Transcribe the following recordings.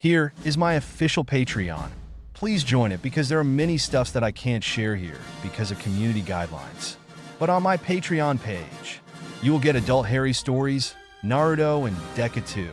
Here is my official Patreon. Please join it because there are many stuffs that I can't share here because of community guidelines. But on my Patreon page, you will get adult Harry stories, Naruto, and Deca 2.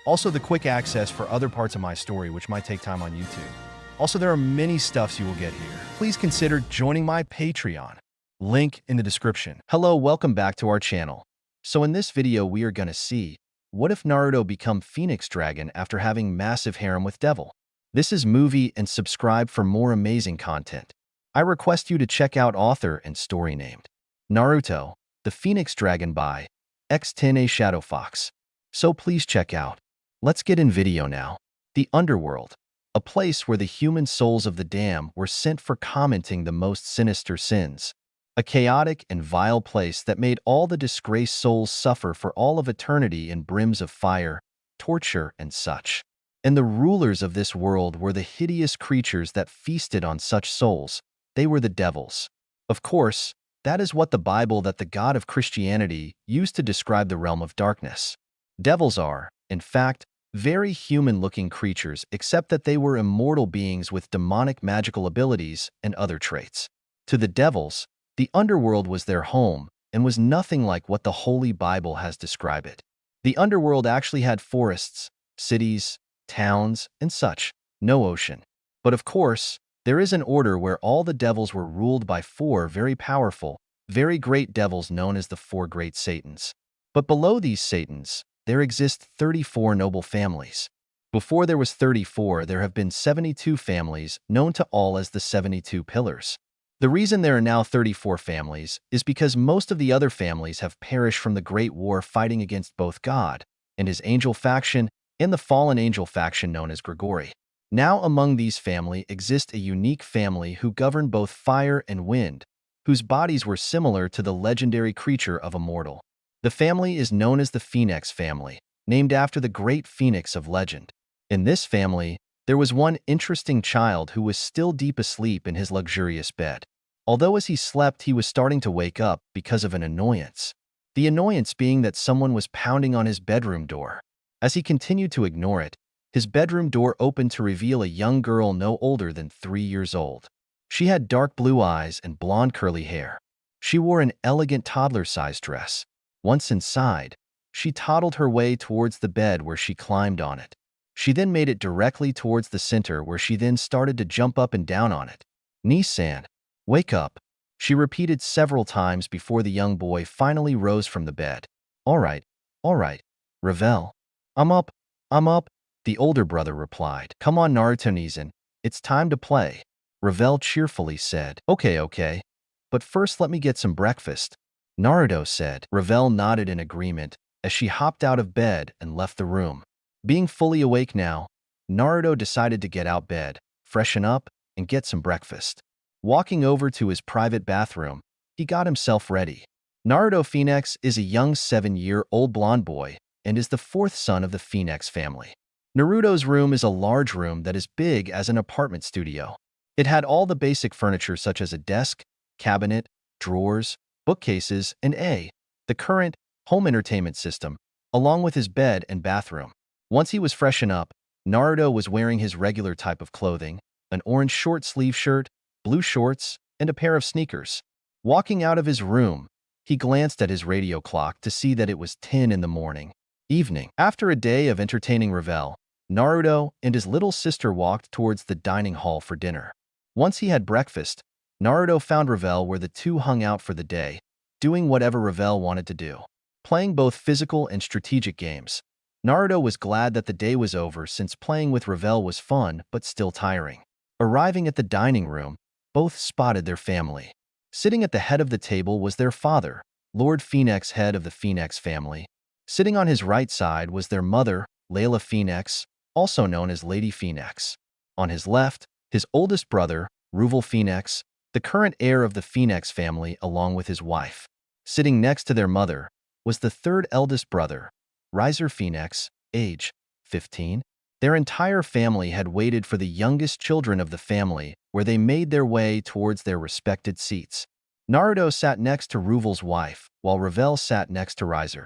Also the quick access for other parts of my story which might take time on YouTube. Also, there are many stuffs you will get here. Please consider joining my Patreon. Link in the description. Hello, welcome back to our channel. So in this video, we are gonna see what if Naruto become Phoenix Dragon after having massive harem with Devil? This is movie and subscribe for more amazing content. I request you to check out author and story named Naruto, the Phoenix Dragon by X10A Shadow Fox. So please check out. Let's get in video now. The Underworld, a place where the human souls of the damned were sent for commenting the most sinister sins. A chaotic and vile place that made all the disgraced souls suffer for all of eternity in brims of fire, torture, and such. And the rulers of this world were the hideous creatures that feasted on such souls. They were the devils. Of course, that is what the Bible, that the God of Christianity, used to describe the realm of darkness. Devils are, in fact, very human-looking creatures, except that they were immortal beings with demonic magical abilities and other traits. To the devils, the underworld was their home and was nothing like what the Holy Bible has described it. The underworld actually had forests, cities, towns, and such, no ocean. But of course, there is an order where all the devils were ruled by four very powerful, very great devils known as the four great Satans. But below these Satans, there exist 34 noble families. Before there was 34, there have been 72 families known to all as the 72 Pillars. The reason there are now 34 families is because most of the other families have perished from the Great War fighting against both God and his angel faction and the fallen angel faction known as Gremory. Now among these family exists a unique family who govern both fire and wind, whose bodies were similar to the legendary creature of a mortal. The family is known as the Phoenix family, named after the great Phoenix of legend. In this family, there was one interesting child who was still deep asleep in his luxurious bed. Although as he slept, he was starting to wake up because of an annoyance. The annoyance being that someone was pounding on his bedroom door. As he continued to ignore it, his bedroom door opened to reveal a young girl no older than 3 years old. She had dark blue eyes and blonde curly hair. She wore an elegant toddler-sized dress. Once inside, she toddled her way towards the bed where she climbed on it. She then made it directly towards the center where she then started to jump up and down on it. "Nisan, wake up," she repeated several times before the young boy finally rose from the bed. All right, Ravel. I'm up, the older brother replied. "Come on, Naruto Nisan, it's time to play," Ravel cheerfully said. Okay, but first let me get some breakfast," Naruto said. Ravel nodded in agreement as she hopped out of bed and left the room. Being fully awake now, Naruto decided to get out bed, freshen up, and get some breakfast. Walking over to his private bathroom, he got himself ready. Naruto Phoenix is a young 7-year-old blonde boy and is the fourth son of the Phoenix family. Naruto's room is a large room that is big as an apartment studio. It had all the basic furniture such as a desk, cabinet, drawers, bookcases, and the current home entertainment system, along with his bed and bathroom. Once he was freshened up, Naruto was wearing his regular type of clothing, an orange short-sleeve shirt, blue shorts, and a pair of sneakers. Walking out of his room, he glanced at his radio clock to see that it was 10 in the morning. Evening. After a day of entertaining Ravel, Naruto and his little sister walked towards the dining hall for dinner. Once he had breakfast, Naruto found Ravel where the two hung out for the day, doing whatever Ravel wanted to do, playing both physical and strategic games. Naruto was glad that the day was over since playing with Ravel was fun but still tiring. Arriving at the dining room, both spotted their family. Sitting at the head of the table was their father, Lord Phoenix, head of the Phoenix family. Sitting on his right side was their mother, Layla Phoenix, also known as Lady Phoenix. On his left, his oldest brother, Ruvel Phoenix, the current heir of the Phoenix family, along with his wife. Sitting next to their mother was the third eldest brother, Rias Phoenix, age 15. Their entire family had waited for the youngest children of the family, where they made their way towards their respected seats. Naruto sat next to Ruvel's wife, while Ravel sat next to Rias.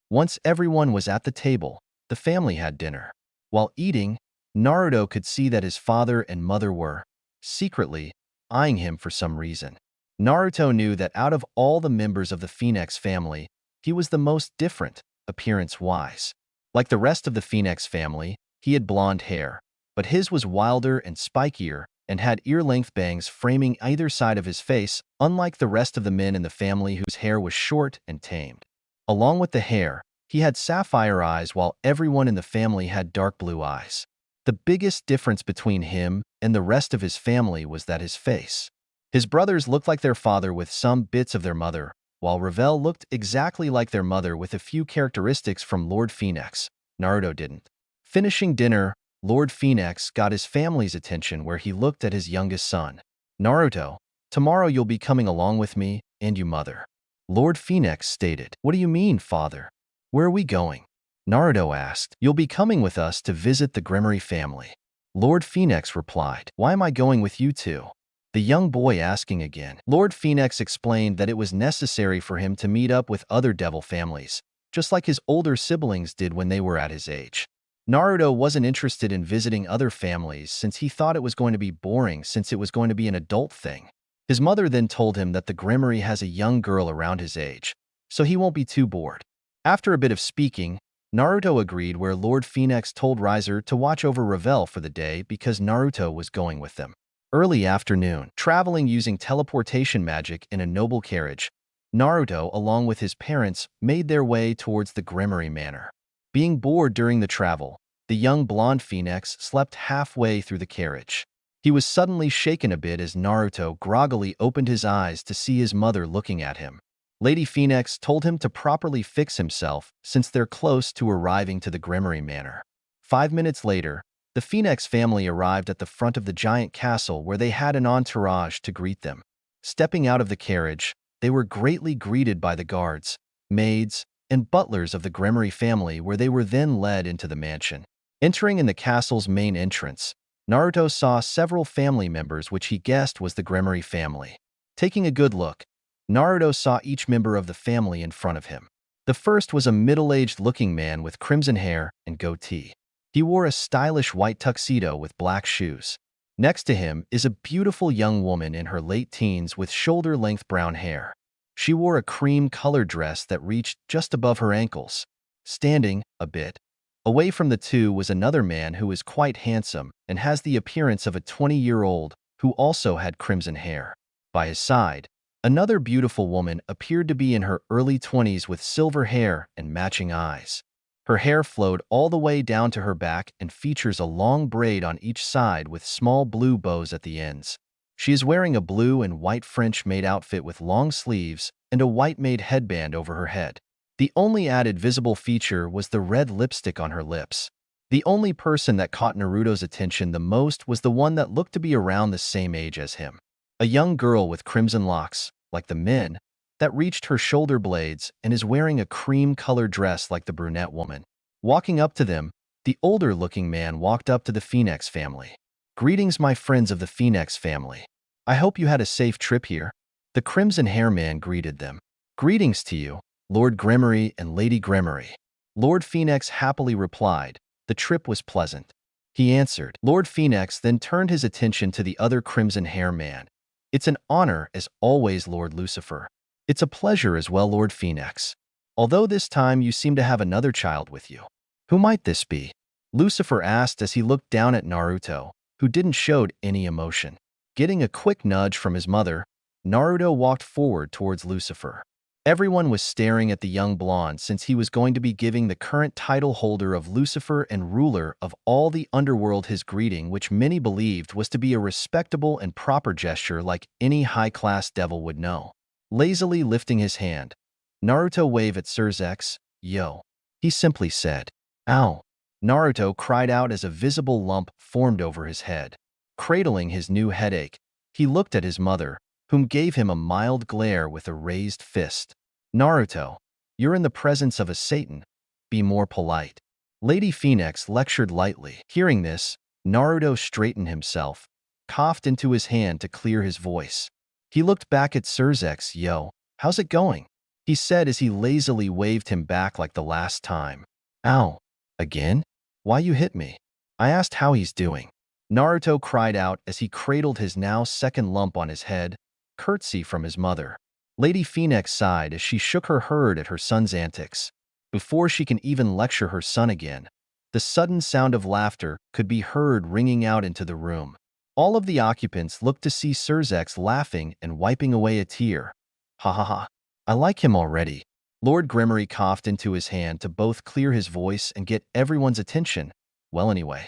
Once everyone was at the table, the family had dinner. While eating, Naruto could see that his father and mother were, secretly, eyeing him for some reason. Naruto knew that out of all the members of the Phoenix family, he was the most different, appearance-wise. Like the rest of the Phoenix family, he had blonde hair, but his was wilder and spikier and had ear-length bangs framing either side of his face, unlike the rest of the men in the family whose hair was short and tamed. Along with the hair, he had sapphire eyes while everyone in the family had dark blue eyes. The biggest difference between him and the rest of his family was that his face. His brothers looked like their father with some bits of their mother, while Revel looked exactly like their mother with a few characteristics from Lord Phoenix. Naruto didn't. Finishing dinner, Lord Phoenix got his family's attention where he looked at his youngest son. Naruto, tomorrow you'll be coming along with me and you mother. Lord Phoenix stated. What do you mean, father? Where are we going? Naruto asked. You'll be coming with us to visit the Gremory family. Lord Phoenix replied. Why am I going with you two? The young boy asking again. Lord Phoenix explained that it was necessary for him to meet up with other devil families, just like his older siblings did when they were at his age. Naruto wasn't interested in visiting other families since he thought it was going to be boring since it was going to be an adult thing. His mother then told him that the Gremory has a young girl around his age, so he won't be too bored. After a bit of speaking, Naruto agreed where Lord Phoenix told Riser to watch over Revel for the day because Naruto was going with them. Early afternoon, traveling using teleportation magic in a noble carriage, Naruto, along with his parents, made their way towards the Gremory Manor. Being bored during the travel, the young blonde Phoenix slept halfway through the carriage. He was suddenly shaken a bit as Naruto groggily opened his eyes to see his mother looking at him. Lady Phoenix told him to properly fix himself since they're close to arriving to the Gremory Manor. 5 minutes later, the Phoenix family arrived at the front of the giant castle where they had an entourage to greet them. Stepping out of the carriage, they were greatly greeted by the guards, maids, and butlers of the Gremory family where they were then led into the mansion. Entering in the castle's main entrance, Naruto saw several family members which he guessed was the Gremory family. Taking a good look, Naruto saw each member of the family in front of him. The first was a middle-aged-looking man with crimson hair and goatee. He wore a stylish white tuxedo with black shoes. Next to him is a beautiful young woman in her late teens with shoulder-length brown hair. She wore a cream-colored dress that reached just above her ankles. Standing, a bit away from the two was another man who is quite handsome and has the appearance of a 20-year-old who also had crimson hair. By his side, another beautiful woman appeared to be in her early 20s with silver hair and matching eyes. Her hair flowed all the way down to her back and features a long braid on each side with small blue bows at the ends. She is wearing a blue and white French-made outfit with long sleeves and a white-made headband over her head. The only added visible feature was the red lipstick on her lips. The only person that caught Naruto's attention the most was the one that looked to be around the same age as him. A young girl with crimson locks, like the men, that reached her shoulder blades and is wearing a cream-colored dress like the brunette woman. Walking up to them, the older-looking man walked up to the Phoenix family. Greetings, my friends of the Phoenix family. I hope you had a safe trip here. The crimson hair man greeted them. Greetings to you, Lord Gremory and Lady Gremory. Lord Phoenix happily replied, the trip was pleasant. He answered. Lord Phoenix then turned his attention to the other crimson hair man. It's an honor as always, Lord Lucifer. It's a pleasure as well, Lord Phoenix. Although this time you seem to have another child with you. Who might this be? Lucifer asked as he looked down at Naruto, who didn't show any emotion. Getting a quick nudge from his mother, Naruto walked forward towards Lucifer. Everyone was staring at the young blonde since he was going to be giving the current title holder of Lucifer and ruler of all the underworld his greeting, which many believed was to be a respectable and proper gesture like any high-class devil would know. Lazily lifting his hand, Naruto waved at Surzex. Yo. He simply said, Ow. Naruto cried out as a visible lump formed over his head. Cradling his new headache, he looked at his mother, whom gave him a mild glare with a raised fist. Naruto, you're in the presence of a Satan. Be more polite. Lady Phoenix lectured lightly. Hearing this, Naruto straightened himself, coughed into his hand to clear his voice. He looked back at Surzex. Yo, how's it going? He said as he lazily waved him back like the last time. Ow. Again? Why you hit me? I asked how he's doing. Naruto cried out as he cradled his now second lump on his head, curtsy from his mother. Lady Phoenix sighed as she shook her head at her son's antics. Before she can even lecture her son again, the sudden sound of laughter could be heard ringing out into the room. All of the occupants looked to see Surzex laughing and wiping away a tear. Ha ha ha. I like him already. Lord Gremory coughed into his hand to both clear his voice and get everyone's attention. Well, anyway,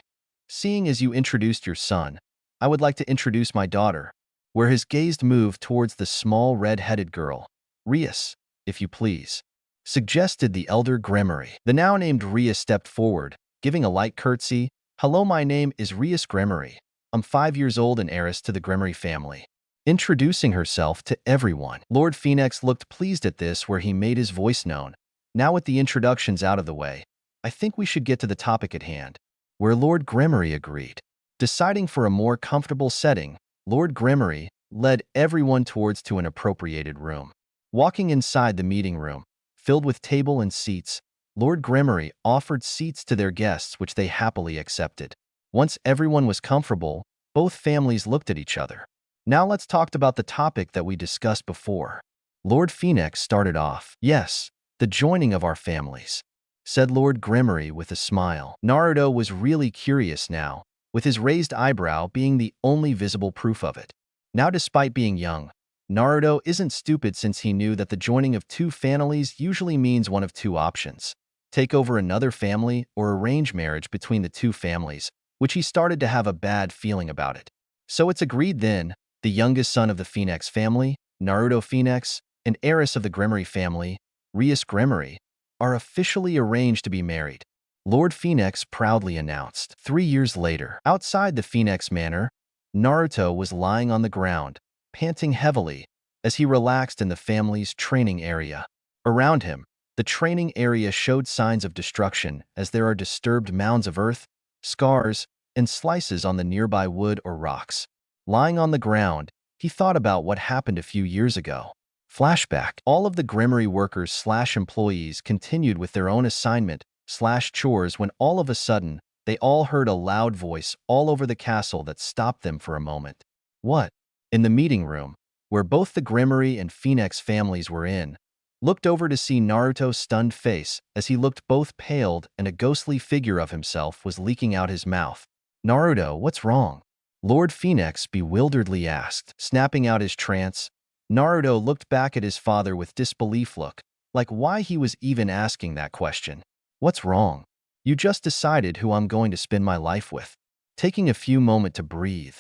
seeing as you introduced your son, I would like to introduce my daughter, where his gaze moved towards the small red-headed girl. Rias, if you please, suggested the elder Gremory. The now named Rias stepped forward, giving a light curtsy. Hello, my name is Rias Gremory. I'm 5 years old and heiress to the Gremory family. Introducing herself to everyone. Lord Phoenix looked pleased at this, where he made his voice known. Now with the introductions out of the way, I think we should get to the topic at hand, where Lord Gremory agreed. Deciding for a more comfortable setting, Lord Gremory led everyone towards to an appropriated room. Walking inside the meeting room, filled with table and seats, Lord Gremory offered seats to their guests, which they happily accepted. Once everyone was comfortable, both families looked at each other. Now let's talk about the topic that we discussed before. Lord Phoenix started off. Yes, the joining of our families, said Lord Gremory with a smile. Naruto was really curious now, with his raised eyebrow being the only visible proof of it. Now, despite being young, Naruto isn't stupid, since he knew that the joining of two families usually means one of two options: take over another family or arrange marriage between the two families, which he started to have a bad feeling about it. So it's agreed then, the youngest son of the Phoenix family, Naruto Phoenix, and heiress of the Gremory family, Rias Gremory, are officially arranged to be married, Lord Phoenix proudly announced. 3 years later, outside the Phoenix Manor, Naruto was lying on the ground, panting heavily, as he relaxed in the family's training area. Around him, the training area showed signs of destruction, as there are disturbed mounds of earth, scars, and slices on the nearby wood or rocks. Lying on the ground, he thought about what happened a few years ago. Flashback. All of the Gremory workers/employees continued with their own assignment/chores when all of a sudden, they all heard a loud voice all over the castle that stopped them for a moment. What? In the meeting room, where both the Gremory and Phoenix families were in, looked over to see Naruto's stunned face as he looked both paled and a ghostly figure of himself was leaking out his mouth. Naruto, what's wrong? Lord Phoenix bewilderedly asked. Snapping out his trance, Naruto looked back at his father with disbelief look, like why he was even asking that question. What's wrong? You just decided who I'm going to spend my life with. Taking a few moments to breathe.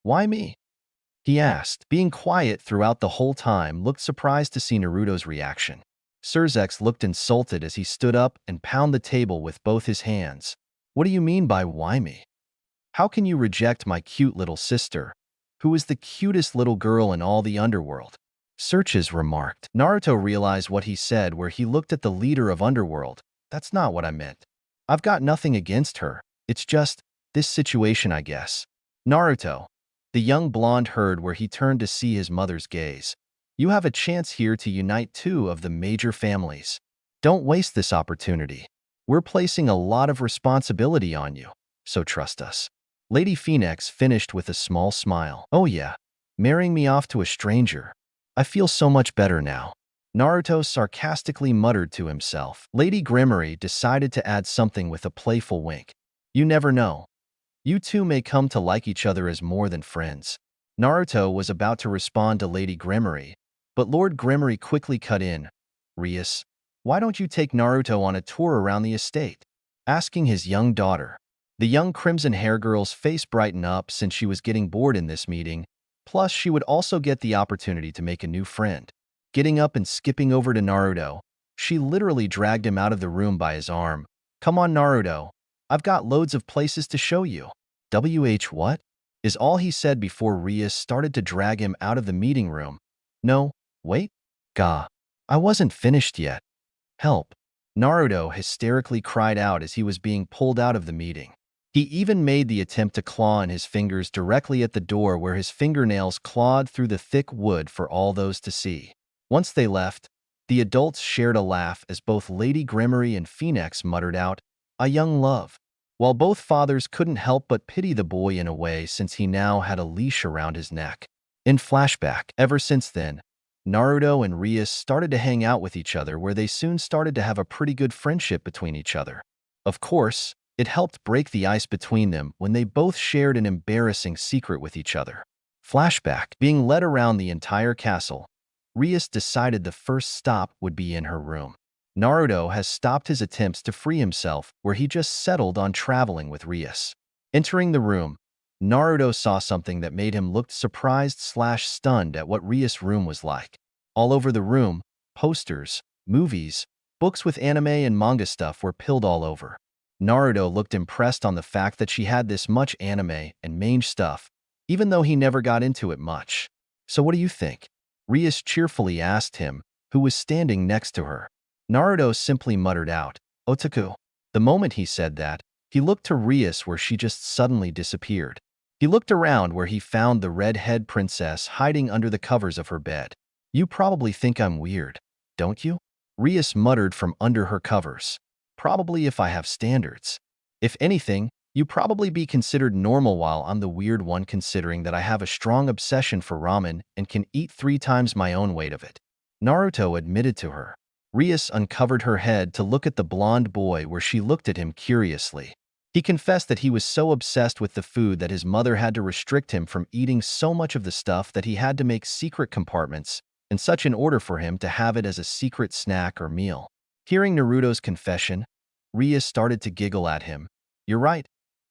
Why me? He asked. Being quiet throughout the whole time, looked surprised to see Naruto's reaction. Surzex looked insulted as he stood up and pounded the table with both his hands. What do you mean by why me? How can you reject my cute little sister, who is the cutest little girl in all the underworld? Searches remarked. Naruto realized what he said, where he looked at the leader of underworld. That's not what I meant. I've got nothing against her. It's just this situation, I guess. Naruto, the young blonde heard, where he turned to see his mother's gaze. You have a chance here to unite two of the major families. Don't waste this opportunity. We're placing a lot of responsibility on you, so trust us. Lady Phoenix finished with a small smile. Oh yeah, marrying me off to a stranger. I feel so much better now. Naruto sarcastically muttered to himself. Lady Gremory decided to add something with a playful wink. You never know. You two may come to like each other as more than friends. Naruto was about to respond to Lady Gremory, but Lord Gremory quickly cut in. Rias, why don't you take Naruto on a tour around the estate? Asking his young daughter. The young crimson hair girl's face brightened up, since she was getting bored in this meeting, plus she would also get the opportunity to make a new friend. Getting up and skipping over to Naruto, she literally dragged him out of the room by his arm. Come on, Naruto. I've got loads of places to show you. What? Is all he said before Rias started to drag him out of the meeting room. No, wait. Gah. I wasn't finished yet. Help. Naruto hysterically cried out as he was being pulled out of the meeting. He even made the attempt to claw in his fingers directly at the door, where his fingernails clawed through the thick wood for all those to see. Once they left, the adults shared a laugh as both Lady Gremory and Phoenix muttered out, "A young love." while both fathers couldn't help but pity the boy in a way since he now had a leash around his neck. In flashback, ever since then, Naruto and Rias started to hang out with each other where they soon started to have a pretty good friendship between each other. Of course, it helped break the ice between them when they both shared an embarrassing secret with each other. Flashback, being led around the entire castle, Rias decided the first stop would be in her room. Naruto has stopped his attempts to free himself where he just settled on traveling with Rias. Entering the room, Naruto saw something that made him look surprised/stunned at what Rias' room was like. All over the room, posters, movies, books with anime and manga stuff were pilled all over. Naruto looked impressed on the fact that she had this much anime and mange stuff, even though he never got into it much. "So what do you think?" Rias cheerfully asked him, who was standing next to her. Naruto simply muttered out, "Otaku." The moment he said that, he looked to Rias where she just suddenly disappeared. He looked around where he found the red-head princess hiding under the covers of her bed. "You probably think I'm weird, don't you?" Rias muttered from under her covers. "Probably if I have standards. If anything, you probably be considered normal while I'm the weird one considering that I have a strong obsession for ramen and can eat 3 times my own weight of it." Naruto admitted to her. Rias uncovered her head to look at the blonde boy where she looked at him curiously. He confessed that he was so obsessed with the food that his mother had to restrict him from eating so much of the stuff that he had to make secret compartments, and such in order for him to have it as a secret snack or meal. Hearing Naruto's confession, Rias started to giggle at him. "You're right.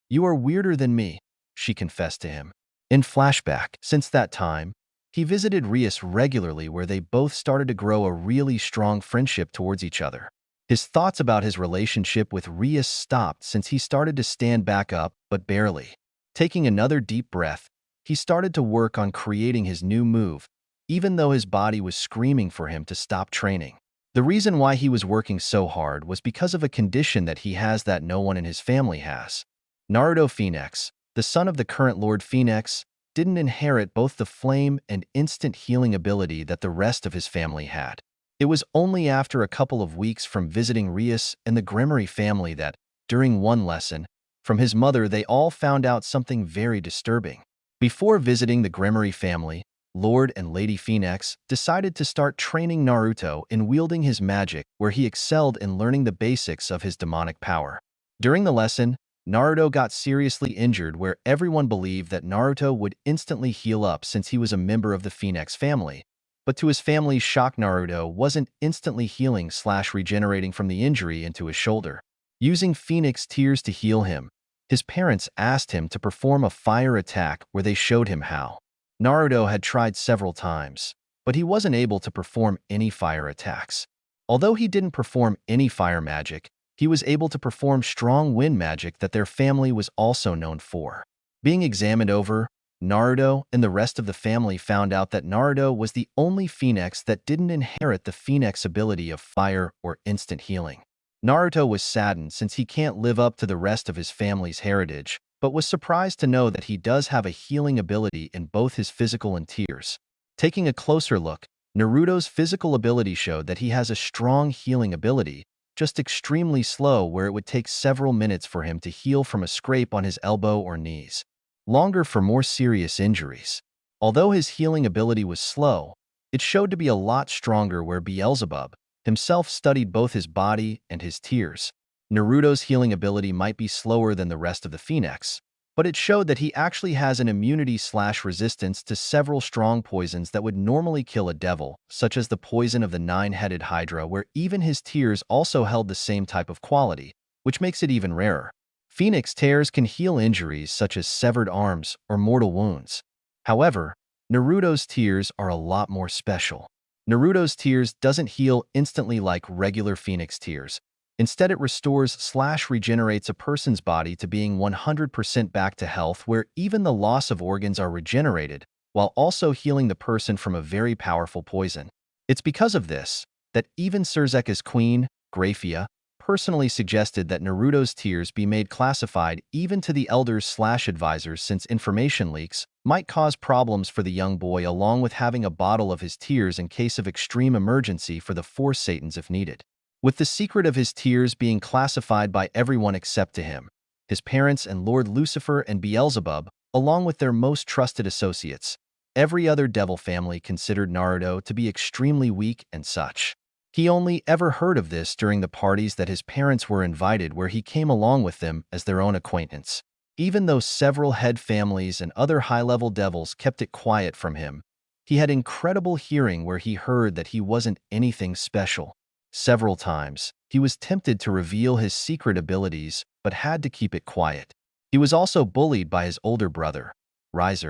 You are weirder than me," she confessed to him. In flashback, since that time, he visited Rias regularly where they both started to grow a really strong friendship towards each other. His thoughts about his relationship with Rias stopped since he started to stand back up, but barely. Taking another deep breath, he started to work on creating his new move, even though his body was screaming for him to stop training. The reason why he was working so hard was because of a condition that he has that no one in his family has. Naruto Phoenix, the son of the current Lord Phoenix, didn't inherit both the flame and instant healing ability that the rest of his family had. It was only after a couple of weeks from visiting Rias and the Gremory family that, during one lesson, from his mother they all found out something very disturbing. Before visiting the Gremory family, Lord and Lady Phoenix decided to start training Naruto in wielding his magic where he excelled in learning the basics of his demonic power. During the lesson, Naruto got seriously injured where everyone believed that Naruto would instantly heal up since he was a member of the Phoenix family. But to his family's shock, Naruto wasn't instantly healing/regenerating from the injury into his shoulder. Using Phoenix tears to heal him, his parents asked him to perform a fire attack where they showed him how. Naruto had tried several times, but he wasn't able to perform any fire attacks. Although he didn't perform any fire magic, he was able to perform strong wind magic that their family was also known for. Being examined over, Naruto and the rest of the family found out that Naruto was the only Phoenix that didn't inherit the Phoenix ability of fire or instant healing. Naruto was saddened since he can't live up to the rest of his family's heritage, but was surprised to know that he does have a healing ability in both his physical and tears. Taking a closer look, Naruto's physical ability showed that he has a strong healing ability, just extremely slow where it would take several minutes for him to heal from a scrape on his elbow or knees. Longer for more serious injuries. Although his healing ability was slow, it showed to be a lot stronger where Beelzebub himself studied both his body and his tears. Naruto's healing ability might be slower than the rest of the Phoenix, but it showed that he actually has an immunity/resistance to several strong poisons that would normally kill a devil, such as the poison of the nine-headed Hydra, where even his tears also held the same type of quality, which makes it even rarer. Phoenix tears can heal injuries such as severed arms or mortal wounds. However, Naruto's tears are a lot more special. Naruto's tears doesn't heal instantly like regular Phoenix tears. Instead, it restores/regenerates a person's body to being 100% back to health where even the loss of organs are regenerated, while also healing the person from a very powerful poison. It's because of this that even Surzeka's queen, Graphia, personally suggested that Naruto's tears be made classified even to the elders/advisors since information leaks might cause problems for the young boy along with having a bottle of his tears in case of extreme emergency for the four Satans if needed. With the secret of his tears being classified by everyone except to him, his parents and Lord Lucifer and Beelzebub, along with their most trusted associates. Every other devil family considered Naruto to be extremely weak and such. He only ever heard of this during the parties that his parents were invited, where he came along with them as their own acquaintance. Even though several head families and other high-level devils kept it quiet from him, he had incredible hearing where he heard that he wasn't anything special. Several times, he was tempted to reveal his secret abilities, but had to keep it quiet. He was also bullied by his older brother, Rias,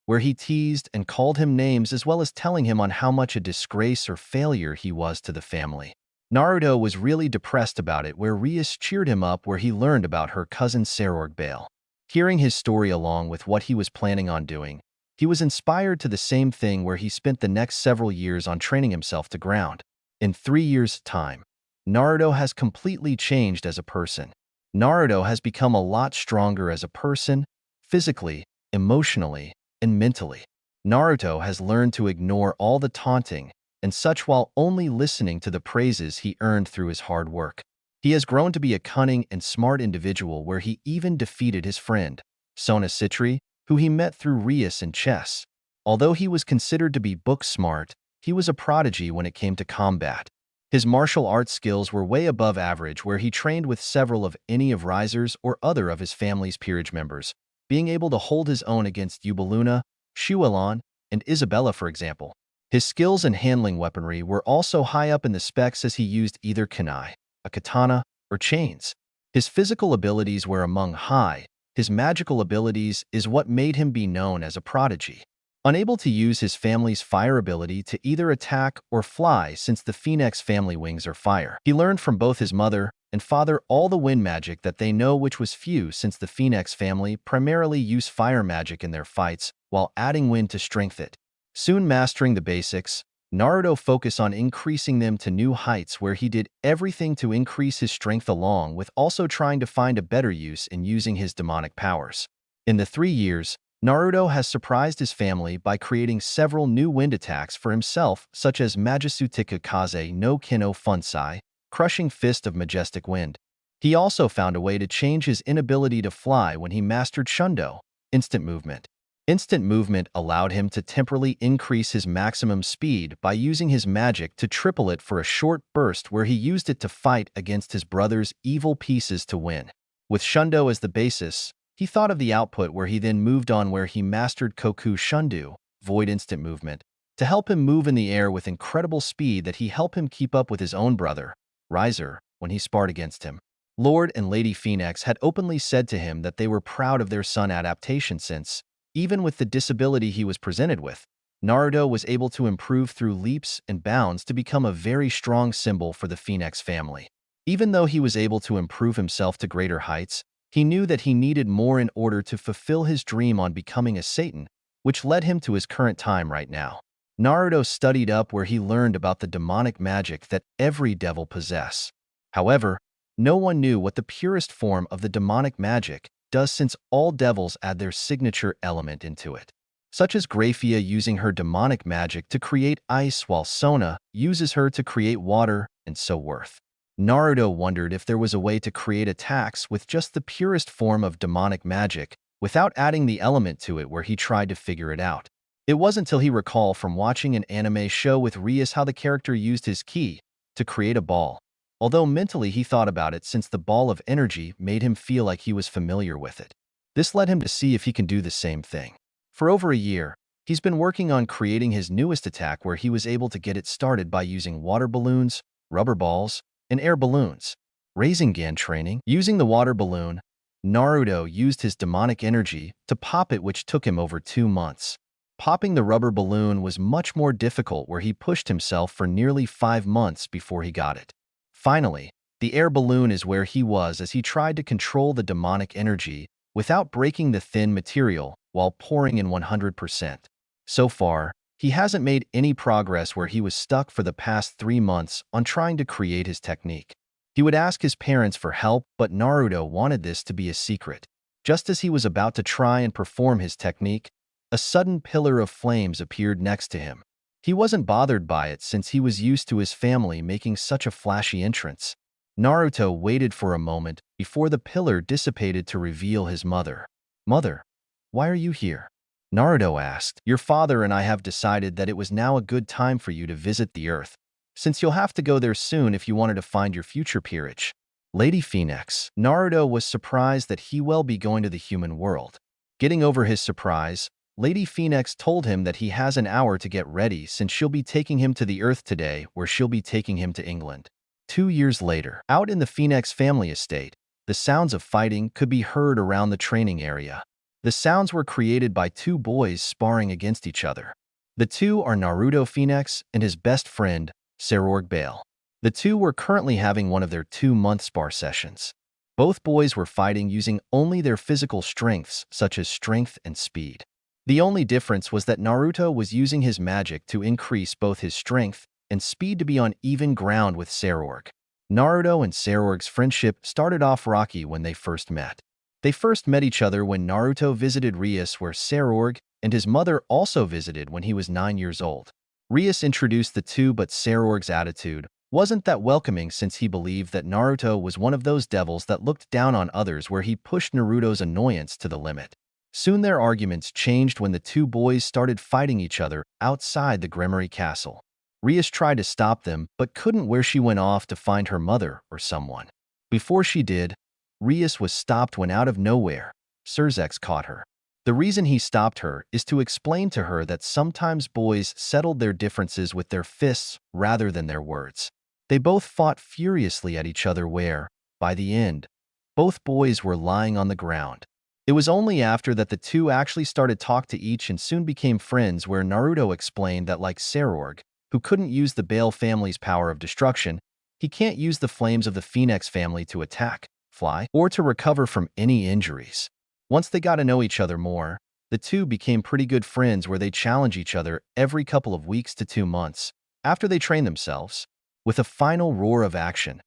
where he teased and called him names as well as telling him on how much a disgrace or failure he was to the family. Naruto was really depressed about it, where Rias cheered him up where he learned about her cousin Sarorg Bale. Hearing his story along with what he was planning on doing, he was inspired to the same thing, where he spent the next several years on training himself to ground. In 3 years' time, Naruto has completely changed as a person. Naruto has become a lot stronger as a person, physically, emotionally, and mentally. Naruto has learned to ignore all the taunting and such while only listening to the praises he earned through his hard work. He has grown to be a cunning and smart individual, where he even defeated his friend, Sona Citri, who he met through Rias in chess. Although he was considered to be book smart, he was a prodigy when it came to combat. His martial arts skills were way above average, where he trained with several of any of Riser's or other of his family's peerage members, being able to hold his own against Ubeluna, Shuelon, and Isabella, for example. His skills in handling weaponry were also high up in the specs, as he used either kunai, a katana, or chains. His physical abilities were among high. His magical abilities is what made him be known as a prodigy. Unable to use his family's fire ability to either attack or fly, since the Phoenix family wings are fire, he learned from both his mother and father all the wind magic that they know, which was few, since the Phoenix family primarily use fire magic in their fights while adding wind to strength it. Soon mastering the basics, Naruto focused on increasing them to new heights, where he did everything to increase his strength along with also trying to find a better use in using his demonic powers. In the 3 years, Naruto has surprised his family by creating several new wind attacks for himself, such as Majutsutika Kaze no Kino Funsai, Crushing Fist of Majestic Wind. He also found a way to change his inability to fly when he mastered Shundo, Instant Movement. Instant Movement allowed him to temporarily increase his maximum speed by using his magic to triple it for a short burst, where he used it to fight against his brother's evil pieces to win. With Shundo as the basis, he thought of the output, where he then moved on where he mastered Koku Shundu, Void Instant Movement, to help him move in the air with incredible speed that he helped him keep up with his own brother, Riser, when he sparred against him. Lord and Lady Phoenix had openly said to him that they were proud of their son adaptation, since, even with the disability he was presented with, Naruto was able to improve through leaps and bounds to become a very strong symbol for the Phoenix family. Even though he was able to improve himself to greater heights, he knew that he needed more in order to fulfill his dream on becoming a Satan, which led him to his current time right now. Naruto studied up where he learned about the demonic magic that every devil possess. However, no one knew what the purest form of the demonic magic does, since all devils add their signature element into it, such as Graphia using her demonic magic to create ice, while Sona uses her to create water, and so forth. Naruto wondered if there was a way to create attacks with just the purest form of demonic magic without adding the element to it, where he tried to figure it out. It wasn't until he recalled from watching an anime show with Rias how the character used his ki to create a ball, although mentally he thought about it, since the ball of energy made him feel like he was familiar with it. This led him to see if he can do the same thing. For over a year, he's been working on creating his newest attack, where he was able to get it started by using water balloons, rubber balls, and air balloons. Rasengan training. Using the water balloon, Naruto used his demonic energy to pop it, which took him over 2 months. Popping the rubber balloon was much more difficult, where he pushed himself for nearly 5 months before he got it. Finally, the air balloon is where he was, as he tried to control the demonic energy without breaking the thin material while pouring in 100%. So far, he hasn't made any progress, where he was stuck for the past 3 months on trying to create his technique. He would ask his parents for help, but Naruto wanted this to be a secret. Just as he was about to try and perform his technique, a sudden pillar of flames appeared next to him. He wasn't bothered by it, since he was used to his family making such a flashy entrance. Naruto waited for a moment before the pillar dissipated to reveal his mother. Mother, why are you here? Naruto asked. Your father and I have decided that it was now a good time for you to visit the Earth, since you'll have to go there soon if you wanted to find your future peerage. Lady Phoenix. Naruto was surprised that he will be going to the human world. Getting over his surprise, Lady Phoenix told him that he has an hour to get ready since she'll be taking him to the Earth today, where she'll be taking him to England. 2 years later, out in the Phoenix family estate, the sounds of fighting could be heard around the training area. The sounds were created by two boys sparring against each other. The two are Naruto Phoenix and his best friend, Sarorg Bale. The two were currently having one of their 2-month spar sessions. Both boys were fighting using only their physical strengths, such as strength and speed. The only difference was that Naruto was using his magic to increase both his strength and speed to be on even ground with Sarorg. Naruto and Sarorg's friendship started off rocky when they first met. They first met each other when Naruto visited Rias, where Sarorg and his mother also visited when he was 9 years old. Rias introduced the two, but Sarorg's attitude wasn't that welcoming since he believed that Naruto was one of those devils that looked down on others, where he pushed Naruto's annoyance to the limit. Soon their arguments changed when the two boys started fighting each other outside the Gremory castle. Rias tried to stop them, but couldn't, where she went off to find her mother or someone. Before she did, Rias was stopped when out of nowhere, Surzex caught her. The reason he stopped her is to explain to her that sometimes boys settled their differences with their fists rather than their words. They both fought furiously at each other where, by the end, both boys were lying on the ground. It was only after that the two actually started talk to each and soon became friends, where Naruto explained that like Sarorg, who couldn't use the Bale family's power of destruction, he can't use the flames of the Phoenix family to attack, fly, or to recover from any injuries. Once they got to know each other more, the two became pretty good friends, where they challenge each other every couple of weeks to 2 months after they train themselves. With a final roar of action,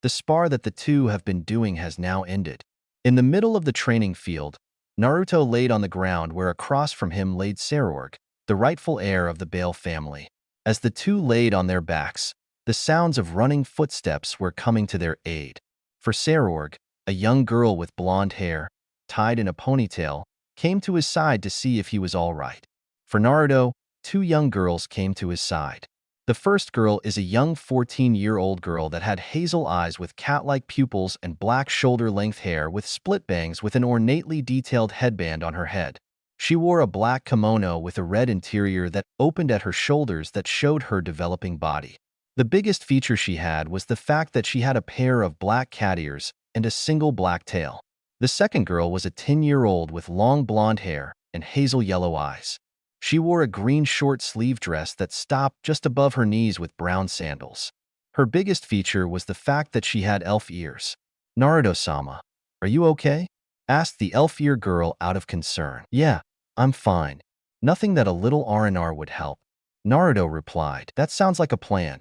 the spar that the two have been doing has now ended. In the middle of the training field, Naruto laid on the ground, where across from him laid Sarorg, the rightful heir of the Bale family. As the two laid on their backs, the sounds of running footsteps were coming to their aid. For Sarorg, a young girl with blonde hair, tied in a ponytail, came to his side to see if he was all right. For Naruto, 2 young girls came to his side. The first girl is a young 14-year-old girl that had hazel eyes with cat-like pupils and black shoulder-length hair with split bangs with an ornately detailed headband on her head. She wore a black kimono with a red interior that opened at her shoulders that showed her developing body. The biggest feature she had was the fact that she had a pair of black cat ears and a single black tail. The second girl was a 10-year-old with long blonde hair and hazel yellow eyes. She wore a green short-sleeve dress that stopped just above her knees with brown sandals. Her biggest feature was the fact that she had elf ears. Naruto-sama, are you okay? Asked the elf-ear girl out of concern. Yeah, I'm fine. Nothing that a little R&R would help. Naruto replied. That sounds like a plan,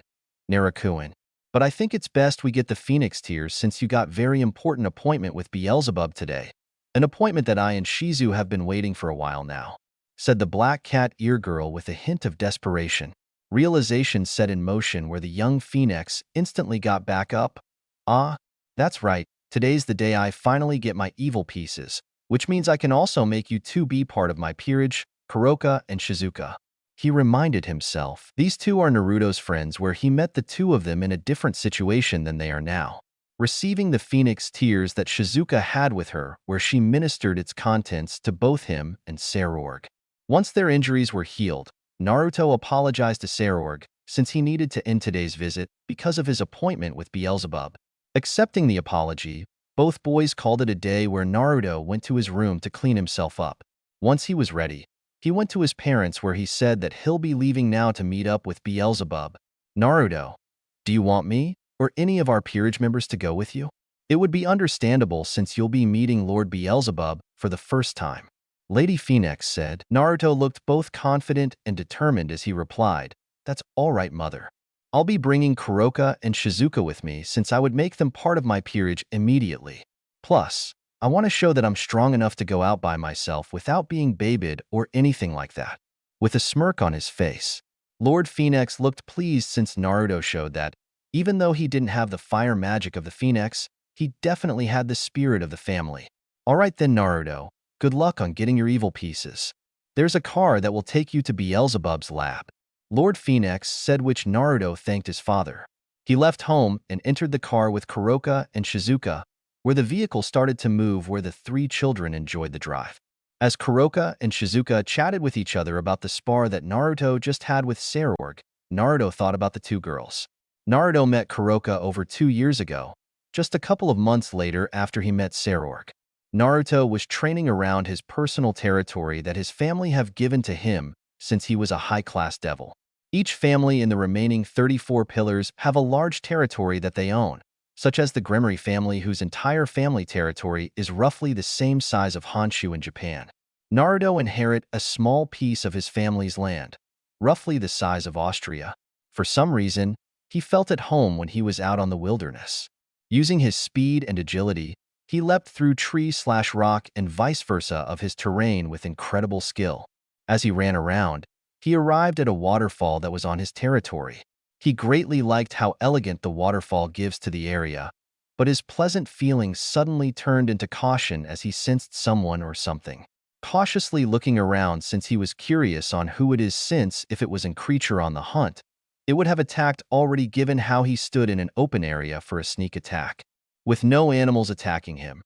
Narukuin. But I think it's best we get the Phoenix Tears, since you got very important appointment with Beelzebub today. An appointment that I and Shizu have been waiting for a while now, said the black cat ear girl with a hint of desperation. Realization set in motion, where the young Phoenix instantly got back up. Ah, that's right. Today's the day I finally get my evil pieces, which means I can also make you two be part of my peerage, Kuroka and Shizuka. He reminded himself. These two are Naruto's friends, where he met the two of them in a different situation than they are now. Receiving the Phoenix Tears that Shizuka had with her, where she ministered its contents to both him and Sarorg. Once their injuries were healed, Naruto apologized to Sarorg, since he needed to end today's visit because of his appointment with Beelzebub. Accepting the apology, both boys called it a day, where Naruto went to his room to clean himself up. Once he was ready, he went to his parents, where he said that he'll be leaving now to meet up with Beelzebub. Naruto, do you want me or any of our peerage members to go with you? It would be understandable, since you'll be meeting Lord Beelzebub for the first time. Lady Phoenix said. Naruto looked both confident and determined as he replied, That's all right, mother. I'll be bringing Kuroka and Shizuka with me, since I would make them part of my peerage immediately. Plus, I want to show that I'm strong enough to go out by myself without being babied or anything like that. With a smirk on his face, Lord Phoenix looked pleased, since Naruto showed that Even though he didn't have the fire magic of the Phoenix, he definitely had the spirit of the family. Alright then, Naruto, good luck on getting your evil pieces. There's a car that will take you to Beelzebub's lab, Lord Phoenix said, which Naruto thanked his father. He left home and entered the car with Kuroka and Shizuka, where the vehicle started to move where the three children enjoyed the drive. As Kuroka and Shizuka chatted with each other about the spar that Naruto just had with Sarorg, Naruto thought about the two girls. Naruto met Kuroka over 2 years ago, just a couple of months later after he met Sarorg. Naruto was training around his personal territory that his family have given to him since he was a high-class devil. Each family in the remaining 34 pillars have a large territory that they own, such as the Gremory family, whose entire family territory is roughly the same size of Honshu in Japan. Naruto inherited a small piece of his family's land, roughly the size of Austria. For some reason, he felt at home when he was out on the wilderness. Using his speed and agility, he leapt through tree/rock and vice versa of his terrain with incredible skill. As he ran around, he arrived at a waterfall that was on his territory. He greatly liked how elegant the waterfall gives to the area, but his pleasant feelings suddenly turned into caution as he sensed someone or something. Cautiously looking around, since he was curious on who it is, since if it was a creature on the hunt, it would have attacked already, given how he stood in an open area for a sneak attack. With no animals attacking him,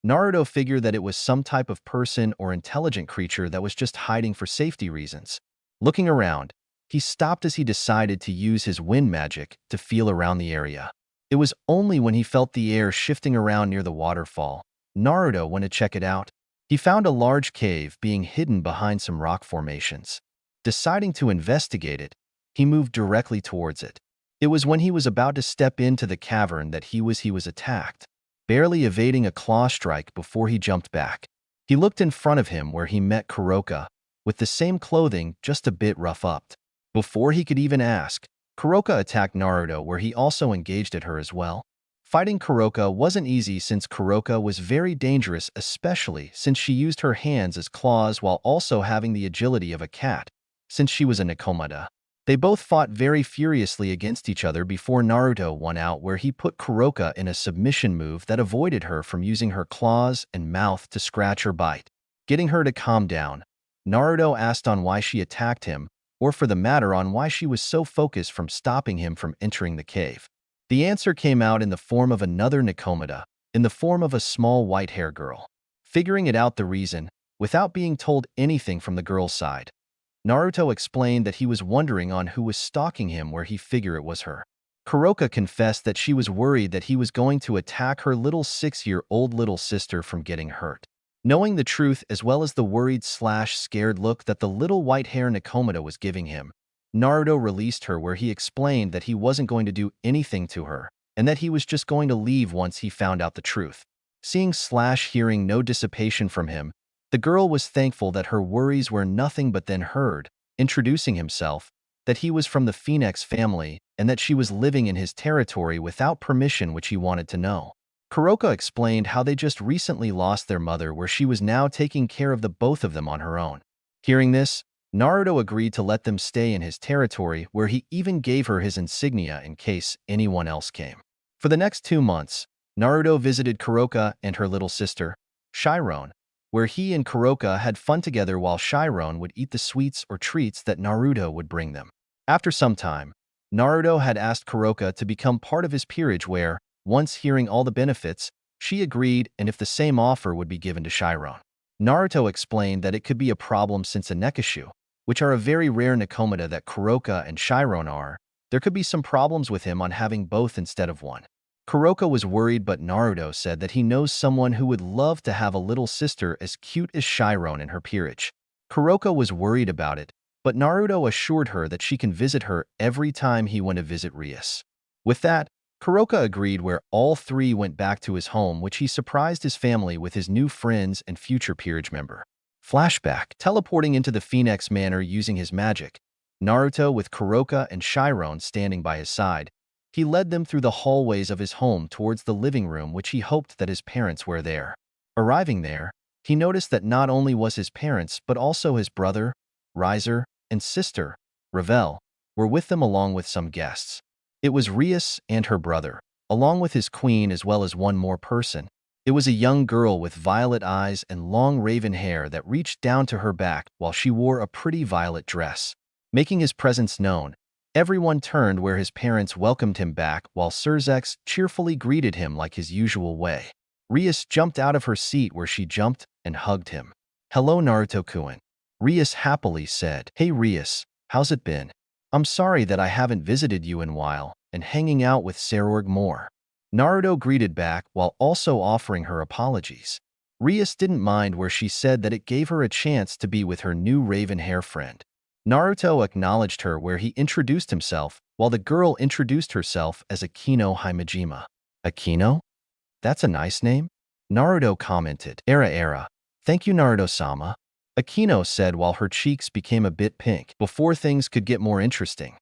Naruto figured that it was some type of person or intelligent creature that was just hiding for safety reasons. Looking around, he stopped as he decided to use his wind magic to feel around the area. It was only when he felt the air shifting around near the waterfall, Naruto went to check it out. He found a large cave being hidden behind some rock formations. Deciding to investigate it, he moved directly towards it. It was when he was about to step into the cavern that he was attacked, barely evading a claw strike before he jumped back. He looked in front of him where he met Kuroka, with the same clothing, just a bit rough-upped. Before he could even ask, Kuroka attacked Naruto, where he also engaged at her as well. Fighting Kuroka wasn't easy, since Kuroka was very dangerous, especially since she used her hands as claws while also having the agility of a cat, since she was a Nakomata. They both fought very furiously against each other before Naruto won out, where he put Kuroka in a submission move that avoided her from using her claws and mouth to scratch or bite. Getting her to calm down, Naruto asked on why she attacked him, or for the matter on why she was so focused from stopping him from entering the cave. The answer came out in the form of another Nakomata, in the form of a small white-haired girl. Figuring it out the reason, without being told anything from the girl's side, Naruto explained that he was wondering on who was stalking him, where he figured it was her. Kuroka confessed that she was worried that he was going to attack her little 6-year-old little sister from getting hurt. Knowing the truth, as well as the worried/scared look that the little white-haired Nakomata was giving him, Naruto released her, where he explained that he wasn't going to do anything to her, and that he was just going to leave once he found out the truth. Seeing/hearing no dissipation from him, the girl was thankful that her worries were nothing, but then heard, introducing himself, that he was from the Phoenix family and that she was living in his territory without permission, which he wanted to know. Kuroka explained how they just recently lost their mother, where she was now taking care of the both of them on her own. Hearing this, Naruto agreed to let them stay in his territory, where he even gave her his insignia in case anyone else came. For the next 2 months, Naruto visited Kuroka and her little sister, Chiron, where he and Kuroka had fun together while Chiron would eat the sweets or treats that Naruto would bring them. After some time, Naruto had asked Kuroka to become part of his peerage, where, once hearing all the benefits, she agreed, and if the same offer would be given to Chiron. Naruto explained that it could be a problem, since a Nekishu, which are a very rare Nakomata that Kuroka and Chiron are, there could be some problems with him on having both instead of one. Kuroka was worried, but Naruto said that he knows someone who would love to have a little sister as cute as Chiron in her peerage. Kuroka was worried about it, but Naruto assured her that she can visit her every time he went to visit Rias. With that, Kuroka agreed, where all three went back to his home, which he surprised his family with his new friends and future peerage member. Flashback. Teleporting into the Phoenix Manor using his magic, Naruto, with Kuroka and Chiron standing by his side, he led them through the hallways of his home towards the living room, which he hoped that his parents were there. Arriving there, he noticed that not only was his parents but also his brother, Rias, and sister, Ravel, were with them along with some guests. It was Rias and her brother, along with his queen as well as one more person. It was a young girl with violet eyes and long raven hair that reached down to her back while she wore a pretty violet dress. Making his presence known, everyone turned where his parents welcomed him back while Surzex cheerfully greeted him like his usual way. Rias jumped out of her seat where she jumped and hugged him. "Hello, Naruto-kun." Rias happily said. "Hey Rias, how's it been? I'm sorry that I haven't visited you in a while and hanging out with Sarorg more." Naruto greeted back while also offering her apologies. Rias didn't mind where she said that it gave her a chance to be with her new raven hair friend. Naruto acknowledged her where he introduced himself while the girl introduced herself as Akino Himejima. "Akino? That's a nice name," Naruto commented. Era. Thank you, Naruto-sama," Akino said while her cheeks became a bit pink. Before things could get more interesting,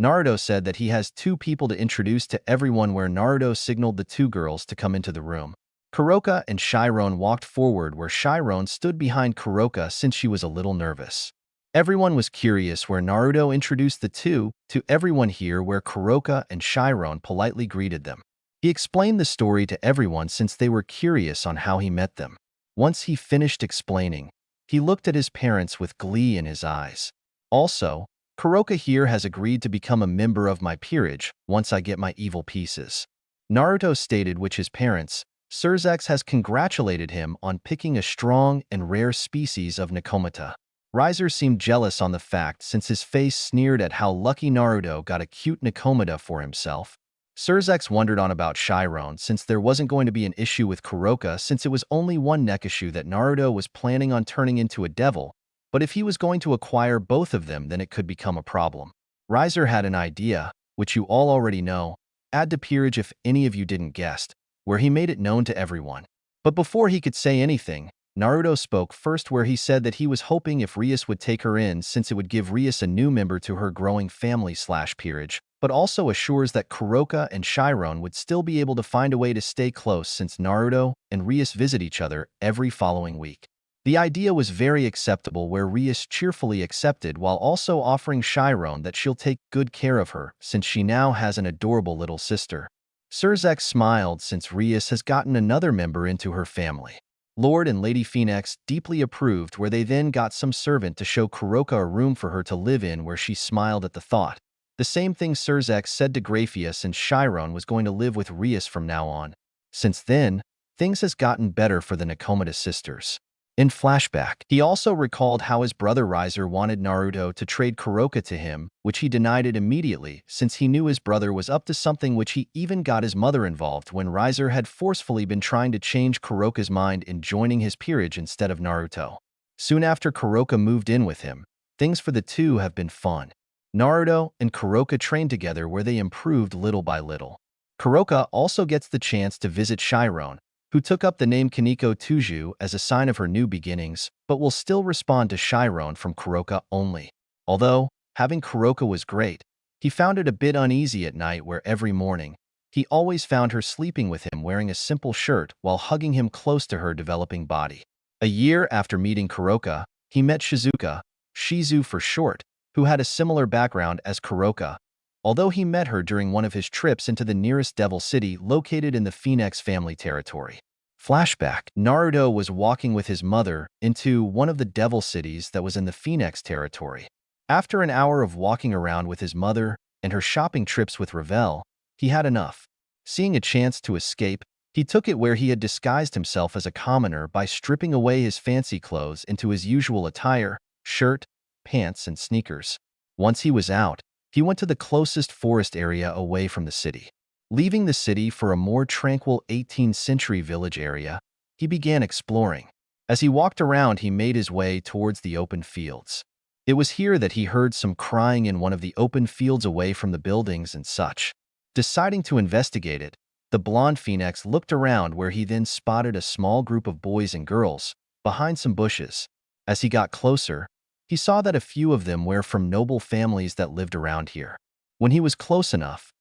Naruto said that he has two people to introduce to everyone where Naruto signaled the two girls to come into the room. Kuroka and Chiron walked forward where Chiron stood behind Kuroka since she was a little nervous. Everyone was curious where Naruto introduced the two to everyone here where Kuroka and Chiron politely greeted them. He explained the story to everyone since they were curious on how he met them. Once he finished explaining, he looked at his parents with glee in his eyes. "Also, Kuroka here has agreed to become a member of my peerage once I get my evil pieces," Naruto stated, which his parents, Surzex, has congratulated him on picking a strong and rare species of Nakomata. Riser seemed jealous on the fact since his face sneered at how lucky Naruto got a cute Nakomata for himself. Surzex wondered on about Chiron since there wasn't going to be an issue with Kuroka since it was only one Nekishu that Naruto was planning on turning into a devil, but if he was going to acquire both of them then it could become a problem. Riser had an idea, which you all already know, add to peerage if any of you didn't guess, where he made it known to everyone. But before he could say anything, Naruto spoke first where he said that he was hoping if Rias would take her in since it would give Rias a new member to her growing family/peerage, but also assures that Kuroka and Chiron would still be able to find a way to stay close since Naruto and Rias visit each other every following week. The idea was very acceptable where Rias cheerfully accepted while also offering Chiron that she'll take good care of her since she now has an adorable little sister. Surzex smiled since Rias has gotten another member into her family. Lord and Lady Phoenix deeply approved where they then got some servant to show Kuroka a room for her to live in where she smiled at the thought. The same thing Surzex said to Graphia since Chiron was going to live with Rias from now on. Since then, things has gotten better for the Nakomata sisters. In flashback, he also recalled how his brother Riser wanted Naruto to trade Kuroka to him, which he denied it immediately since he knew his brother was up to something, which he even got his mother involved when Riser had forcefully been trying to change Kuroka's mind in joining his peerage instead of Naruto. Soon after Kuroka moved in with him, things for the two have been fun. Naruto and Kuroka trained together where they improved little by little. Kuroka also gets the chance to visit Chiron, who took up the name Kaneko Tuju as a sign of her new beginnings, but will still respond to Chiron from Kuroka only. Although, having Kuroka was great, he found it a bit uneasy at night where every morning, he always found her sleeping with him wearing a simple shirt while hugging him close to her developing body. A year after meeting Kuroka, he met Shizuka, Shizu for short, who had a similar background as Kuroka, although he met her during one of his trips into the nearest devil city located in the Phoenix family territory. Flashback: Naruto was walking with his mother into one of the devil cities that was in the Phoenix territory. After an hour of walking around with his mother and her shopping trips with Ravel, he had enough. Seeing a chance to escape, he took it where he had disguised himself as a commoner by stripping away his fancy clothes into his usual attire, shirt, pants, and sneakers. Once he was out, he went to the closest forest area away from the city. Leaving the city for a more tranquil 18th century village area, he began exploring. As he walked around, he made his way towards the open fields. It was here that he heard some crying in one of the open fields away from the buildings and such. Deciding to investigate it, the blonde Phoenix looked around where he then spotted a small group of boys and girls behind some bushes. As he got closer, he saw that a few of them were from noble families that lived around here. When he was close enough,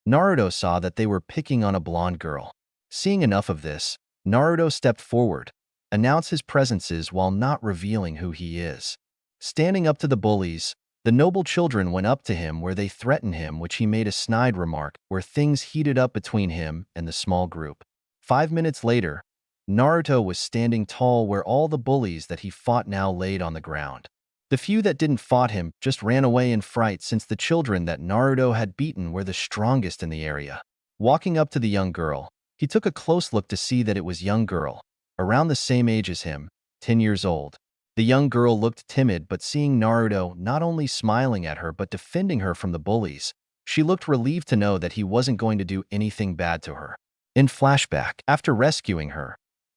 Naruto saw that they were picking on a blonde girl. Seeing enough of this, Naruto stepped forward, announced his presences while not revealing who he is. Standing up to the bullies, The noble children went up to him where they threatened him, which he made a snide remark where things heated up between him and the small group. 5 minutes later, Naruto was standing tall where all the bullies that he fought now laid on the ground. The few that didn't fought him just ran away in fright since the children that Naruto had beaten were the strongest in the area. Walking up to the young girl, he took a close look to see that it was young girl, around the same age as him, 10 years old. The young girl looked timid, but seeing Naruto not only smiling at her but defending her from the bullies, she looked relieved to know that he wasn't going to do anything bad to her. In flashback, after rescuing her,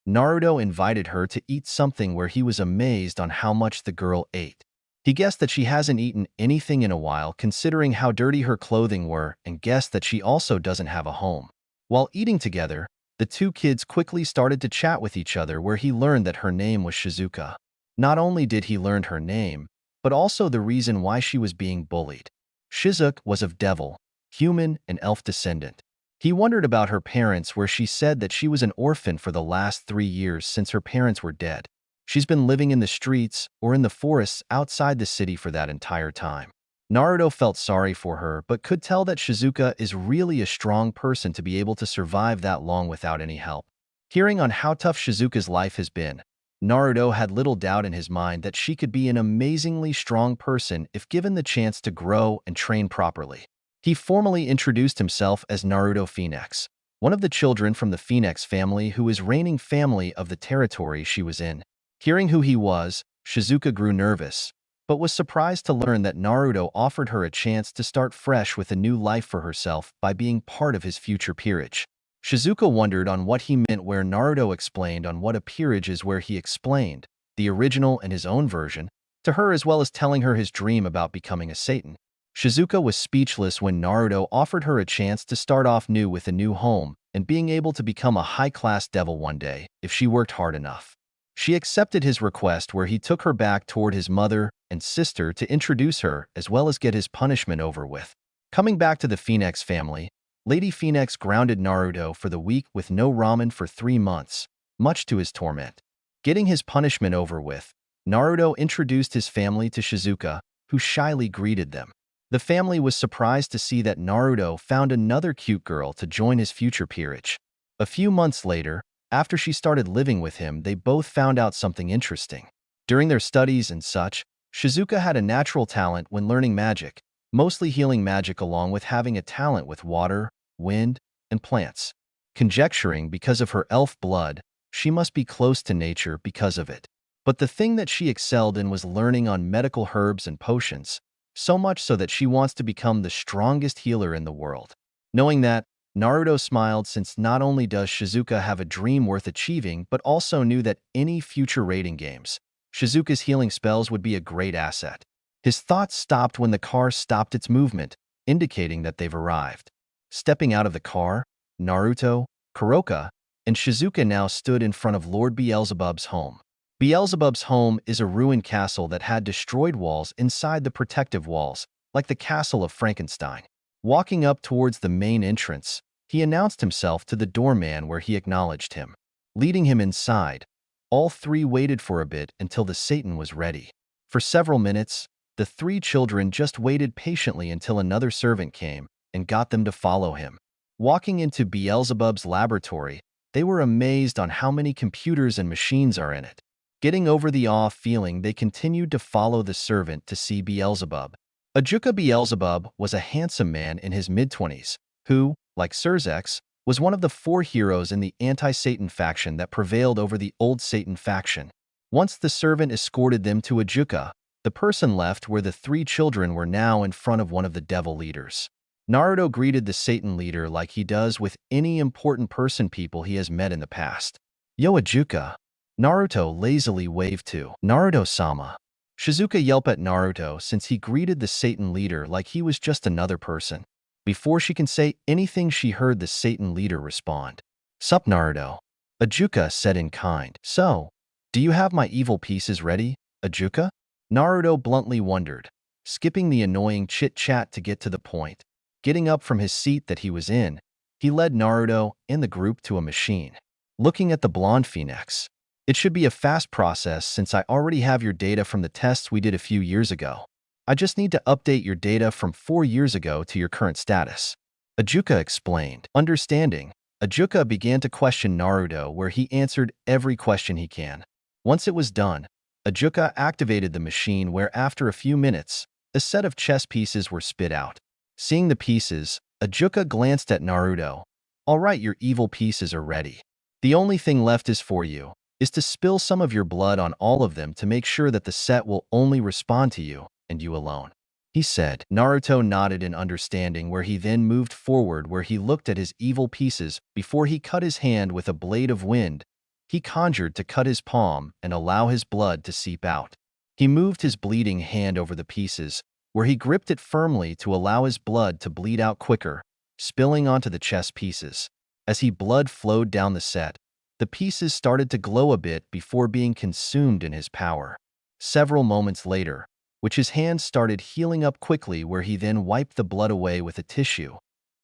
Naruto invited her to eat something where he was amazed on how much the girl ate. He guessed that she hasn't eaten anything in a while considering how dirty her clothing were and guessed that she also doesn't have a home. While eating together, the two kids quickly started to chat with each other where he learned that her name was Shizuka. Not only did he learn her name, but also the reason why she was being bullied. Shizuka was of devil, human, and elf descendant. He wondered about her parents where she said that she was an orphan for the last 3 years since her parents were dead. She's been living in the streets or in the forests outside the city for that entire time. Naruto felt sorry for her but could tell that Shizuka is really a strong person to be able to survive that long without any help. Hearing on how tough Shizuka's life has been, Naruto had little doubt in his mind that she could be an amazingly strong person if given the chance to grow and train properly. He formally introduced himself as Naruto Phoenix, one of the children from the Phoenix family who is reigning family of the territory she was in. Hearing who he was, Shizuka grew nervous, but was surprised to learn that Naruto offered her a chance to start fresh with a new life for herself by being part of his future peerage. Shizuka wondered on what he meant where Naruto explained on what a peerage is where he explained, the original and his own version, to her as well as telling her his dream about becoming a Satan. Shizuka was speechless when Naruto offered her a chance to start off new with a new home and being able to become a high-class devil one day if she worked hard enough. She accepted his request where he took her back toward his mother and sister to introduce her as well as get his punishment over with. Coming back to the Phoenix family, Lady Phoenix grounded Naruto for the week with no ramen for 3 months, much to his torment. Getting his punishment over with, Naruto introduced his family to Shizuka, who shyly greeted them. The family was surprised to see that Naruto found another cute girl to join his future peerage. A few months later, after she started living with him, they both found out something interesting. During their studies and such, Shizuka had a natural talent when learning magic, mostly healing magic along with having a talent with water, wind, and plants. Conjecturing because of her elf blood, she must be close to nature because of it. But the thing that she excelled in was learning on medical herbs and potions, so much so that she wants to become the strongest healer in the world. Knowing that, Naruto smiled since not only does Shizuka have a dream worth achieving but also knew that any future raiding games, Shizuka's healing spells would be a great asset. His thoughts stopped when the car stopped its movement, indicating that they've arrived. Stepping out of the car, Naruto, Kuroka, and Shizuka now stood in front of Lord Beelzebub's home. Beelzebub's home is a ruined castle that had destroyed walls inside the protective walls, like the castle of Frankenstein. Walking up towards the main entrance, he announced himself to the doorman where he acknowledged him. Leading him inside, all three waited for a bit until the Satan was ready. For several minutes, the 3 children just waited patiently until another servant came and got them to follow him. Walking into Beelzebub's laboratory, they were amazed on how many computers and machines are in it. Getting over the awe feeling, they continued to follow the servant to see Beelzebub. Ajuka Beelzebub was a handsome man in his mid-20s, who, like Serzex, was one of the 4 heroes in the anti-Satan faction that prevailed over the old Satan faction. Once the servant escorted them to Ajuka, the person left where the 3 children were now in front of one of the devil leaders. Naruto greeted the Satan leader like he does with any important person people he has met in the past. "Yo, Ajuka." Naruto lazily waved to Naruto-sama. Shizuka yelped at Naruto since he greeted the Satan leader like he was just another person. Before she can say anything, she heard the Satan leader respond. "Sup, Naruto?" Ajuka said in kind. "So, do you have my evil pieces ready, Ajuka?" Naruto bluntly wondered, skipping the annoying chit-chat to get to the point. Getting up from his seat that he was in, he led Naruto and the group to a machine. Looking at the blonde Phoenix, "It should be a fast process since I already have your data from the tests we did a few years ago. I just need to update your data from 4 years ago to your current status. Ajuka explained. Understanding, Ajuka began to question Naruto where he answered every question he can. Once it was done, Ajuka activated the machine where after a few minutes, a set of chess pieces were spit out. Seeing the pieces, Ajuka glanced at Naruto. All right, your evil pieces are ready. The only thing left is for you, is to spill some of your blood on all of them to make sure that the set will only respond to you, and you alone. He said. Naruto nodded in understanding where he then moved forward where he looked at his evil pieces before he cut his hand with a blade of wind. He conjured to cut his palm and allow his blood to seep out. He moved his bleeding hand over the pieces, where he gripped it firmly to allow his blood to bleed out quicker, spilling onto the chess pieces. As blood flowed down the set, the pieces started to glow a bit before being consumed in his power. Several moments later, which his hands started healing up quickly where he then wiped the blood away with a tissue.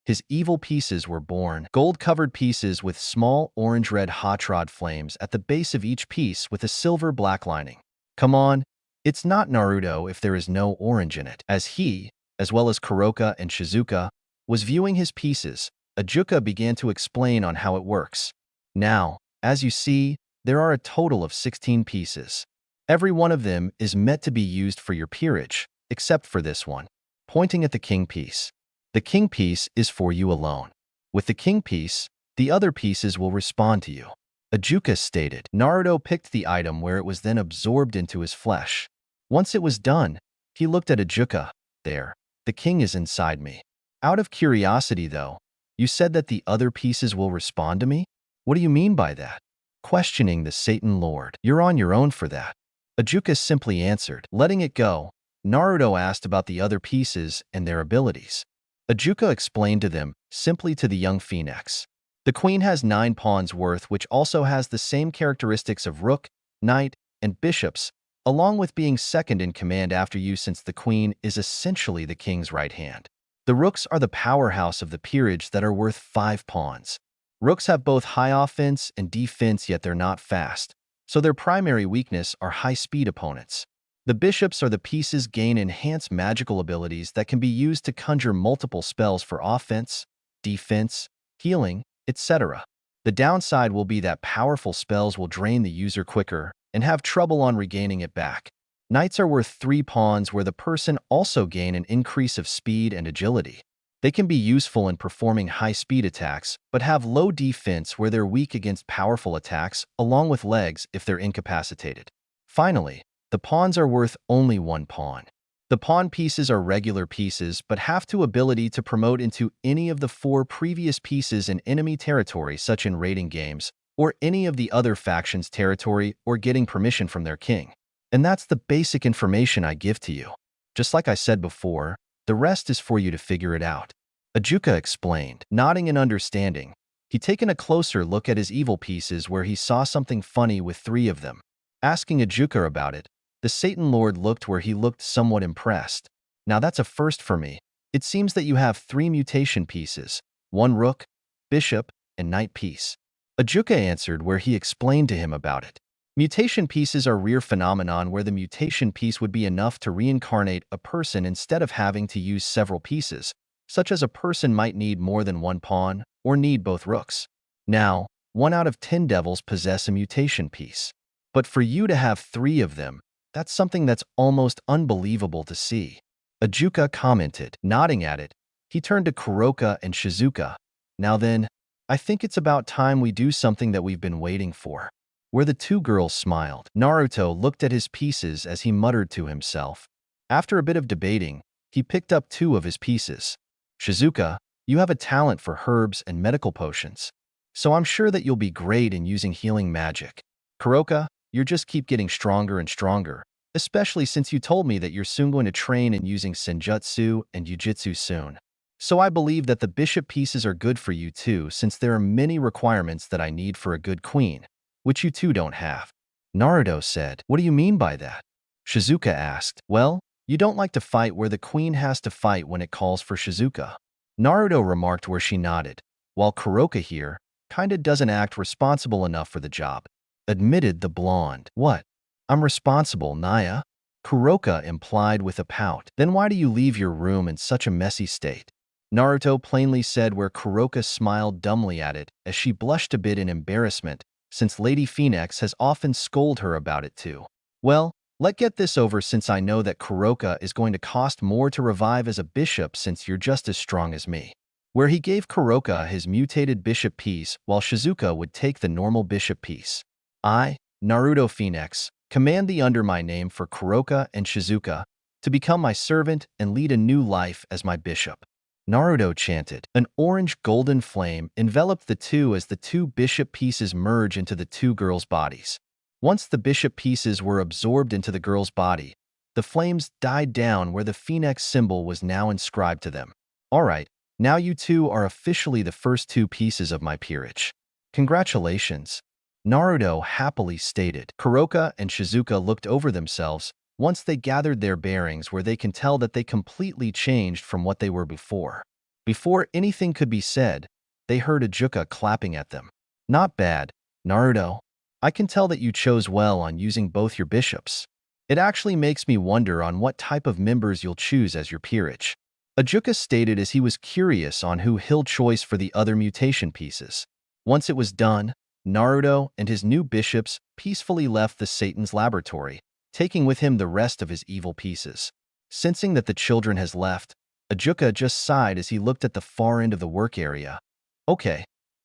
His evil pieces were born, gold-covered pieces with small orange-red hot rod flames at the base of each piece with a silver-black lining. Come on, it's not Naruto if there is no orange in it. As he, as well as Kuroka and Shizuka, was viewing his pieces, Ajuka began to explain on how it works. Now, as you see, there are a total of 16 pieces. Every one of them is meant to be used for your peerage, except for this one. Pointing at the king piece. The king piece is for you alone. With the king piece, the other pieces will respond to you. Ajuka stated. Naruto picked the item where it was then absorbed into his flesh. Once it was done, he looked at Ajuka. There, the king is inside me. Out of curiosity though, you said that the other pieces will respond to me? What do you mean by that? Questioning the Satan Lord. You're on your own for that. Ajuka simply answered. Letting it go, Naruto asked about the other pieces and their abilities. Ajuka explained to them, simply to the young phoenix. The queen has 9 pawns worth which also has the same characteristics of rook, knight, and bishops, along with being second in command after you since the queen is essentially the king's right hand. The rooks are the powerhouse of the peerage that are worth 5 pawns. Rooks have both high offense and defense yet they're not fast, so their primary weakness are high-speed opponents. The bishops are the pieces gain enhanced magical abilities that can be used to conjure multiple spells for offense, defense, healing, etc. The downside will be that powerful spells will drain the user quicker and have trouble on regaining it back. Knights are worth 3 pawns where the person also gain an increase of speed and agility. They can be useful in performing high-speed attacks, but have low defense where they're weak against powerful attacks, along with legs if they're incapacitated. Finally, the pawns are worth only 1 pawn. The pawn pieces are regular pieces but have the ability to promote into any of the 4 previous pieces in enemy territory such in raiding games, or any of the other factions' territory or getting permission from their king. And that's the basic information I give to you. Just like I said before, the rest is for you to figure it out. Ajuka explained. Nodding in understanding, he'd taken a closer look at his evil pieces where he saw something funny with 3 of them. Asking Ajuka about it, the Satan Lord looked where he looked somewhat impressed. Now that's a first for me. It seems that you have 3 mutation pieces, 1 rook, bishop, and knight piece. Ajuka answered where he explained to him about it. Mutation pieces are rare phenomenon where the mutation piece would be enough to reincarnate a person instead of having to use several pieces, such as a person might need more than 1 pawn or need both rooks. Now, 1 out of 10 devils possess a mutation piece. But for you to have 3 of them, that's something that's almost unbelievable to see. Ajuka commented. Nodding at it, he turned to Kuroka and Shizuka. Now then, I think it's about time we do something that we've been waiting for. Where the 2 girls smiled. Naruto looked at his pieces as he muttered to himself. After a bit of debating, he picked up 2 of his pieces. Shizuka, you have a talent for herbs and medical potions, so I'm sure that you'll be great in using healing magic. Kuroka, you just keep getting stronger and stronger, especially since you told me that you're soon going to train in using senjutsu and jujitsu soon. So I believe that the bishop pieces are good for you too, since there are many requirements that I need for a good queen, which you two don't have. Naruto said. What do you mean by that? Shizuka asked. Well, you don't like to fight where the queen has to fight when it calls for Shizuka. Naruto remarked where she nodded, while Kuroka here kinda doesn't act responsible enough for the job. Admitted the blonde. What? I'm responsible, Naya? Kuroka implied with a pout. Then why do you leave your room in such a messy state? Naruto plainly said, where Kuroka smiled dumbly at it as she blushed a bit in embarrassment, since Lady Phoenix has often scolded her about it too. Well, let's get this over, since I know that Kuroka is going to cost more to revive as a bishop since you're just as strong as me. Where he gave Kuroka his mutated bishop piece while Shizuka would take the normal bishop piece. I, Naruto Phoenix, command thee under my name for Kuroka and Shizuka to become my servant and lead a new life as my bishop. Naruto chanted. An orange-golden flame enveloped the two as the two bishop pieces merge into the two girls' bodies. Once the bishop pieces were absorbed into the girl's body, the flames died down where the phoenix symbol was now inscribed to them. Alright, now you two are officially the first two pieces of my peerage. Congratulations. Naruto happily stated. Kuroka and Shizuka looked over themselves once they gathered their bearings, where they can tell that they completely changed from what they were before. Before anything could be said, they heard Shizuka clapping at them. Not bad, Naruto. I can tell that you chose well on using both your bishops. It actually makes me wonder on what type of members you'll choose as your peerage. Shizuka stated as he was curious on who he'll choose for the other mutation pieces. Once it was done, Naruto and his new bishops peacefully left the Satan's laboratory, taking with him the rest of his evil pieces. Sensing that the children has left, Shizuka just sighed as he looked at the far end of the work area. Okay,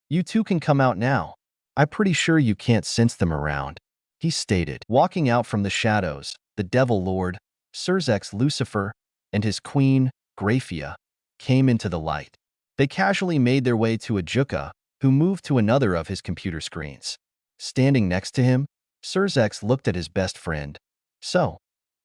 you two can come out now. I'm pretty sure you can't sense them around, he stated. Walking out from the shadows, the Devil Lord, Surzex Lucifer, and his queen, Graphia, came into the light. They casually made their way to Shizuka, who moved to another of his computer screens. Standing next to him, Surzex looked at his best friend. So,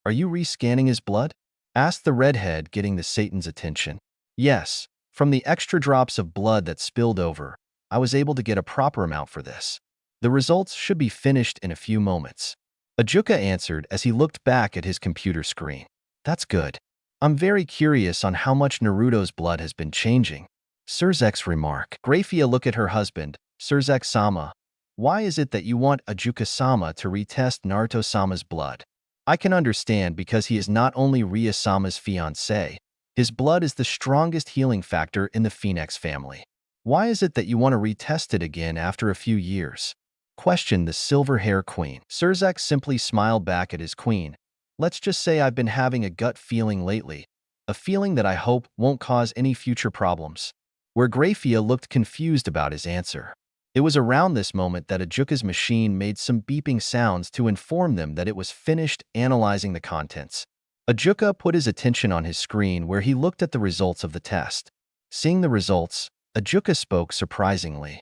are you rescanning his blood? Asked the redhead, getting the Satan's attention. Yes, from the extra drops of blood that spilled over, I was able to get a proper amount for this. The results should be finished in a few moments. Shizuka answered as he looked back at his computer screen. That's good. I'm very curious on how much Naruto's blood has been changing. Surzex remarked. Graphia looked at her husband, Surzex-sama. Why is it that you want Shizuka-sama to retest Naruto-sama's blood? I can understand, because he is not only Rias-sama's fiancé, his blood is the strongest healing factor in the Phoenix family. Why is it that you want to retest it again after a few years? Questioned the silver-hair queen. Surzex simply smiled back at his queen. Let's just say I've been having a gut feeling lately, a feeling that I hope won't cause any future problems. Where Graphia looked confused about his answer. It was around this moment that Shizuka's machine made some beeping sounds to inform them that it was finished analyzing the contents. Shizuka put his attention on his screen, where he looked at the results of the test. Seeing the results, Shizuka spoke surprisingly.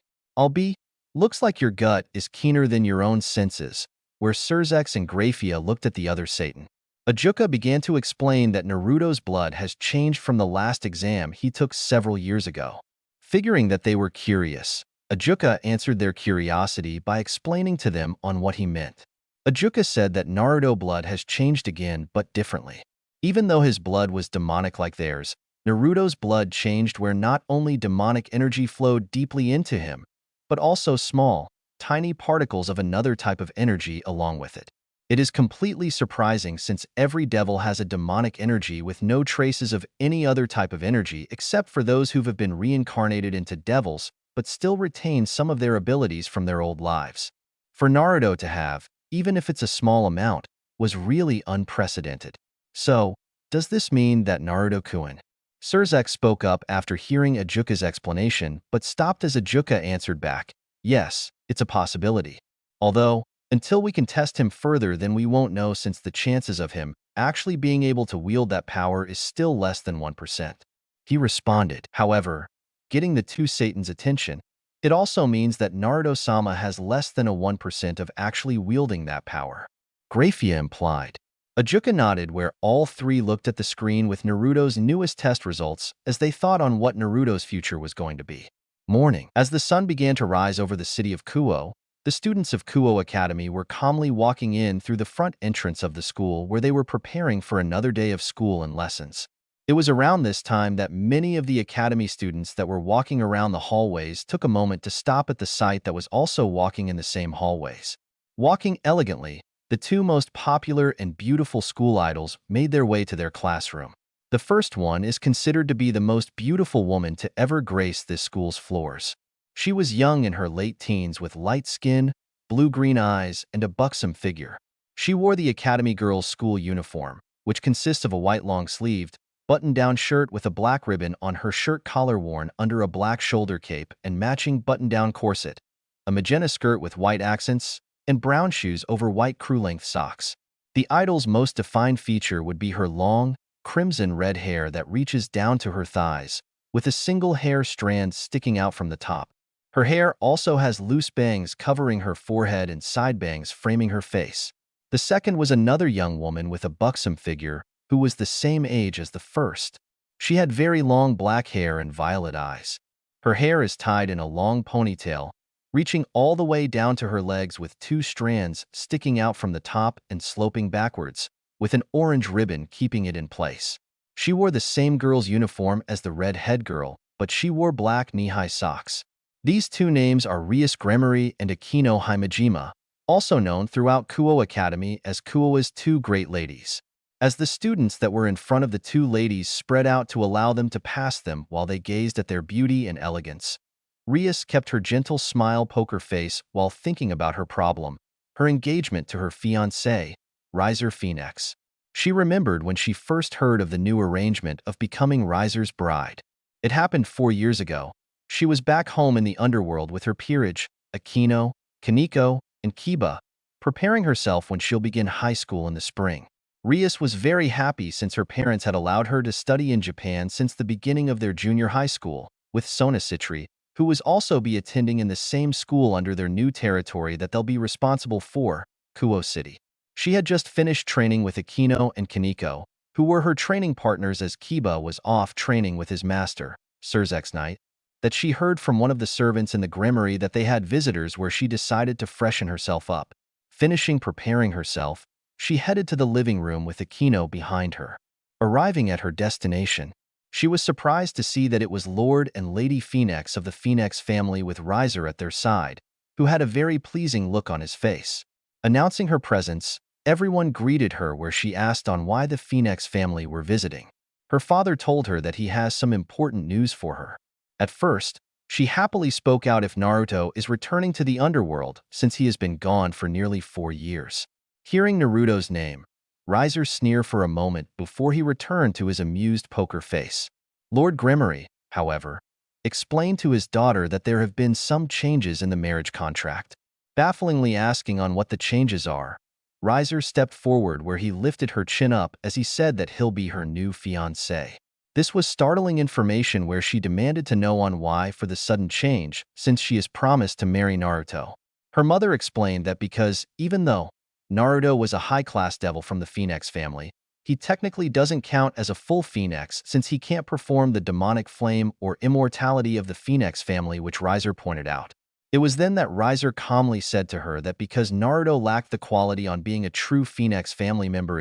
Looks like your gut is keener than your own senses, where Surzex and Graphia looked at the other Satan. Shizuka began to explain that Naruto's blood has changed from the last exam he took several years ago. Figuring that they were curious, Shizuka answered their curiosity by explaining to them on what he meant. Shizuka said that Naruto's blood has changed again, but differently. Even though his blood was demonic like theirs, Naruto's blood changed where not only demonic energy flowed deeply into him, but also small, tiny particles of another type of energy along with it. It is completely surprising, since every devil has a demonic energy with no traces of any other type of energy except for those who have been reincarnated into devils but still retain some of their abilities from their old lives. For Naruto to have, even if it's a small amount, was really unprecedented. So, does this mean that Naruto-kun? Surzex spoke up after hearing Shizuka's explanation, but stopped as Shizuka answered back. Yes, it's a possibility. Although, until we can test him further, then we won't know, since the chances of him actually being able to wield that power is still less than 1%. He responded. However, getting the two Satan's attention, it also means that Naruto-sama has less than a 1% of actually wielding that power. Graphia implied. Shizuka nodded, where all three looked at the screen with Naruto's newest test results as they thought on what Naruto's future was going to be. Morning. As the sun began to rise over the city of Kuo, the students of Kuo Academy were calmly walking in through the front entrance of the school, where they were preparing for another day of school and lessons. It was around this time that many of the academy students that were walking around the hallways took a moment to stop at the site that was also walking in the same hallways. Walking elegantly, The two most popular and beautiful school idols made their way to their classroom. The first one is considered to be the most beautiful woman to ever grace this school's floors. She was young in her late teens with light skin, blue-green eyes, and a buxom figure. She wore the Academy Girls' school uniform, which consists of a white long-sleeved, button-down shirt with a black ribbon on her shirt collar worn under a black shoulder cape and matching button-down corset, a magenta skirt with white accents, and brown shoes over white crew-length socks. The idol's most defined feature would be her long, crimson-red hair that reaches down to her thighs, with a single hair strand sticking out from the top. Her hair also has loose bangs covering her forehead and side bangs framing her face. The second was another young woman with a buxom figure who was the same age as the first. She had very long black hair and violet eyes. Her hair is tied in a long ponytail, reaching all the way down to her legs with two strands sticking out from the top and sloping backwards, with an orange ribbon keeping it in place. She wore the same girl's uniform as the red-head girl, but she wore black knee-high socks. These two names are Rias Gremory and Akino Himejima, also known throughout Kuo Academy as Kuo's two great ladies. As the students that were in front of the two ladies spread out to allow them to pass them while they gazed at their beauty and elegance, Rias kept her gentle smile poker face while thinking about her problem, her engagement to her fiancé, Riser Phoenix. She remembered when she first heard of the new arrangement of becoming Riser's bride. It happened 4 years ago. She was back home in the underworld with her peerage, Akino, Kaneko, and Kiba, preparing herself when she'll begin high school in the spring. Rias was very happy since her parents had allowed her to study in Japan since the beginning of their junior high school, with Sona Citri, who was also be attending in the same school under their new territory that they'll be responsible for, Kuo City. She had just finished training with Akino and Kaneko, who were her training partners as Kiba was off training with his master, Surzex Knight, that she heard from one of the servants in the Gremory that they had visitors where she decided to freshen herself up. Finishing preparing herself, she headed to the living room with Akino behind her. Arriving at her destination, she was surprised to see that it was Lord and Lady Phoenix of the Phoenix family with Riser at their side, who had a very pleasing look on his face. Announcing her presence, everyone greeted her where she asked on why the Phoenix family were visiting. Her father told her that he has some important news for her. At first, she happily spoke out if Naruto is returning to the underworld since he has been gone for nearly 4 years. Hearing Naruto's name, Riser sneered for a moment before he returned to his amused poker face. Lord Gremory, however, explained to his daughter that there have been some changes in the marriage contract. Bafflingly asking on what the changes are, Riser stepped forward where he lifted her chin up as he said that he'll be her new fiancé. This was startling information where she demanded to know on why for the sudden change since she has promised to marry Naruto. Her mother explained that because, even though Naruto was a high-class devil from the Phoenix family, he technically doesn't count as a full Phoenix since he can't perform the demonic flame or immortality of the Phoenix family, which Riser pointed out. It was then that Riser calmly said to her that because Naruto lacked the quality on being a true Phoenix family member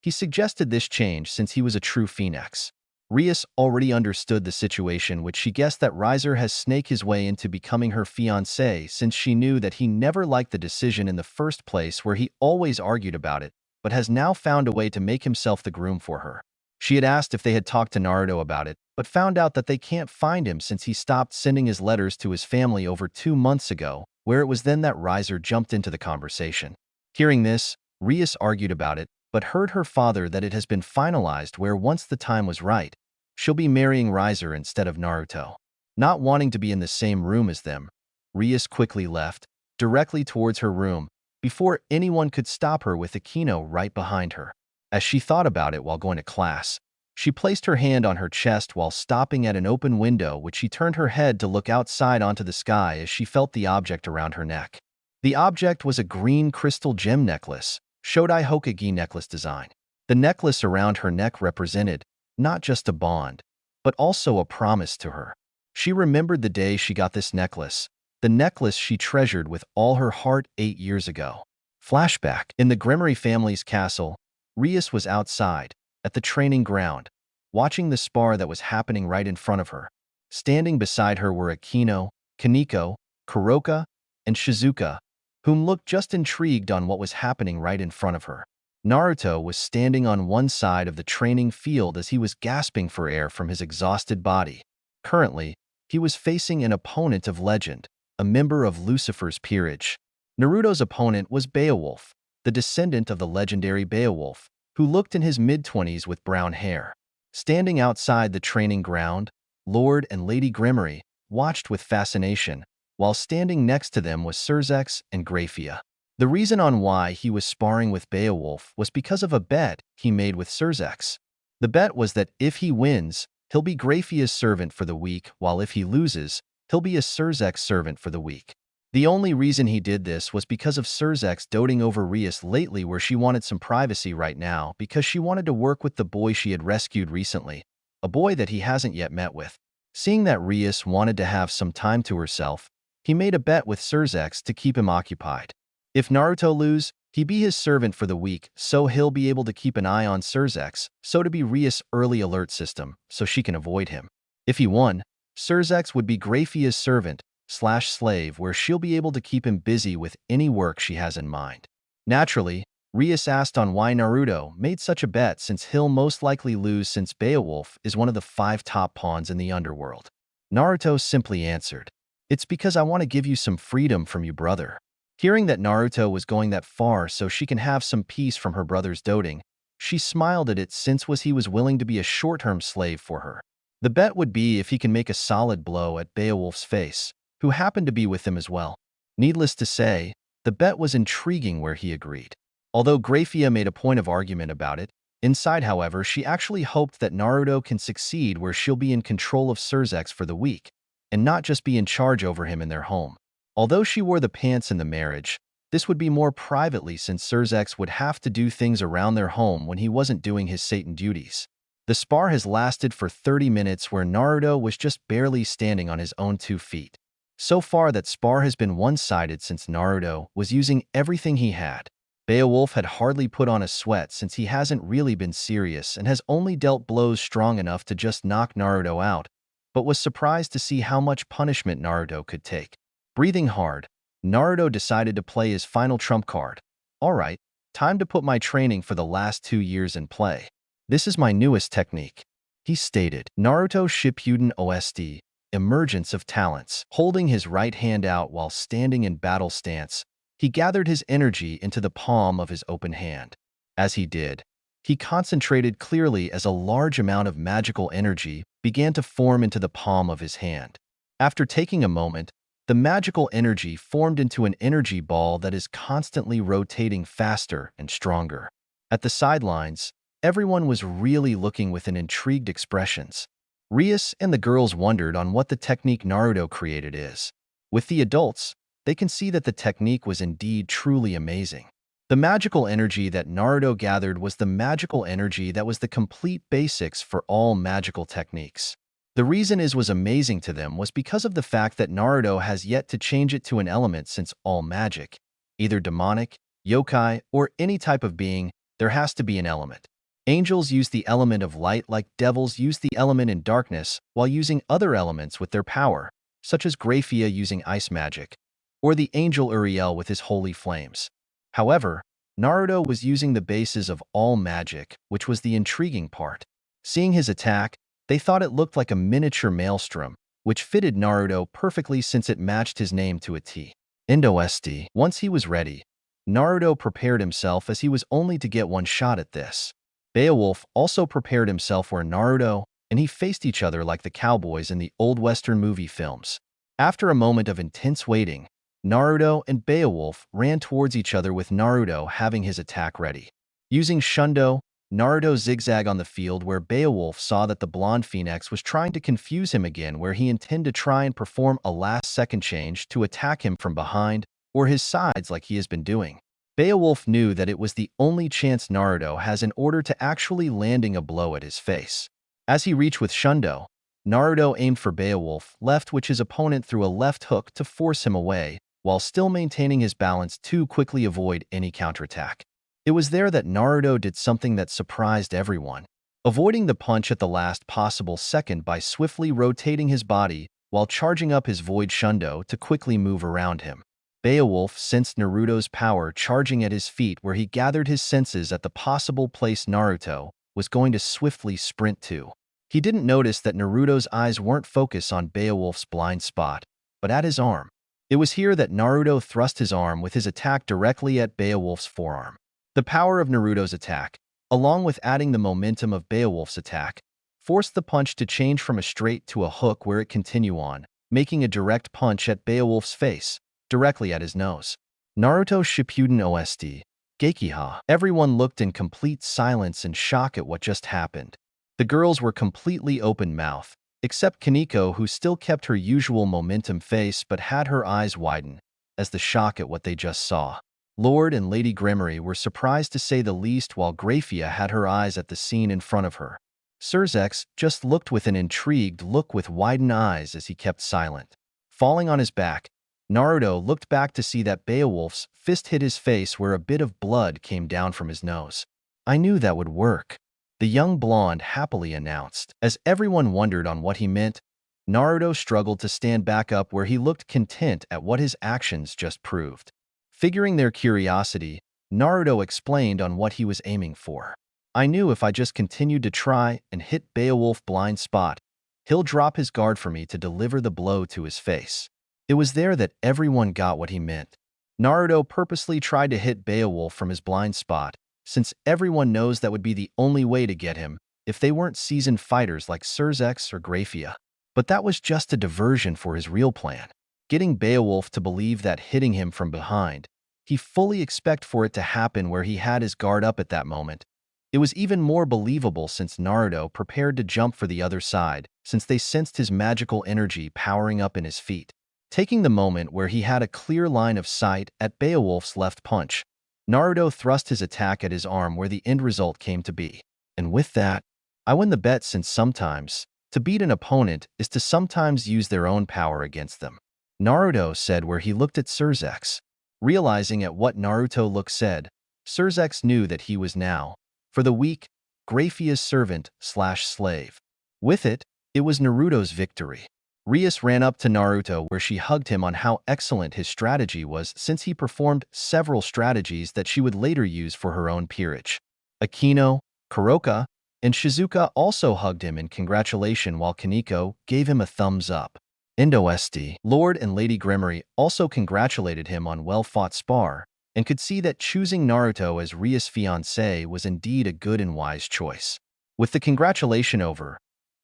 he suggested this change since he was a true Phoenix. Rias already understood the situation, which she guessed that Riser has snaked his way into becoming her fiancé since she knew that he never liked the decision in the first place where he always argued about it, but has now found a way to make himself the groom for her. She had asked if they had talked to Naruto about it, but found out that they can't find him since he stopped sending his letters to his family over 2 months ago, where it was then that Riser jumped into the conversation. Hearing this, Rias argued about it, but heard her father that it has been finalized where once the time was right, she'll be marrying Riser instead of Naruto. Not wanting to be in the same room as them, Rias quickly left, directly towards her room, before anyone could stop her with Akino right behind her. As she thought about it while going to class, she placed her hand on her chest while stopping at an open window, which she turned her head to look outside onto the sky as she felt the object around her neck. The object was a green crystal gem necklace, Shodai Hokage necklace design. The necklace around her neck represented not just a bond, but also a promise to her. She remembered the day she got this necklace, the necklace she treasured with all her heart 8 years ago. Flashback. In the Gremory family's castle, Rias was outside, at the training ground, watching the spar that was happening right in front of her. Standing beside her were Akino, Kaneko, Kuroka, and Shizuka, whom looked just intrigued on what was happening right in front of her. Naruto was standing on one side of the training field as he was gasping for air from his exhausted body. Currently, he was facing an opponent of legend, a member of Lucifer's peerage. Naruto's opponent was Beowulf, the descendant of the legendary Beowulf, who looked in his mid-20s with brown hair. Standing outside the training ground, Lord and Lady Gremory watched with fascination, while standing next to them was Surzex and Grafia. The reason on why he was sparring with Beowulf was because of a bet he made with Surzex. The bet was that if he wins, he'll be Grafia's servant for the week, while if he loses, he'll be a Surzex servant for the week. The only reason he did this was because of Surzex doting over Rias lately, where she wanted some privacy right now because she wanted to work with the boy she had rescued recently, a boy that he hasn't yet met with. Seeing that Rias wanted to have some time to herself, he made a bet with Surzex to keep him occupied. If Naruto lose, he be his servant for the week, so he'll be able to keep an eye on Surzex, so to be Rias' early alert system, so she can avoid him. If he won, Surzex would be Grafia's servant/slave, where she'll be able to keep him busy with any work she has in mind. Naturally, Rias asked on why Naruto made such a bet, since he'll most likely lose, since Beowulf is one of the 5 top pawns in the underworld. Naruto simply answered, "It's because I want to give you some freedom from you, brother." Hearing that Naruto was going that far so she can have some peace from her brother's doting, she smiled at it, since he was willing to be a short-term slave for her. The bet would be if he can make a solid blow at Beowulf's face, who happened to be with him as well. Needless to say, the bet was intriguing, where he agreed. Although Grafia made a point of argument about it, inside, however, she actually hoped that Naruto can succeed, where she'll be in control of Surzex for the week, and not just be in charge over him in their home. Although she wore the pants in the marriage, this would be more privately, since Surzex would have to do things around their home when he wasn't doing his Satan duties. The spar has lasted for 30 minutes, where Naruto was just barely standing on his own 2 feet. So far, that spar has been one-sided, since Naruto was using everything he had. Beowulf had hardly put on a sweat, since he hasn't really been serious and has only dealt blows strong enough to just knock Naruto out, but was surprised to see how much punishment Naruto could take. Breathing hard, Naruto decided to play his final trump card. "Alright, time to put my training for the last 2 years in play. This is my newest technique," he stated. Naruto Shippuden OST, Emergence of Talents. Holding his right hand out while standing in battle stance, he gathered his energy into the palm of his open hand. As he did, he concentrated clearly as a large amount of magical energy began to form into the palm of his hand. After taking a moment, the magical energy formed into an energy ball that is constantly rotating faster and stronger. At the sidelines, everyone was really looking with an intrigued expressions. Rias and the girls wondered on what the technique Naruto created is. With the adults, they can see that the technique was indeed truly amazing. The magical energy that Naruto gathered was the magical energy that was the complete basics for all magical techniques. The reason it was amazing to them was because of the fact that Naruto has yet to change it to an element, since all magic, either demonic, yokai, or any type of being, there has to be an element. Angels use the element of light, like devils use the element in darkness, while using other elements with their power, such as Grafia using ice magic, or the angel Uriel with his holy flames. However, Naruto was using the bases of all magic, which was the intriguing part. Seeing his attack, they thought it looked like a miniature maelstrom, which fitted Naruto perfectly since it matched his name to a T. End OST. Once he was ready, Naruto prepared himself, as he was only to get one shot at this. Beowulf also prepared himself, where Naruto and he faced each other like the cowboys in the old Western movie films. After a moment of intense waiting, Naruto and Beowulf ran towards each other, with Naruto having his attack ready. Using Shundo, Naruto zigzagged on the field, where Beowulf saw that the blonde phoenix was trying to confuse him again, where he intended to try and perform a last-second change to attack him from behind or his sides like he has been doing. Beowulf knew that it was the only chance Naruto has in order to actually landing a blow at his face. As he reached with Shundo, Naruto aimed for Beowulf left, which his opponent threw a left hook to force him away, while still maintaining his balance to quickly avoid any counterattack. It was there that Naruto did something that surprised everyone, avoiding the punch at the last possible second by swiftly rotating his body while charging up his Void Shundo to quickly move around him. Beowulf sensed Naruto's power charging at his feet, where he gathered his senses at the possible place Naruto was going to swiftly sprint to. He didn't notice that Naruto's eyes weren't focused on Beowulf's blind spot, but at his arm. It was here that Naruto thrust his arm with his attack directly at Beowulf's forearm. The power of Naruto's attack, along with adding the momentum of Beowulf's attack, forced the punch to change from a straight to a hook where it continued on, making a direct punch at Beowulf's face, directly at his nose. Naruto Shippuden OST, Gekiha. Everyone looked in complete silence and shock at what just happened. The girls were completely open-mouthed, except Kaneko, who still kept her usual momentum face but had her eyes widen as the shock at what they just saw. Lord and Lady Gremory were surprised to say the least, while Grafia had her eyes at the scene in front of her. Xerxes just looked with an intrigued look with widened eyes as he kept silent. Falling on his back, Naruto looked back to see that Beowulf's fist hit his face, where a bit of blood came down from his nose. "I knew that would work," the young blonde happily announced. As everyone wondered on what he meant, Naruto struggled to stand back up, where he looked content at what his actions just proved. Figuring their curiosity, Naruto explained on what he was aiming for. "I knew if I just continued to try and hit Beowulf blind spot, he'll drop his guard for me to deliver the blow to his face." It was there that everyone got what he meant. Naruto purposely tried to hit Beowulf from his blind spot, since everyone knows that would be the only way to get him if they weren't seasoned fighters like Xerxes or Grafia. But that was just a diversion for his real plan, getting Beowulf to believe that hitting him from behind. He fully expected for it to happen where he had his guard up at that moment. It was even more believable since Naruto prepared to jump for the other side, since they sensed his magical energy powering up in his feet. Taking the moment where he had a clear line of sight at Beowulf's left punch, Naruto thrust his attack at his arm, where the end result came to be. "And with that, I win the bet, since sometimes to beat an opponent is to sometimes use their own power against them," Naruto said, where he looked at Xerxes. Realizing at what Naruto look said, Xerxes knew that he was now, for the weak, Grafia's servant/slave. With it, it was Naruto's victory. Rias ran up to Naruto, where she hugged him on how excellent his strategy was, since he performed several strategies that she would later use for her own peerage. Akino, Kuroka, and Shizuka also hugged him in congratulation, while Kaneko gave him a thumbs up. OST, Lord and Lady Gremory also congratulated him on well-fought spar, and could see that choosing Naruto as Rias' fiancé was indeed a good and wise choice. With the congratulation over,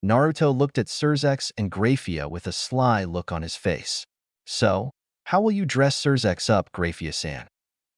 Naruto looked at Xerxes and Grafia with a sly look on his face. "So, how will you dress Xerxes up, Grafia-san?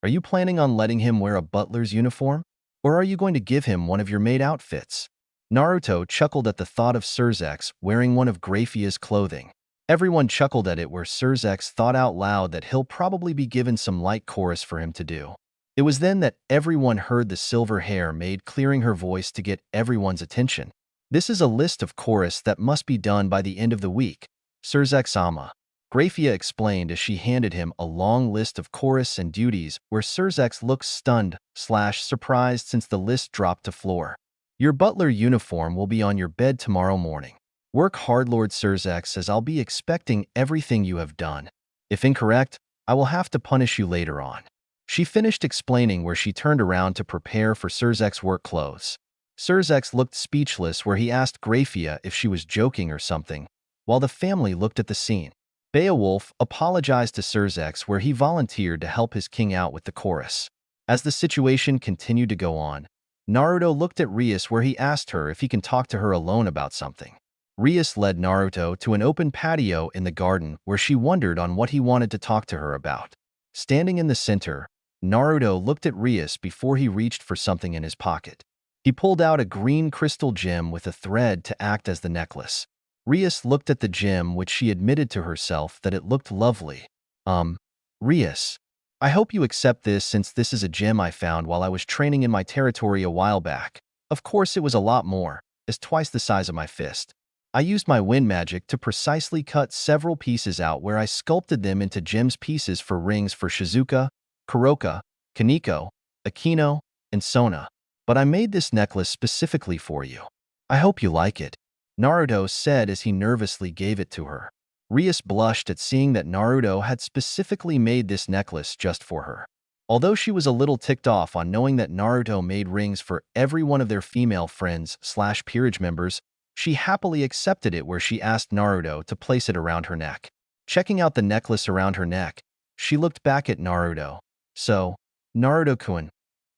Are you planning on letting him wear a butler's uniform? Or are you going to give him one of your maid outfits?" Naruto chuckled at the thought of Xerxes wearing one of Grafia's clothing. Everyone chuckled at it, where Xerxes thought out loud that he'll probably be given some light chorus for him to do. It was then that everyone heard the silver hair maid clearing her voice to get everyone's attention. "This is a list of chorus that must be done by the end of the week, Xerxes-sama," Grafia explained as she handed him a long list of chorus and duties, where Xerxes looked stunned/surprised since the list dropped to floor. "Your butler uniform will be on your bed tomorrow morning. Work hard, Lord Xerxes, as I'll be expecting everything you have done. If incorrect, I will have to punish you later on." She finished explaining, where she turned around to prepare for Xerxes' work clothes. Xerxes looked speechless, where he asked Grafia if she was joking or something, while the family looked at the scene. Beowulf apologized to Xerxes, where he volunteered to help his king out with the chorus. As the situation continued to go on, Naruto looked at Rias, where he asked her if he can talk to her alone about something. Rias led Naruto to an open patio in the garden, where she wondered on what he wanted to talk to her about. Standing in the center, Naruto looked at Rias before he reached for something in his pocket. He pulled out a green crystal gem with a thread to act as the necklace. Rias looked at the gem, which she admitted to herself that it looked lovely. Rias, I hope you accept this, since this is a gem I found while I was training in my territory a while back. Of course, it was a lot more, as twice the size of my fist. I used my wind magic to precisely cut several pieces out, where I sculpted them into gems pieces for rings for Shizuka, Kuroka, Kaneko, Akino, and Sona. But I made this necklace specifically for you. I hope you like it," Naruto said as he nervously gave it to her. Rias blushed at seeing that Naruto had specifically made this necklace just for her. Although she was a little ticked off on knowing that Naruto made rings for every one of their female friends/peerage members, she happily accepted it where she asked Naruto to place it around her neck. Checking out the necklace around her neck, she looked back at Naruto. So, Naruto-kun,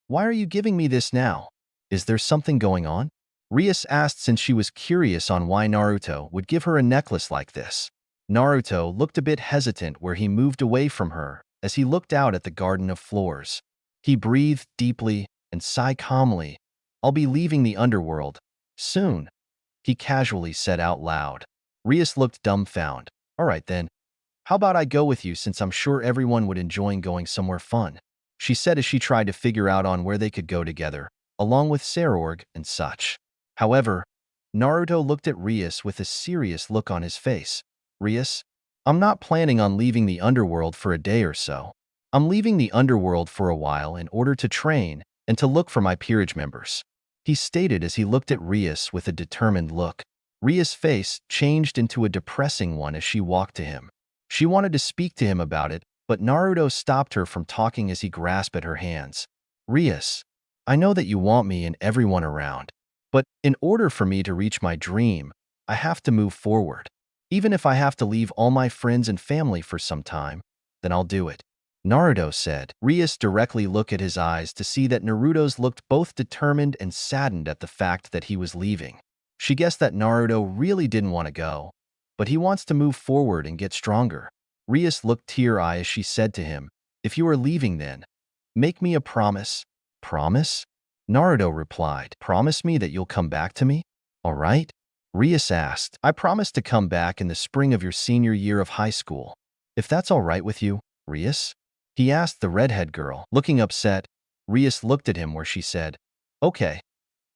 why are you giving me this now? Is there something going on? Rias asked since she was curious on why Naruto would give her a necklace like this. Naruto looked a bit hesitant where he moved away from her as he looked out at the garden of flowers. He breathed deeply and sighed calmly. I'll be leaving the underworld soon, he casually said out loud. Rias looked dumbfounded. All right then, how about I go with you since I'm sure everyone would enjoy going somewhere fun, she said as she tried to figure out on where they could go together, along with Sarorg and such. However, Naruto looked at Rias with a serious look on his face. Rias, I'm not planning on leaving the underworld for a day or so. I'm leaving the underworld for a while in order to train and to look for my peerage members, he stated as he looked at Rias with a determined look. Rias' face changed into a depressing one as she walked to him. She wanted to speak to him about it, but Naruto stopped her from talking as he grasped at her hands. Rias, I know that you want me and everyone around, but in order for me to reach my dream, I have to move forward. Even if I have to leave all my friends and family for some time, then I'll do it, Naruto said. Rias directly looked at his eyes to see that Naruto's looked both determined and saddened at the fact that he was leaving. She guessed that Naruto really didn't want to go, but he wants to move forward and get stronger. Rias looked tear-eyed as she said to him, if you are leaving then, make me a promise. Promise? Naruto replied, promise me that you'll come back to me? All right? Rias asked, I promise to come back in the spring of your senior year of high school. If that's all right with you, Rias? He asked the redhead girl. Looking upset, Rias looked at him where she said, okay,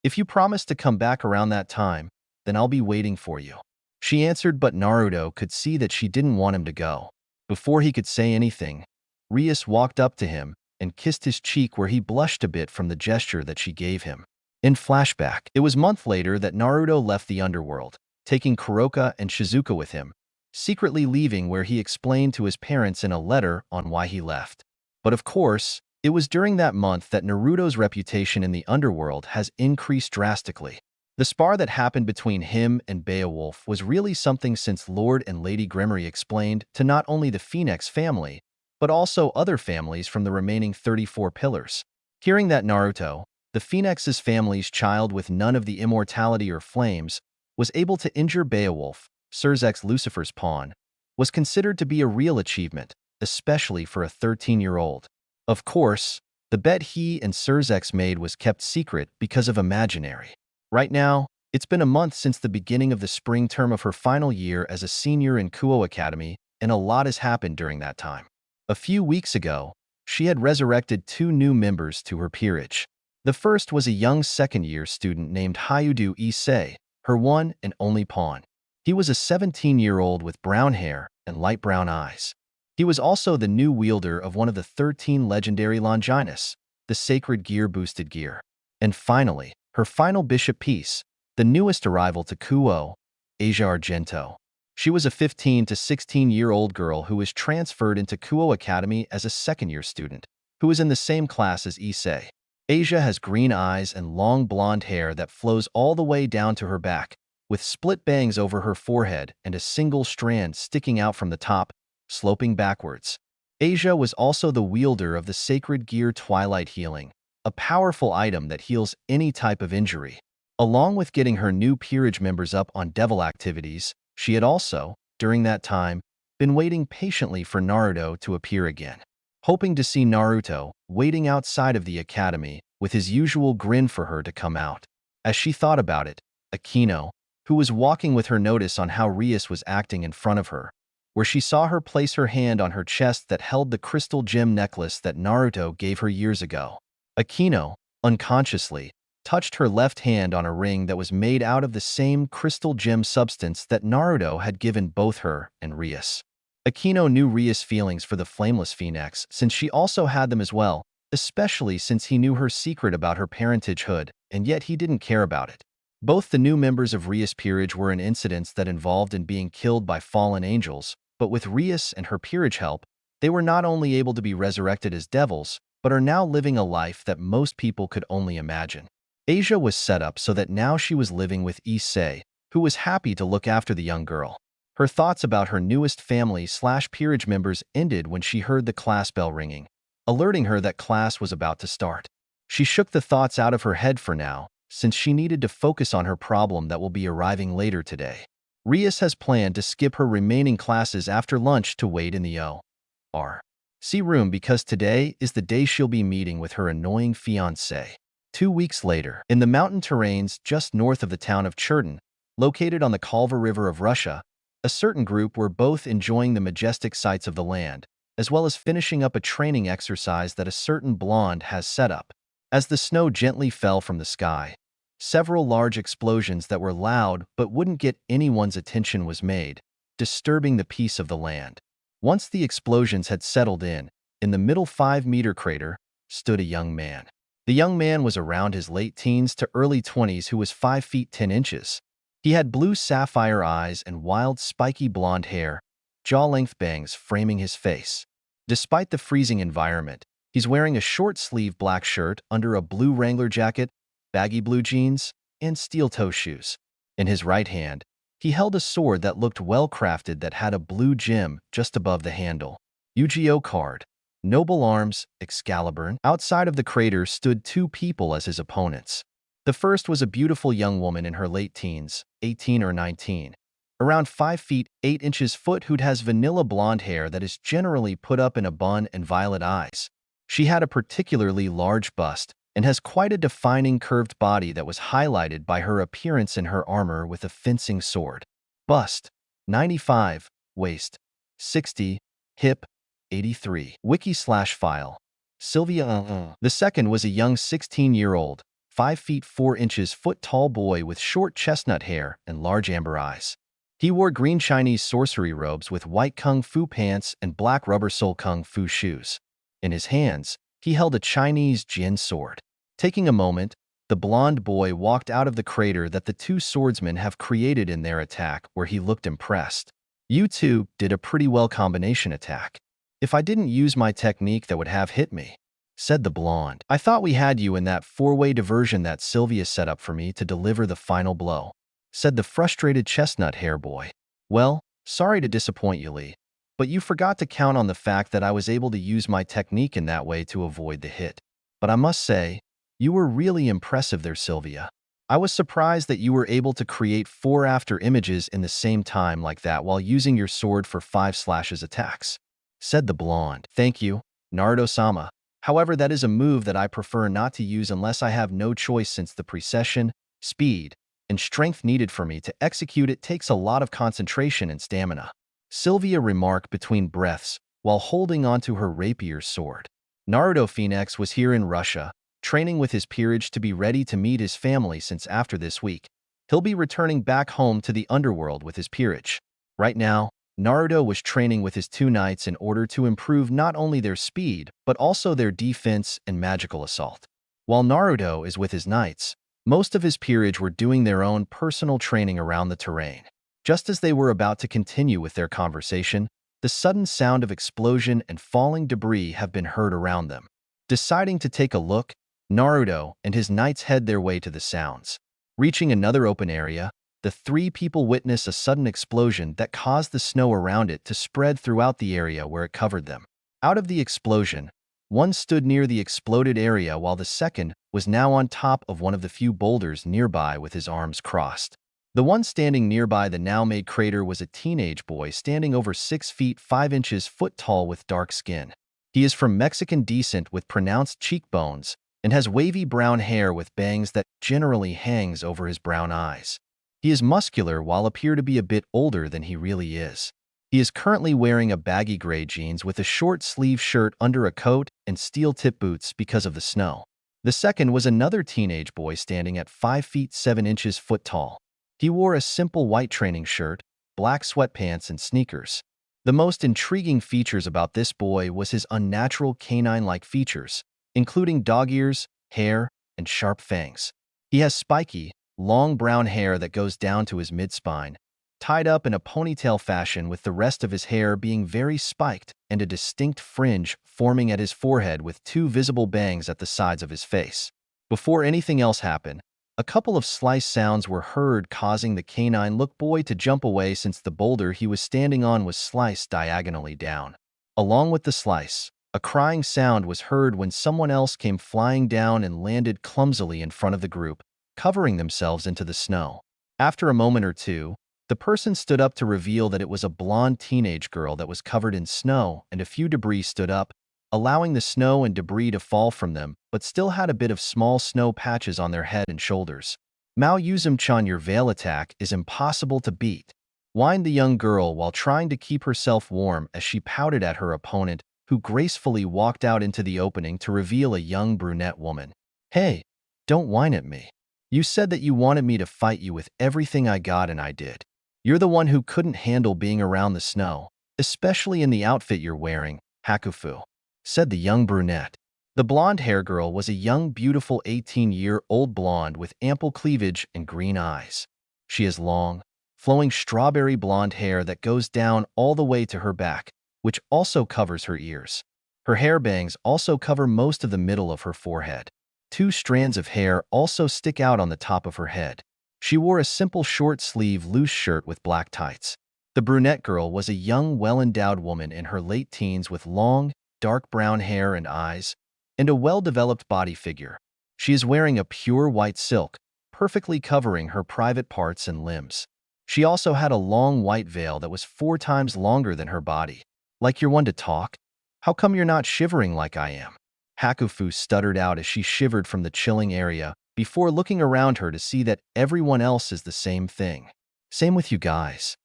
if you promise to come back around that time, then I'll be waiting for you. She answered, but Naruto could see that she didn't want him to go. Before he could say anything, Rias walked up to him and kissed his cheek where he blushed a bit from the gesture that she gave him. In flashback, it was a month later that Naruto left the underworld, taking Kuroka and Shizuka with him, secretly leaving where he explained to his parents in a letter on why he left. But of course, it was during that month that Naruto's reputation in the underworld has increased drastically. The spar that happened between him and Beowulf was really something since Lord and Lady Gremory explained to not only the Phoenix family, but also other families from the remaining 34 pillars. Hearing that Naruto, the Phoenix's family's child with none of the immortality or flames, was able to injure Beowulf, Surzek's Lucifer's pawn, was considered to be a real achievement, especially for a 13-year-old. Of course, the bet he and Surzek's made was kept secret because of imaginary. Right now, it's been a month since the beginning of the spring term of her final year as a senior in Kuo Academy, and a lot has happened during that time. A few weeks ago, she had resurrected 2 new members to her peerage. The first was a young second-year student named Hyudu Issei, her one and only pawn. He was a 17-year-old with brown hair and light brown eyes. He was also the new wielder of one of the 13 legendary Longinus, the sacred gear-boosted gear. And finally, her final bishop piece, the newest arrival to Kuo, Asia Argento. She was a 15 to 16-year-old girl who was transferred into Kuo Academy as a second-year student, who was in the same class as Issei. Asia has green eyes and long blonde hair that flows all the way down to her back, with split bangs over her forehead and a single strand sticking out from the top, sloping backwards. Asia was also the wielder of the sacred gear Twilight Healing, a powerful item that heals any type of injury. Along with getting her new peerage members up on devil activities, she had also, during that time, been waiting patiently for Naruto to appear again. Hoping to see Naruto waiting outside of the academy with his usual grin for her to come out. As she thought about it, Akino, who was walking with her, noticed on how Rias was acting in front of her, where she saw her place her hand on her chest that held the crystal gem necklace that Naruto gave her years ago. Akino, unconsciously, touched her left hand on a ring that was made out of the same crystal gem substance that Naruto had given both her and Rias. Akino knew Rias' feelings for the Flameless Phoenix since she also had them as well, especially since he knew her secret about her parentage hood, and yet he didn't care about it. Both the new members of Rias' peerage were in incidents that involved in being killed by fallen angels, but with Rias and her peerage help, they were not only able to be resurrected as devils, but are now living a life that most people could only imagine. Asia was set up so that now she was living with Issei, who was happy to look after the young girl. Her thoughts about her newest family/peerage members ended when she heard the class bell ringing, alerting her that class was about to start. She shook the thoughts out of her head for now, since she needed to focus on her problem that will be arriving later today. Rias has planned to skip her remaining classes after lunch to wait in the O.R.C. room because today is the day she'll be meeting with her annoying fiancé. 2 weeks later, in the mountain terrains just north of the town of Churton, located on the Kalva River of Russia, a certain group were both enjoying the majestic sights of the land, as well as finishing up a training exercise that a certain blonde has set up. As the snow gently fell from the sky, several large explosions that were loud but wouldn't get anyone's attention was made, disturbing the peace of the land. Once the explosions had settled in the middle 5-meter crater stood a young man. The young man was around his late teens to early 20s who was 5 feet 10 inches. He had blue sapphire eyes and wild spiky blonde hair, jaw-length bangs framing his face. Despite the freezing environment, he's wearing a short-sleeved black shirt under a blue Wrangler jacket, baggy blue jeans, and steel-toe shoes. In his right hand, he held a sword that looked well-crafted that had a blue gem just above the handle. Yu-Gi-Oh card. Noble Arms, Excalibur. Outside of the crater stood 2 people as his opponents. The first was a beautiful young woman in her late teens, 18 or 19, around 5 feet 8 inches foot who has vanilla blonde hair that is generally put up in a bun and violet eyes. She had a particularly large bust and has quite a defining curved body that was highlighted by her appearance in her armor with a fencing sword. Bust, 95, waist, 60, hip, 83. Wiki/file. Sylvia. The second was a young 16-year-old, 5 feet 4 inches foot tall boy with short chestnut hair and large amber eyes. He wore green Chinese sorcery robes with white kung fu pants and black rubber sole kung fu shoes. In his hands, he held a Chinese Jin sword. Taking a moment, the blonde boy walked out of the crater that the 2 swordsmen have created in their attack where he looked impressed. You two did a pretty well combination attack. If I didn't use my technique that would have hit me, said the blonde. I thought we had you in that 4-way diversion that Sylvia set up for me to deliver the final blow, said the frustrated chestnut hair boy. Well, sorry to disappoint you, Lee, but you forgot to count on the fact that I was able to use my technique in that way to avoid the hit. But I must say, you were really impressive there, Sylvia. I was surprised that you were able to create 4 after images in the same time like that while using your sword for 5 slashes attacks, said the blonde. Thank you, Naruto-sama. However, that is a move that I prefer not to use unless I have no choice since the precision, speed, and strength needed for me to execute it takes a lot of concentration and stamina, Sylvia remarked between breaths while holding onto her rapier sword. Naruto Phoenix was here in Russia, training with his peerage to be ready to meet his family since after this week, he'll be returning back home to the underworld with his peerage. Right now, Naruto was training with his 2 knights in order to improve not only their speed, but also their defense and magical assault. While Naruto is with his knights, most of his peerage were doing their own personal training around the terrain. Just as they were about to continue with their conversation, the sudden sound of explosion and falling debris have been heard around them. Deciding to take a look, Naruto and his knights head their way to the sounds. Reaching another open area, the 3 people witness a sudden explosion that caused the snow around it to spread throughout the area where it covered them. Out of the explosion, one stood near the exploded area while the second was now on top of one of the few boulders nearby with his arms crossed. The one standing nearby the now-made crater was a teenage boy standing over 6 feet 5 inches foot tall with dark skin. He is from Mexican descent with pronounced cheekbones and has wavy brown hair with bangs that generally hangs over his brown eyes. He is muscular while appear to be a bit older than he really is. He is currently wearing a baggy gray jeans with a short-sleeve shirt under a coat and steel-tip boots because of the snow. The second was another teenage boy standing at 5 feet 7 inches foot tall. He wore a simple white training shirt, black sweatpants, and sneakers. The most intriguing features about this boy was his unnatural canine-like features, including dog ears, hair, and sharp fangs. He has spiky, long brown hair that goes down to his mid-spine, tied up in a ponytail fashion with the rest of his hair being very spiked and a distinct fringe forming at his forehead with two visible bangs at the sides of his face. Before anything else happened, a couple of slice sounds were heard, causing the canine-look boy to jump away since the boulder he was standing on was sliced diagonally down. Along with the slice, a crying sound was heard when someone else came flying down and landed clumsily in front of the group, covering themselves into the snow. After a moment or two, the person stood up to reveal that it was a blonde teenage girl that was covered in snow, and a few debris stood up, allowing the snow and debris to fall from them, but still had a bit of small snow patches on their head and shoulders. Mao Yuzum-chan, your veil attack is impossible to beat, whined the young girl while trying to keep herself warm as she pouted at her opponent, who gracefully walked out into the opening to reveal a young brunette woman. Hey, don't whine at me. You said that you wanted me to fight you with everything I got, and I did. You're the one who couldn't handle being around the snow, especially in the outfit you're wearing, Hakufu, said the young brunette. The blonde-hair girl was a young, beautiful 18-year-old blonde with ample cleavage and green eyes. She has long, flowing strawberry blonde hair that goes down all the way to her back, which also covers her ears. Her hair bangs also cover most of the middle of her forehead. Two strands of hair also stick out on the top of her head. She wore a simple short-sleeve loose shirt with black tights. The brunette girl was a young, well-endowed woman in her late teens with long, dark brown hair and eyes, and a well-developed body figure. She is wearing a pure white silk, perfectly covering her private parts and limbs. She also had a long white veil that was 4 times longer than her body. Like you're one to talk? How come you're not shivering like I am? Hakufu stuttered out as she shivered from the chilling area, before looking around her to see that everyone else is the same thing. Same with you guys.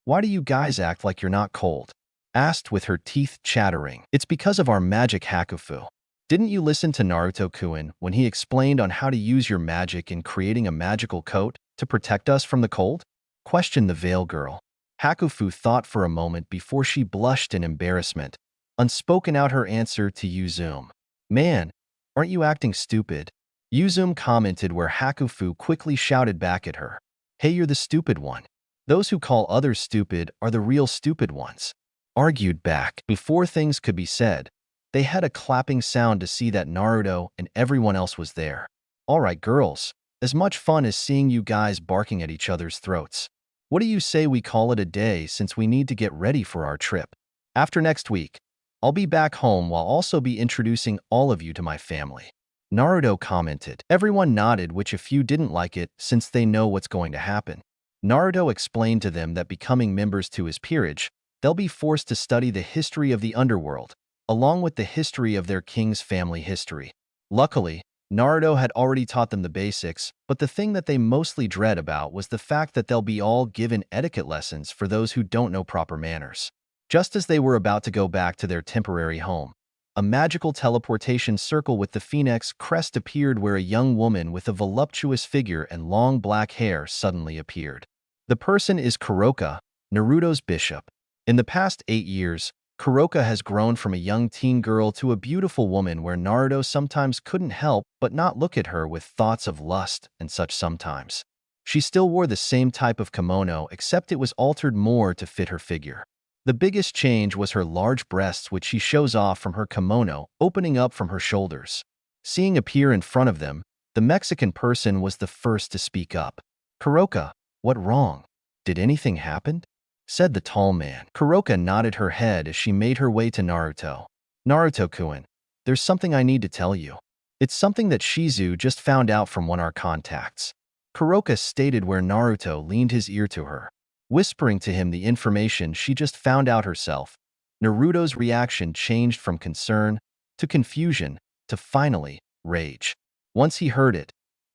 Why do you guys act like you're not cold? Asked with her teeth chattering. It's because of our magic, Hakufu. Didn't you listen to Naruto-kun when he explained on how to use your magic in creating a magical coat to protect us from the cold? Questioned the veil girl. Hakufu thought for a moment before she blushed in embarrassment, unspoken out her answer to Yuzum. Man, aren't you acting stupid? Yuzum commented, where Hakufu quickly shouted back at her. Hey, you're the stupid one. Those who call others stupid are the real stupid ones. Argued back. Before things could be said, they had a clapping sound to see that Naruto and everyone else was there. Alright girls, as much fun as seeing you guys barking at each other's throats. What do you say we call it a day, since we need to get ready for our trip? After next week, I'll be back home while also be introducing all of you to my family. Naruto commented. Everyone nodded, which a few didn't like it since they know what's going to happen. Naruto explained to them that becoming members to his peerage, they'll be forced to study the history of the underworld, along with the history of their king's family history. Luckily, Naruto had already taught them the basics, but the thing that they mostly dread about was the fact that they'll be all given etiquette lessons for those who don't know proper manners. Just as they were about to go back to their temporary home, a magical teleportation circle with the phoenix crest appeared, where a young woman with a voluptuous figure and long black hair suddenly appeared. The person is Kuroka, Naruto's bishop. In the past 8 years, Kuroka has grown from a young teen girl to a beautiful woman, where Naruto sometimes couldn't help but not look at her with thoughts of lust and such sometimes. She still wore the same type of kimono, except it was altered more to fit her figure. The biggest change was her large breasts, which she shows off from her kimono, opening up from her shoulders. Seeing appear in front of them, the Mexican person was the first to speak up. Kuroka, what wrong? Did anything happen? Said the tall man. Kuroka nodded her head as she made her way to Naruto. Naruto-kun, there's something I need to tell you. It's something that Shizu just found out from one of our contacts. Kuroka stated, where Naruto leaned his ear to her, whispering to him the information she just found out herself. Naruto's reaction changed from concern to confusion to finally rage. Once he heard it,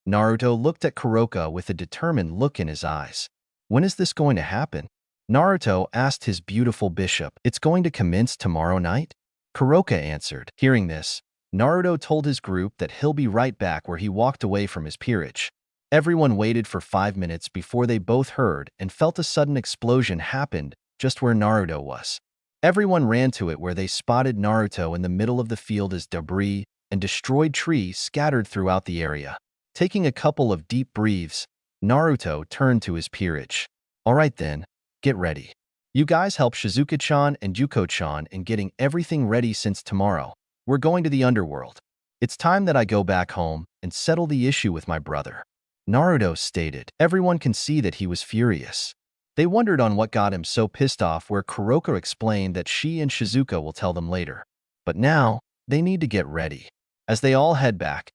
Naruto looked at Kuroka with a determined look in his eyes. When is this going to happen? Naruto asked his beautiful bishop. It's going to commence tomorrow night? Kuroka answered. Hearing this, Naruto told his group that he'll be right back, where he walked away from his peerage. Everyone waited for 5 minutes before they both heard and felt a sudden explosion happened just where Naruto was. Everyone ran to it, where they spotted Naruto in the middle of the field as debris and destroyed trees scattered throughout the area. Taking a couple of deep breaths, Naruto turned to his peerage. Alright then, get ready. You guys help Shizuka-chan and Yuko-chan in getting everything ready since tomorrow. We're going to the underworld. It's time that I go back home and settle the issue with my brother. Naruto stated. Everyone can see that he was furious. They wondered on what got him so pissed off, where Kuroko explained that she and Shizuka will tell them later. But now, they need to get ready. As they all head back,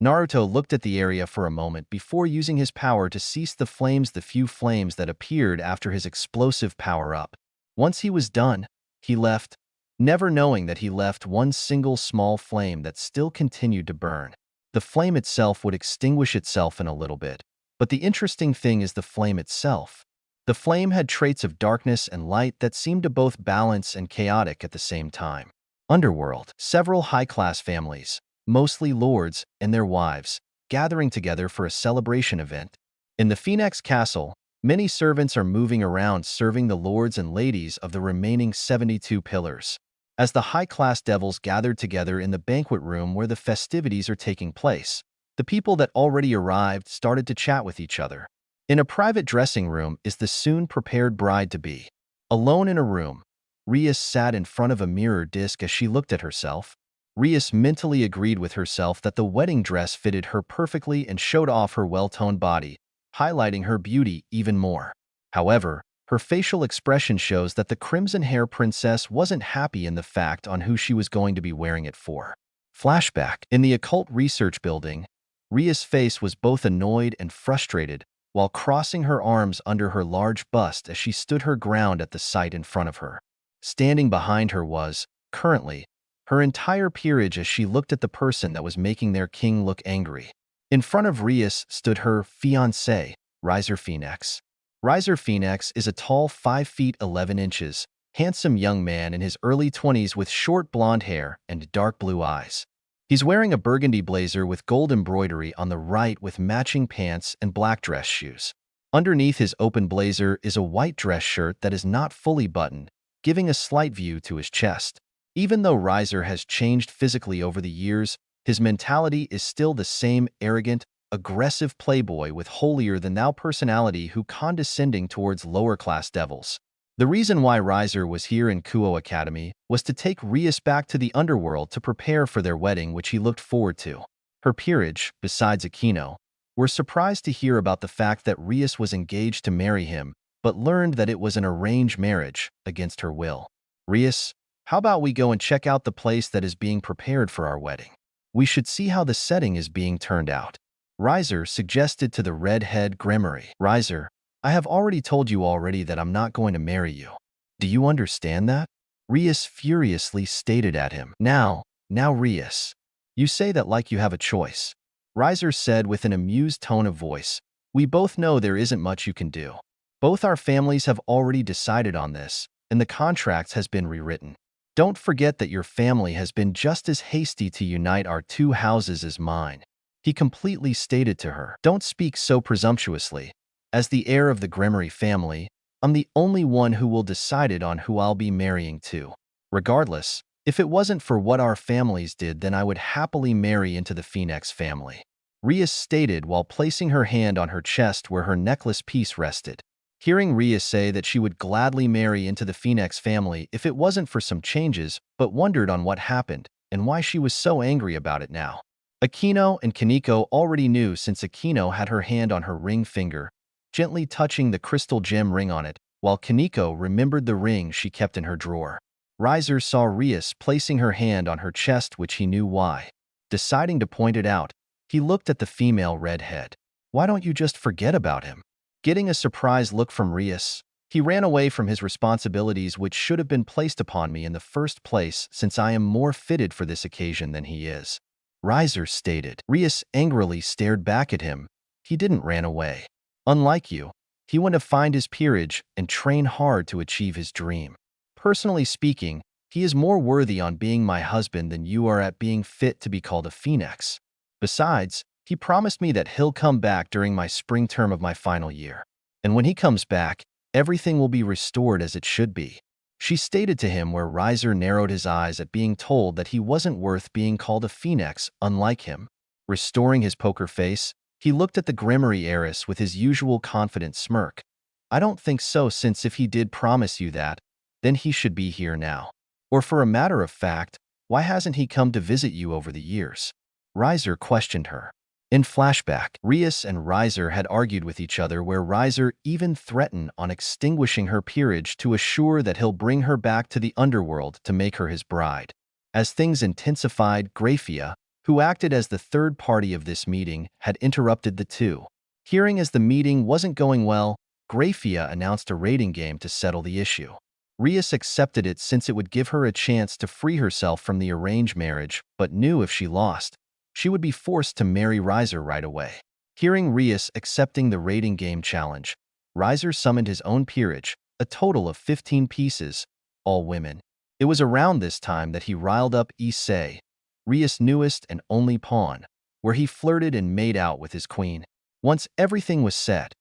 Naruto looked at the area for a moment before using his power to cease the few flames that appeared after his explosive power-up. Once he was done, he left, never knowing that he left one single small flame that still continued to burn. The flame itself would extinguish itself in a little bit, but the interesting thing is the flame itself. The flame had traits of darkness and light that seemed to both balance and chaotic at the same time. Underworld. Several high-class families, mostly lords and their wives, gathering together for a celebration event. In the Phoenix Castle, many servants are moving around serving the lords and ladies of the remaining 72 pillars. As the high-class devils gathered together in the banquet room where the festivities are taking place, the people that already arrived started to chat with each other. In a private dressing room is the soon-prepared bride-to-be. Alone in a room, Rias sat in front of a mirror disc as she looked at herself. Rias mentally agreed with herself that the wedding dress fitted her perfectly and showed off her well-toned body, highlighting her beauty even more. However, her facial expression shows that the crimson hair princess wasn't happy in the fact on who she was going to be wearing it for. Flashback. In the occult research building, Rias' face was both annoyed and frustrated while crossing her arms under her large bust as she stood her ground at the sight in front of her. Standing behind her was, currently, her entire peerage as she looked at the person that was making their king look angry. In front of Rias stood her fiancé, Riser Phoenix. Riser Phoenix is a tall 5 feet 11 inches, handsome young man in his early 20s with short blonde hair and dark blue eyes. He's wearing a burgundy blazer with gold embroidery on the right with matching pants and black dress shoes. Underneath his open blazer is a white dress shirt that is not fully buttoned, giving a slight view to his chest. Even though Riser has changed physically over the years, his mentality is still the same arrogant, aggressive playboy with holier-than-thou personality who condescending towards lower-class devils. The reason why Riser was here in Kuo Academy was to take Rias back to the underworld to prepare for their wedding, which he looked forward to. Her peerage, besides Akino, were surprised to hear about the fact that Rias was engaged to marry him, but learned that it was an arranged marriage against her will. Rias, how about we go and check out the place that is being prepared for our wedding? We should see how the setting is being turned out. Riser suggested to the red-head Gremory. Riser, I have already told you already that I'm not going to marry you. Do you understand that? Rias furiously stated at him. Now Rias, you say that like you have a choice. Riser said with an amused tone of voice. We both know there isn't much you can do. Both our families have already decided on this, and the contract has been rewritten. Don't forget that your family has been just as hasty to unite our two houses as mine. He completely stated to her. Don't speak so presumptuously. As the heir of the Gremory family, I'm the only one who will decide on who I'll be marrying to. Regardless, if it wasn't for what our families did, then I would happily marry into the Phoenix family. Rias stated while placing her hand on her chest where her necklace piece rested. Hearing Rias say that she would gladly marry into the Phoenix family if it wasn't for some changes, but wondered on what happened and why she was so angry about it now. Akino and Kaneko already knew since Akino had her hand on her ring finger, gently touching the crystal gem ring on it, while Kaneko remembered the ring she kept in her drawer. Riser saw Rias placing her hand on her chest, which he knew why. Deciding to point it out, he looked at the female redhead. Why don't you just forget about him? Getting a surprised look from Rias, he ran away from his responsibilities which should have been placed upon me in the first place since I am more fitted for this occasion than he is. Riser stated. Rias angrily stared back at him. He didn't ran away. Unlike you, he went to find his peerage and train hard to achieve his dream. Personally speaking, he is more worthy on being my husband than you are at being fit to be called a phoenix. Besides, he promised me that he'll come back during my spring term of my final year. And when he comes back, everything will be restored as it should be. She stated to him where Riser narrowed his eyes at being told that he wasn't worth being called a phoenix unlike him. Restoring his poker face, He looked at the Gremory heiress with his usual confident smirk. I don't think so, since if he did promise you that, then he should be here now. Or for a matter of fact, why hasn't he come to visit you over the years? Riser questioned her. In flashback, Rias and Riser had argued with each other, where Riser even threatened on extinguishing her peerage to assure that he'll bring her back to the underworld to make her his bride. As things intensified, Grafia, who acted as the third party of this meeting, had interrupted the two. Hearing as the meeting wasn't going well, Grafia announced a rating game to settle the issue. Rias accepted it since it would give her a chance to free herself from the arranged marriage, but knew if she lost, she would be forced to marry Riser right away. Hearing Rias accepting the rating game challenge, Riser summoned his own peerage, a total of 15 pieces, all women. It was around this time that he riled up Issei, Rias' newest and only pawn, where he flirted and made out with his queen. Once everything was set,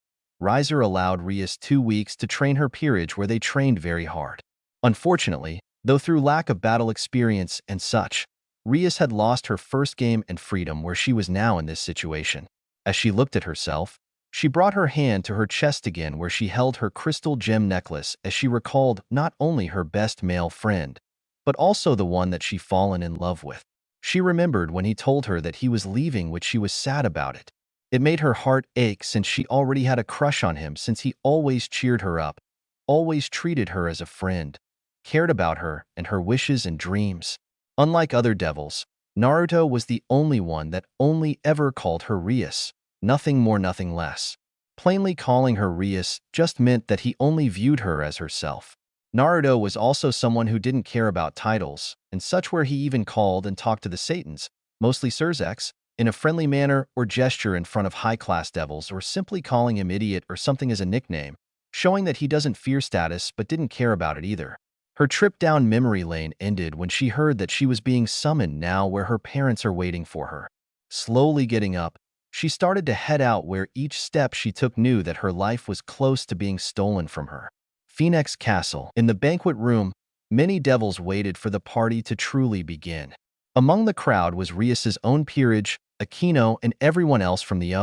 Riser allowed Rias 2 weeks to train her peerage, where they trained very hard. Unfortunately, though through lack of battle experience and such, Rias had lost her first game and freedom, where she was now in this situation. As she looked at herself, she brought her hand to her chest again, where she held her crystal gem necklace, as she recalled not only her best male friend, but also the one that she'd fallen in love with. She remembered when he told her that he was leaving, which she was sad about it. It made her heart ache, since she already had a crush on him, since he always cheered her up, always treated her as a friend, cared about her and her wishes and dreams. Unlike other devils, Naruto was the only one that only ever called her Rias, nothing more, nothing less. Plainly calling her Rias just meant that he only viewed her as herself. Naruto was also someone who didn't care about titles and such, where he even called and talked to the Satans, mostly Surzex, in a friendly manner or gesture in front of high-class devils, or simply calling him idiot or something as a nickname, showing that he doesn't fear status but didn't care about it either. Her trip down memory lane ended when she heard that she was being summoned now, where her parents are waiting for her. Slowly getting up, she started to head out, where each step she took knew that her life was close to being stolen from her. Phoenix Castle. In the banquet room, many devils waited for the party to truly begin. Among the crowd was Rias's own peerage, Aquino, and everyone else from the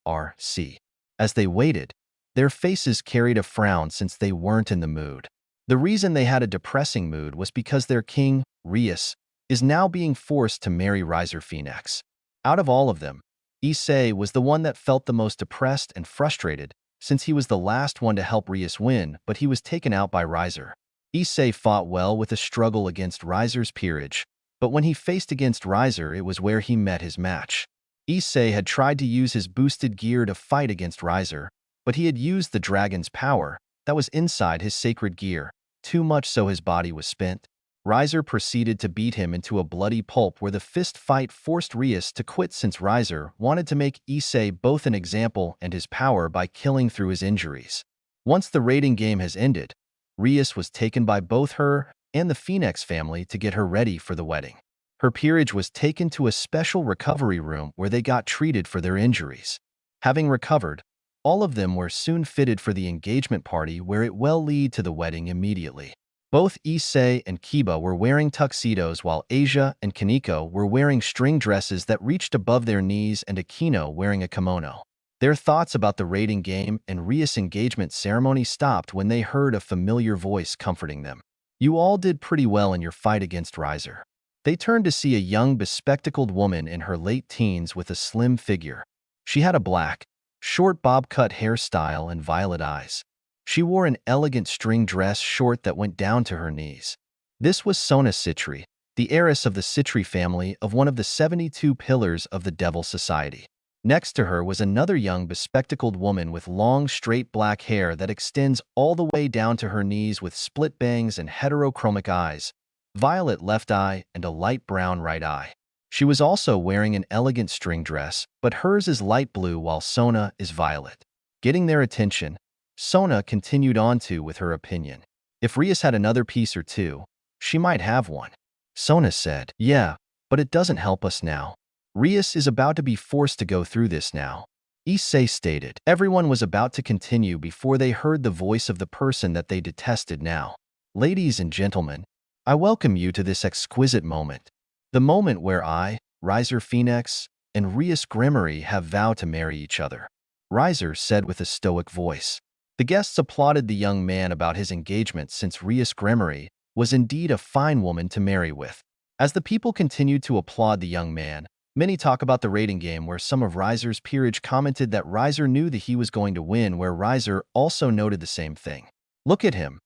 ORC. As they waited, their faces carried a frown, since they weren't in the mood. The reason they had a depressing mood was because their king, Rias, is now being forced to marry Riser Phoenix. Out of all of them, Issei was the one that felt the most depressed and frustrated, since he was the last one to help Rias win, but he was taken out by Riser. Issei fought well with a struggle against Riser's peerage, but when he faced against Riser, it was where he met his match. Issei had tried to use his boosted gear to fight against Riser, but he had used the dragon's power that was inside his sacred gear, too much so his body was spent. Riser proceeded to beat him into a bloody pulp, where the fist fight forced Rias to quit, since Riser wanted to make Issei both an example and his power by killing through his injuries. Once the raiding game has ended, Rias was taken by both her and the Phoenix family to get her ready for the wedding. Her peerage was taken to a special recovery room, where they got treated for their injuries. Having recovered, all of them were soon fitted for the engagement party, where it will lead to the wedding immediately. Both Issei and Kiba were wearing tuxedos, while Asia and Kaneko were wearing string dresses that reached above their knees, and Aquino wearing a kimono. Their thoughts about the raiding game and Rias' engagement ceremony stopped when they heard a familiar voice comforting them. You all did pretty well in your fight against Riser. They turned to see a young, bespectacled woman in her late teens with a slim figure. She had a black, short bob-cut hairstyle and violet eyes. She wore an elegant string dress short that went down to her knees. This was Sona Citri, the heiress of the Citri family of one of the 72 pillars of the Devil Society. Next to her was another young, bespectacled woman with long, straight black hair that extends all the way down to her knees, with split bangs and heterochromic eyes, violet left eye and a light brown right eye. She was also wearing an elegant string dress, but hers is light blue while Sona is violet. Getting their attention, Sona continued on with her opinion. If Rias had another piece or two, she might have one. Sona said, yeah, but it doesn't help us now. Rias is about to be forced to go through this now. Issei stated. Everyone was about to continue before they heard the voice of the person that they detested now. Ladies and gentlemen, I welcome you to this exquisite moment. The moment where I, Riser Phoenix, and Rias Gremory have vowed to marry each other," Riser said with a stoic voice. The guests applauded the young man about his engagement since Rias Gremory was indeed a fine woman to marry with. As the people continued to applaud the young man, many talk about the rating game where some of Riser's peerage commented that Riser knew that he was going to win, where Riser also noted the same thing. "Look at him.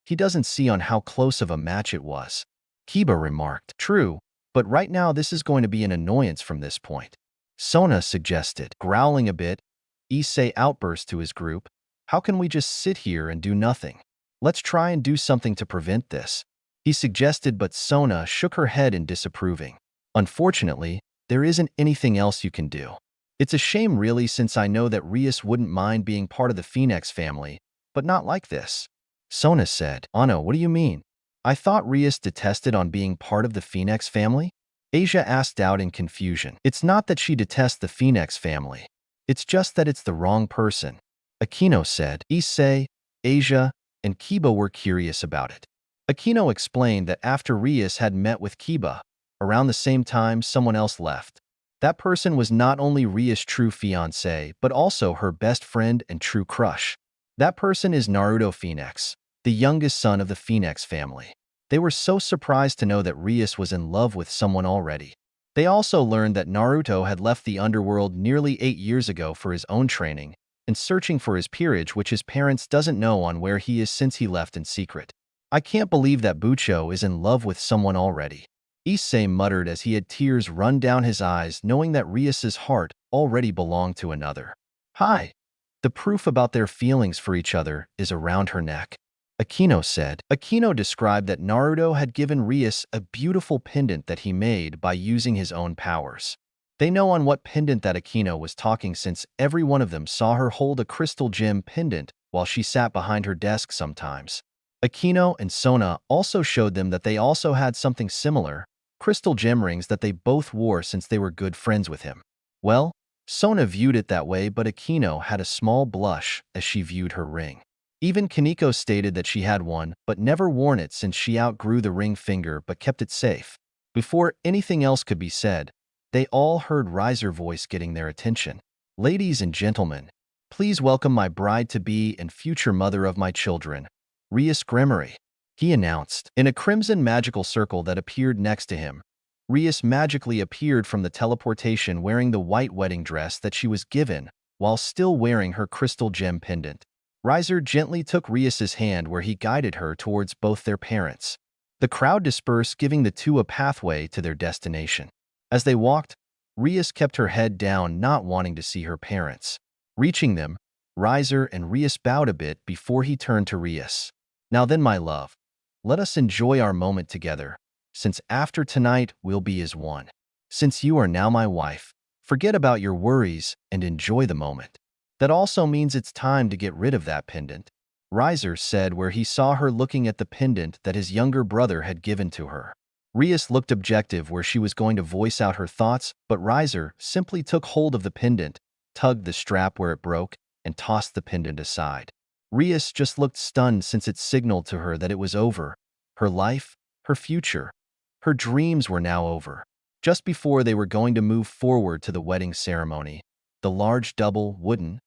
He doesn't see on how close of a match it was," Kiba remarked. "True, but right now this is going to be an annoyance from this point," Sona suggested. Growling a bit, Issei outburst to his group, "How can we just sit here and do nothing? Let's try and do something to prevent this," he suggested, but Sona shook her head in disapproving. "Unfortunately, there isn't anything else you can do. It's a shame really, since I know that Rias wouldn't mind being part of the Phoenix family, but not like this," Sona said. "Ano, what do you mean? I thought Rias detested on being part of the Phoenix family?" Asia asked out in confusion. "It's not that she detests the Phoenix family. It's just that it's the wrong person," Akino said. Issei, Asia, and Kiba were curious about it. Akino explained that after Rias had met with Kiba, around the same time someone else left. That person was not only Rias' true fiancé, but also her best friend and true crush. That person is Naruto Phoenix, the youngest son of the Phoenix family. They were so surprised to know that Rias was in love with someone already. They also learned that Naruto had left the underworld nearly 8 years ago for his own training and searching for his peerage, which his parents doesn't know on where he is since he left in secret. "I can't believe that Bucho is in love with someone already," Issei muttered as he had tears run down his eyes, knowing that Rias's heart already belonged to another. "Hi. The proof about their feelings for each other is around her neck," Akino said. Akino described that Naruto had given Rias a beautiful pendant that he made by using his own powers. They know on what pendant that Akino was talking, since every one of them saw her hold a crystal gem pendant while she sat behind her desk sometimes. Akino and Sona also showed them that they also had something similar, crystal gem rings that they both wore since they were good friends with him. Well, Sona viewed it that way, but Akino had a small blush as she viewed her ring. Even Kaneko stated that she had one, but never worn it since she outgrew the ring finger but kept it safe. Before anything else could be said, they all heard Riser's voice getting their attention. "Ladies and gentlemen, please welcome my bride-to-be and future mother of my children, Rias Gremory," he announced. In a crimson magical circle that appeared next to him, Rias magically appeared from the teleportation wearing the white wedding dress that she was given while still wearing her crystal gem pendant. Riser gently took Rias's hand where he guided her towards both their parents. The crowd dispersed, giving the two a pathway to their destination. As they walked, Rias kept her head down, not wanting to see her parents. Reaching them, Riser and Rias bowed a bit before he turned to Rias. "Now then, my love, let us enjoy our moment together, since after tonight we'll be as one. Since you are now my wife, forget about your worries and enjoy the moment. That also means it's time to get rid of that pendant," Riser said, where he saw her looking at the pendant that his younger brother had given to her. Rias looked objective where she was going to voice out her thoughts, but Riser simply took hold of the pendant, tugged the strap where it broke, and tossed the pendant aside. Rias just looked stunned since it signaled to her that it was over. Her life, her future, her dreams were now over. Just before they were going to move forward to the wedding ceremony, the large double wooden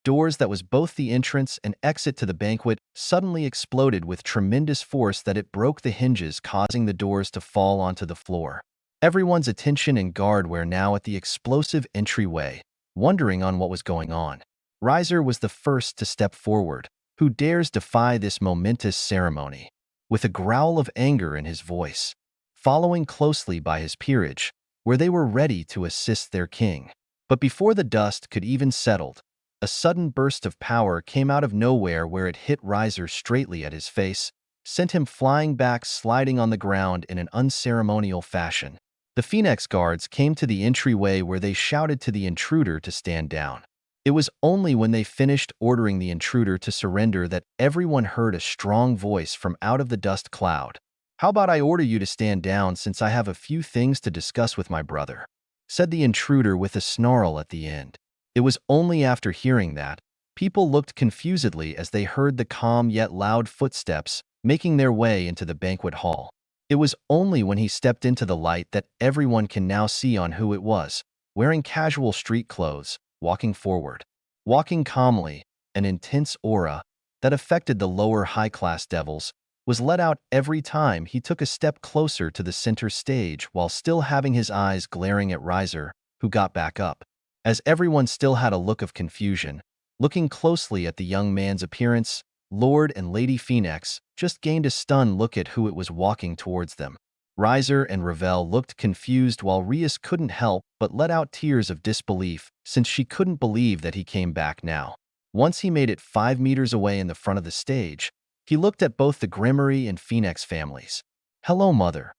doors that was both the entrance and exit to the banquet suddenly exploded with tremendous force that it broke the hinges, causing the doors to fall onto the floor. Everyone's attention and guard were now at the explosive entryway, wondering on what was going on. Riser was the first to step forward. "Who dares defy this momentous ceremony?" with a growl of anger in his voice, following closely by his peerage, where they were ready to assist their king. But before the dust could even settle, a sudden burst of power came out of nowhere where it hit Riser straightly at his face, sent him flying back, sliding on the ground in an unceremonial fashion. The Phoenix guards came to the entryway where they shouted to the intruder to stand down. It was only when they finished ordering the intruder to surrender that everyone heard a strong voice from out of the dust cloud. "How about I order you to stand down, since I have a few things to discuss with my brother," said the intruder with a snarl at the end. It was only after hearing that, people looked confusedly as they heard the calm yet loud footsteps making their way into the banquet hall. It was only when he stepped into the light that everyone can now see on who it was. wearing casual street clothes, walking forward. Walking calmly, an intense aura that affected the lower high-class devils was let out every time he took a step closer to the center stage while still having his eyes glaring at Riser, who got back up. As everyone still had a look of confusion, looking closely at the young man's appearance, Lord and Lady Phoenix just gained a stunned look at who it was walking towards them. Riser and Ravel looked confused while Rias couldn't help but let out tears of disbelief since she couldn't believe that he came back now. Once he made it 5 meters away in the front of the stage, he looked at both the Gremory and Phoenix families. "Hello, Mother.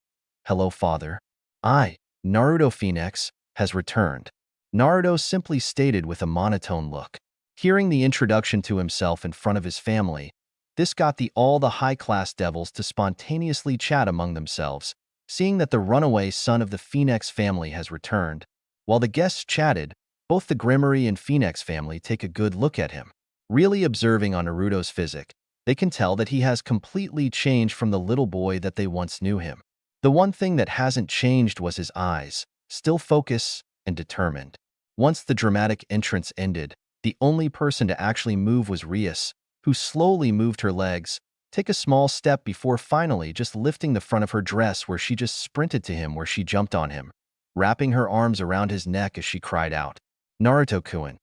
Hello, Father. Naruto Phoenix, has returned," Naruto simply stated with a monotone look. Hearing the introduction to himself in front of his family, this got all the high-class devils to spontaneously chat among themselves, seeing that the runaway son of the Phoenix family has returned. While the guests chatted, both the Gremory and Phoenix family take a good look at him. Really observing on Naruto's physique, they can tell that he has completely changed from the little boy that they once knew him. The one thing that hasn't changed was his eyes, still focused and determined. Once the dramatic entrance ended, the only person to actually move was Rias, who slowly moved her legs, take a small step before finally just lifting the front of her dress where she just sprinted to him where she jumped on him, wrapping her arms around his neck as she cried out, "Naruto-kun,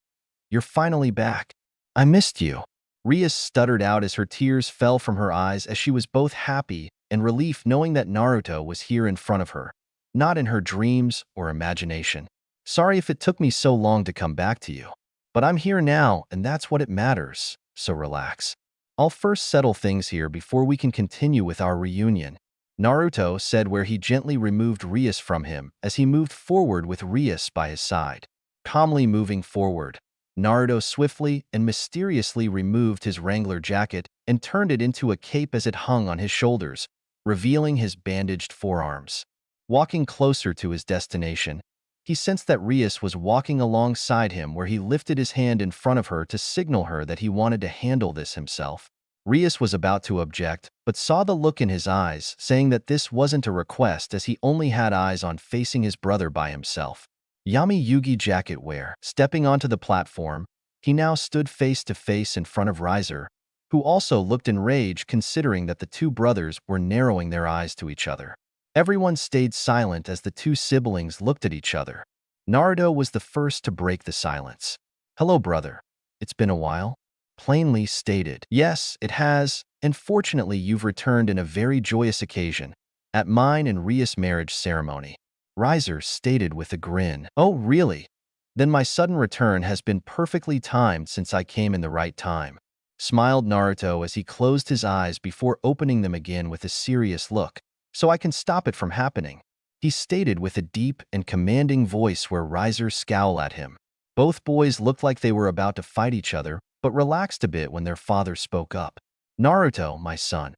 you're finally back. I missed you." Rias stuttered out as her tears fell from her eyes as she was both happy and relief knowing that Naruto was here in front of her, not in her dreams or imagination. "Sorry if it took me so long to come back to you. But I'm here now, and that's what it matters, so relax. I'll first settle things here before we can continue with our reunion," Naruto said where he gently removed Rias from him as he moved forward with Rias by his side. Calmly moving forward, Naruto swiftly and mysteriously removed his Wrangler jacket and turned it into a cape as it hung on his shoulders, revealing his bandaged forearms. Walking closer to his destination, he sensed that Rias was walking alongside him where he lifted his hand in front of her to signal her that he wanted to handle this himself. Rias was about to object, but saw the look in his eyes, saying that this wasn't a request as he only had eyes on facing his brother by himself. Yami Yugi jacket wear. Stepping onto the platform, he now stood face to face in front of Riser, who also looked enraged considering that the two brothers were narrowing their eyes to each other. Everyone stayed silent as the two siblings looked at each other. Naruto was the first to break the silence. "Hello, brother. It's been a while," plainly stated. "Yes, it has, and fortunately you've returned in a very joyous occasion, at mine and Rias' marriage ceremony," Riser stated with a grin. "Oh, really? Then my sudden return has been perfectly timed since I came in the right time," smiled Naruto as he closed his eyes before opening them again with a serious look. "So I can stop it from happening," he stated with a deep and commanding voice where Riser scowled at him. Both boys looked like they were about to fight each other, but relaxed a bit when their father spoke up. "Naruto, my son,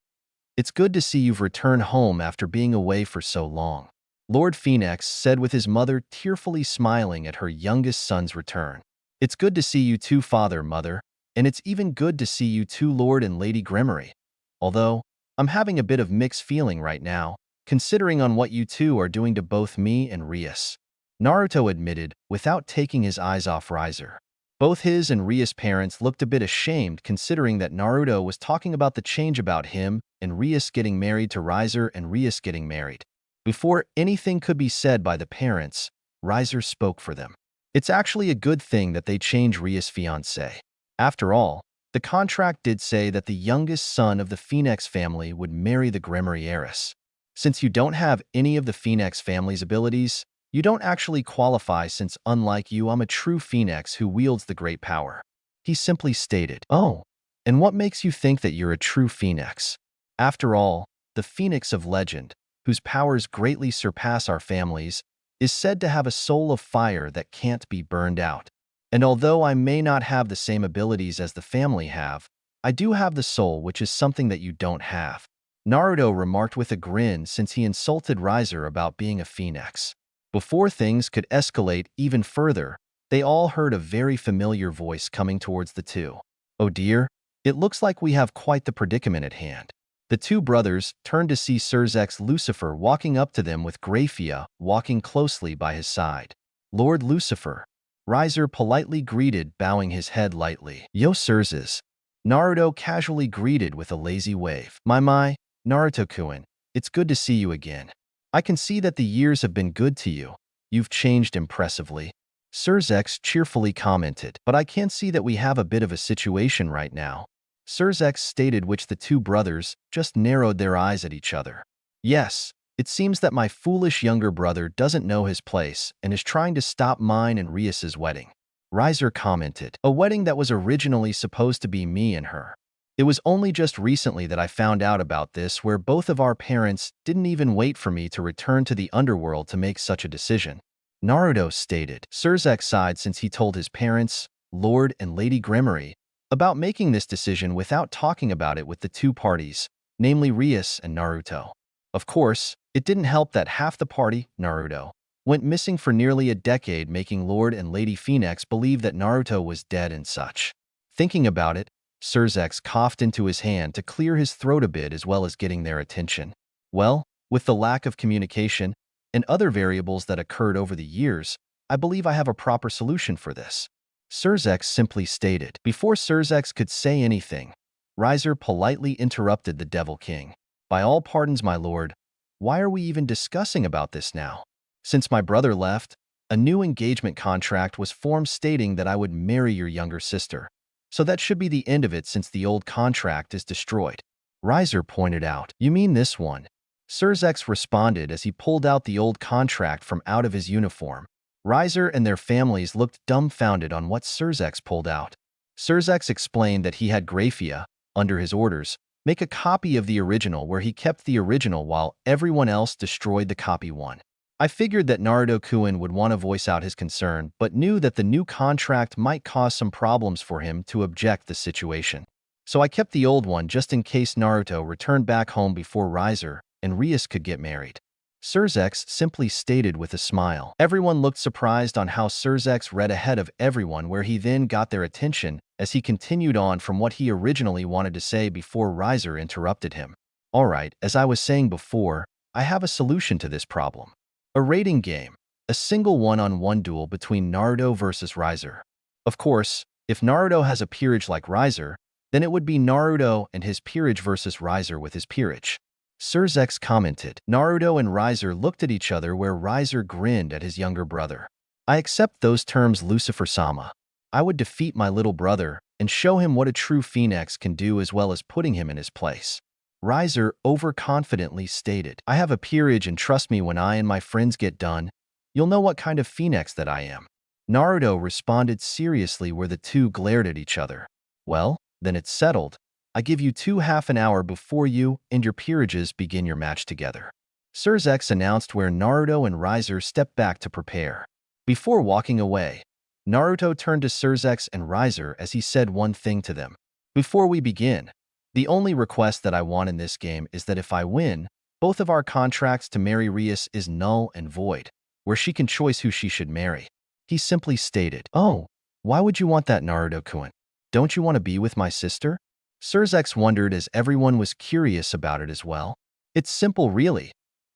it's good to see you've returned home after being away for so long," Lord Phoenix said with his mother tearfully smiling at her youngest son's return. "It's good to see you too, father, mother, and it's even good to see you too, Lord and Lady Gremory. Although, I'm having a bit of mixed feeling right now, considering on what you two are doing to both me and Rias," Naruto admitted without taking his eyes off Riser. Both his and Rias' parents looked a bit ashamed considering that Naruto was talking about the change about him and Rias getting married to Riser and Rias getting married. Before anything could be said by the parents, Riser spoke for them. "It's actually a good thing that they changed Rias' fiancé. After all, the contract did say that the youngest son of the Phoenix family would marry the Gremory heiress. Since you don't have any of the Phoenix family's abilities, you don't actually qualify since unlike you, I'm a true Phoenix who wields the great power," he simply stated. "Oh, and what makes you think that you're a true Phoenix? After all, the Phoenix of legend, whose powers greatly surpass our families, is said to have a soul of fire that can't be burned out. And although I may not have the same abilities as the family have, I do have the soul, which is something that you don't have," Naruto remarked with a grin since he insulted Riser about being a Phoenix. Before things could escalate even further, they all heard a very familiar voice coming towards the two. "Oh dear, it looks like we have quite the predicament at hand." The two brothers turned to see Sirzex Lucifer walking up to them with Graphia walking closely by his side. Lord Lucifer. Riser politely greeted, bowing his head lightly. Yo sirs. Naruto casually greeted with a lazy wave. My, Naruto-kun, it's good to see you again. I can see that the years have been good to you. You've changed impressively. Sirzex cheerfully commented, but I can see that we have a bit of a situation right now. Sirzex stated, which the two brothers just narrowed their eyes at each other. Yes, it seems that my foolish younger brother doesn't know his place and is trying to stop mine and Rias's wedding. Riser commented, a wedding that was originally supposed to be me and her. It was only just recently that I found out about this, where both of our parents didn't even wait for me to return to the underworld to make such a decision. Naruto stated. Sirzex sighed since he told his parents, Lord and Lady Gremory, about making this decision without talking about it with the two parties, namely Rias and Naruto. Of course, it didn't help that half the party, Naruto, went missing for nearly a decade, making Lord and Lady Phoenix believe that Naruto was dead and such. Thinking about it, Sirzex coughed into his hand to clear his throat a bit, as well as getting their attention. Well, with the lack of communication and other variables that occurred over the years, I believe I have a proper solution for this. Sirzex simply stated. Before Sirzex could say anything, Riser politely interrupted the Devil King. By all pardons, my lord, why are we even discussing about this now? Since my brother left, a new engagement contract was formed stating that I would marry your younger sister. So that should be the end of it since the old contract is destroyed. Riser pointed out. You mean this one? Sirzex responded as he pulled out the old contract from out of his uniform. Riser and their families looked dumbfounded on what Sirzex pulled out. Sirzex explained that he had Graphia, under his orders, make a copy of the original, where he kept the original while everyone else destroyed the copy one. I figured that Naruto-kun would want to voice out his concern, but knew that the new contract might cause some problems for him to object the situation. So I kept the old one just in case Naruto returned back home before Riser and Rias could get married. Sirzex simply stated with a smile. Everyone looked surprised on how Sirzex read ahead of everyone, where he then got their attention as he continued on from what he originally wanted to say before Riser interrupted him. Alright, as I was saying before, I have a solution to this problem. A rating game, a single one-on-one duel between Naruto versus Riser. Of course, if Naruto has a peerage like Riser, then it would be Naruto and his peerage versus Riser with his peerage. Sirzex commented. Naruto and Riser looked at each other, where Riser grinned at his younger brother. I accept those terms, Lucifer-sama. I would defeat my little brother and show him what a true Phoenix can do, as well as putting him in his place. Riser overconfidently stated. I have a peerage, and trust me, when I and my friends get done, you'll know what kind of Phoenix that I am. Naruto responded seriously, where the two glared at each other. Well, then it's settled. I give you half an hour before you and your peerages begin your match together. Sirzex announced, where Naruto and Riser stepped back to prepare. Before walking away, Naruto turned to Sirzex and Riser as he said one thing to them. Before we begin, the only request that I want in this game is that if I win, both of our contracts to marry Rias is null and void, where she can choose who she should marry. He simply stated. Oh, why would you want that, Naruto-kun? Don't you want to be with my sister? Sirzex wondered, as everyone was curious about it as well. It's simple, really,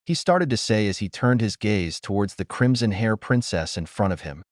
he started to say as he turned his gaze towards the crimson-hair princess in front of him.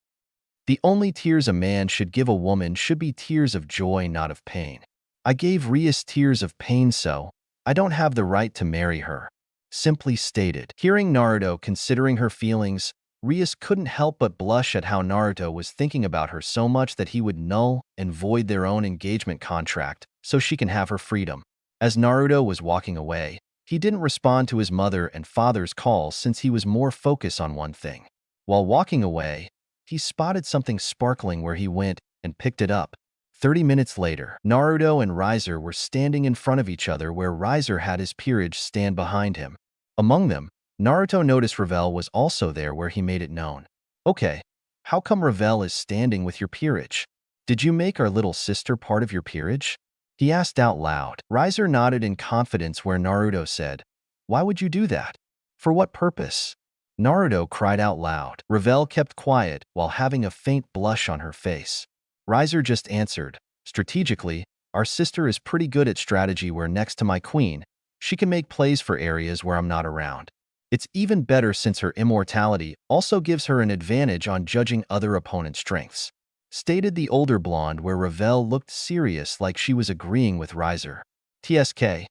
The only tears a man should give a woman should be tears of joy, not of pain. I gave Rias tears of pain, so I don't have the right to marry her, simply stated. Hearing Naruto considering her feelings, Rias couldn't help but blush at how Naruto was thinking about her so much that he would null and void their own engagement contract so she can have her freedom. As Naruto was walking away, he didn't respond to his mother and father's calls since he was more focused on one thing. While walking away, he spotted something sparkling, where he went and picked it up. 30 minutes later, Naruto and Riser were standing in front of each other, where Riser had his peerage stand behind him. Among them, Naruto noticed Ravel was also there, where he made it known. Okay, how come Ravel is standing with your peerage? Did you make our little sister part of your peerage? He asked out loud. Riser nodded in confidence, where Naruto said, Why would you do that? For what purpose? Naruto cried out loud. Ravel kept quiet while having a faint blush on her face. Riser just answered, Strategically, our sister is pretty good at strategy, where next to my queen, she can make plays for areas where I'm not around. It's even better since her immortality also gives her an advantage on judging other opponents' strengths. Stated the older blonde, where Ravel looked serious like she was agreeing with Riser. TSK.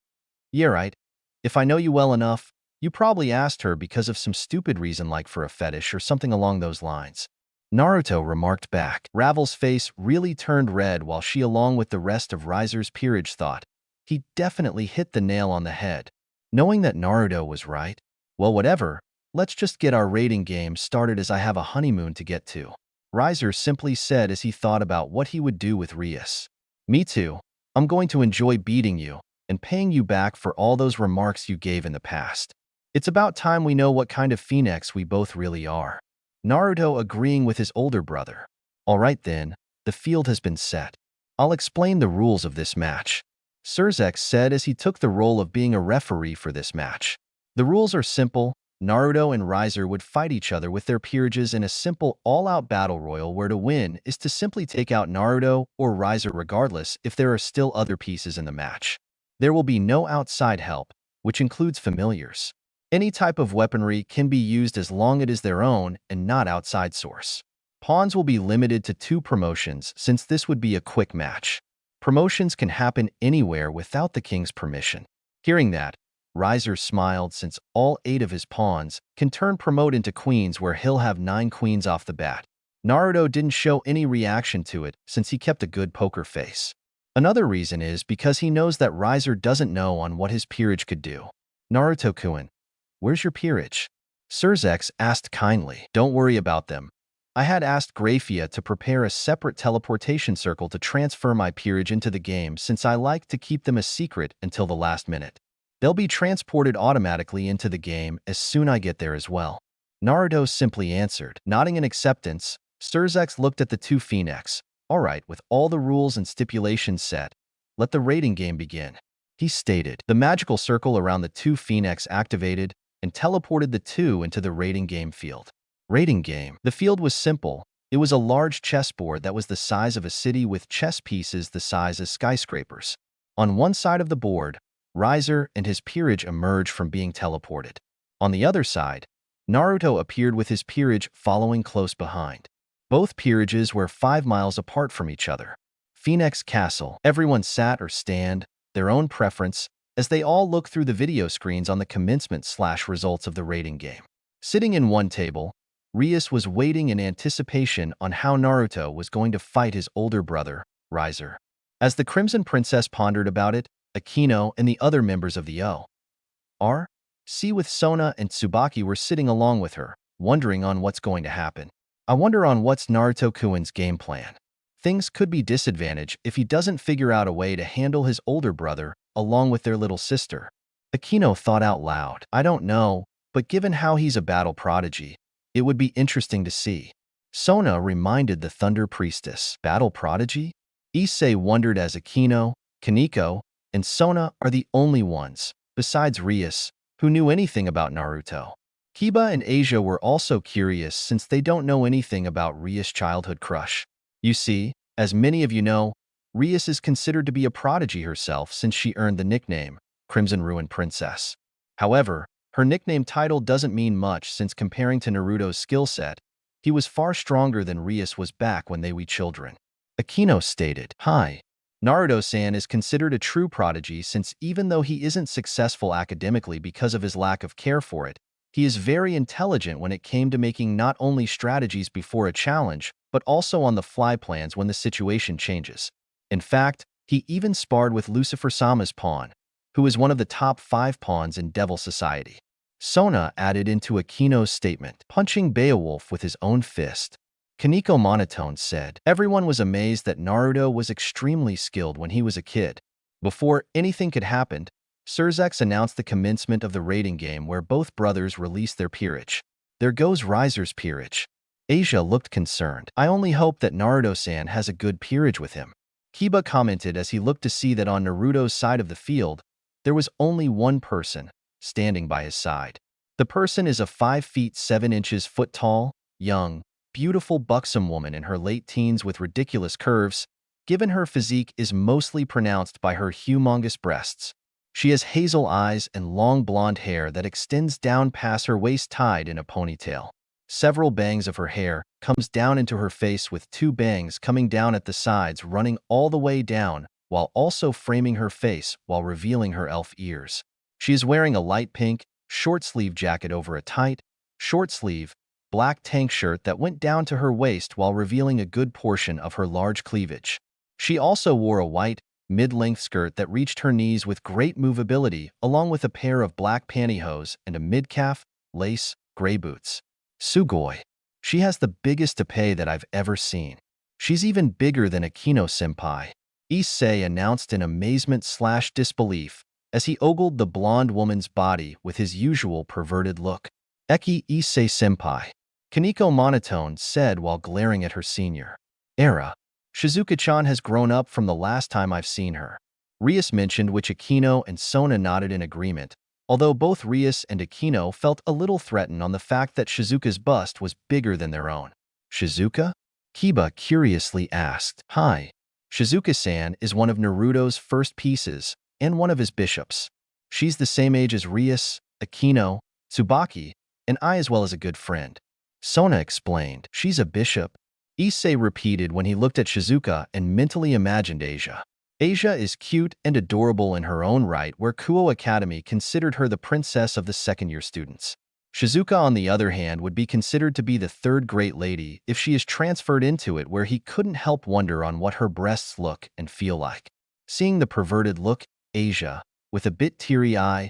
Yeah, right. If I know you well enough, you probably asked her because of some stupid reason like for a fetish or something along those lines. Naruto remarked back. Ravel's face really turned red while she, along with the rest of Riser's peerage, thought, he definitely hit the nail on the head. Knowing that Naruto was right, well, whatever, let's just get our rating game started as I have a honeymoon to get to. Riser simply said as he thought about what he would do with Rias. Me too. I'm going to enjoy beating you and paying you back for all those remarks you gave in the past. It's about time we know what kind of phoenix we both really are. Naruto agreeing with his older brother. All right then, the field has been set. I'll explain the rules of this match. Surzex said as he took the role of being a referee for this match. The rules are simple. Naruto and Riser would fight each other with their peerages in a simple all-out battle royal where to win is to simply take out Naruto or Riser regardless if there are still other pieces in the match. There will be no outside help, which includes familiars. Any type of weaponry can be used as long as it is their own and not outside source. Pawns will be limited to 2 promotions since this would be a quick match. Promotions can happen anywhere without the king's permission. Hearing that, Riser smiled since all 8 of his pawns can promote into queens where he'll have 9 queens off the bat. Naruto didn't show any reaction to it since he kept a good poker face. Another reason is because he knows that Riser doesn't know on what his peerage could do. Naruto-kun, where's your peerage? Surzex asked kindly. Don't worry about them. I had asked Graphia to prepare a separate teleportation circle to transfer my peerage into the game since I like to keep them a secret until the last minute. They'll be transported automatically into the game as soon as I get there as well. Naruto simply answered. Nodding in acceptance, Surzex looked at the 2 phoenix. All right, with all the rules and stipulations set, let the rating game begin. He stated. The magical circle around the 2 phoenix activated and teleported the 2 into the rating game field. Rating game. The field was simple. It was a large chessboard that was the size of a city with chess pieces the size of skyscrapers. On one side of the board, Riser and his peerage emerged from being teleported. On the other side, Naruto appeared with his peerage following close behind. Both peerages were 5 miles apart from each other. Phoenix Castle. Everyone sat or stand, their own preference, as they all looked through the video screens on the commencement/results of the rating game. Sitting in one table, Rias was waiting in anticipation on how Naruto was going to fight his older brother, Riser. As the Crimson Princess pondered about it, Akino and the other members of the O.R.C. with Sona and Tsubaki were sitting along with her, wondering on what's going to happen. I wonder on what's Naruto-kun's game plan. Things could be disadvantaged if he doesn't figure out a way to handle his older brother along with their little sister. Akino thought out loud. I don't know, but given how he's a battle prodigy, it would be interesting to see. Sona reminded the Thunder Priestess. Battle prodigy? Issei wondered as Akino, Kaneko, and Sona are the only ones, besides Rias, who knew anything about Naruto. Kiba and Asia were also curious since they don't know anything about Rias' childhood crush. You see, as many of you know, Rias is considered to be a prodigy herself since she earned the nickname Crimson Ruin Princess. However, her nickname title doesn't mean much since comparing to Naruto's skill set, he was far stronger than Rias was back when they were children. Akino stated, Hi. Naruto-san is considered a true prodigy since even though he isn't successful academically because of his lack of care for it, he is very intelligent when it came to making not only strategies before a challenge, but also on-the-fly plans when the situation changes. In fact, he even sparred with Lucifer-sama's pawn, who is one of the top 5 pawns in Devil Society. Sona added into Akino's statement, punching Beowulf with his own fist. Kaneko monotone said, Everyone was amazed that Naruto was extremely skilled when he was a kid. Before anything could happen, Surzex announced the commencement of the rating game where both brothers released their peerage. There goes Riser's peerage. Asia looked concerned. I only hope that Naruto-san has a good peerage with him. Kiba commented as he looked to see that on Naruto's side of the field, there was only one person standing by his side. The person is a 5 feet 7 inches foot tall, young, beautiful buxom woman in her late teens with ridiculous curves, given her physique is mostly pronounced by her humongous breasts. She has hazel eyes and long blonde hair that extends down past her waist tied in a ponytail. Several bangs of her hair comes down into her face with two bangs coming down at the sides running all the way down while also framing her face while revealing her elf ears. She is wearing a light pink, short-sleeve jacket over a tight, short-sleeve, black tank shirt that went down to her waist while revealing a good portion of her large cleavage. She also wore a white, mid-length skirt that reached her knees with great movability along with a pair of black pantyhose and a mid-calf, lace, gray boots. Sugoi. She has the biggest toupee that I've ever seen. She's even bigger than Akino-senpai. Issei announced in amazement/disbelief as he ogled the blonde woman's body with his usual perverted look. Eki Issei-senpai. Kaneko monotone said while glaring at her senior. Era. Shizuka-chan has grown up from the last time I've seen her. Rias mentioned which Akino and Sona nodded in agreement, although both Rias and Akino felt a little threatened on the fact that Shizuka's bust was bigger than their own. Shizuka? Kiba curiously asked. Hi. Shizuka-san is one of Naruto's first pieces and one of his bishops. She's the same age as Rias, Akino, Tsubaki, and I as well as a good friend. Sona explained. She's a bishop. Issei repeated when he looked at Shizuka and mentally imagined Asia. Asia is cute and adorable in her own right where Kuo Academy considered her the princess of the second-year students. Shizuka, on the other hand, would be considered to be the third great lady if she is transferred into it where he couldn't help wonder on what her breasts look and feel like. Seeing the perverted look, Asia, with a bit teary eye,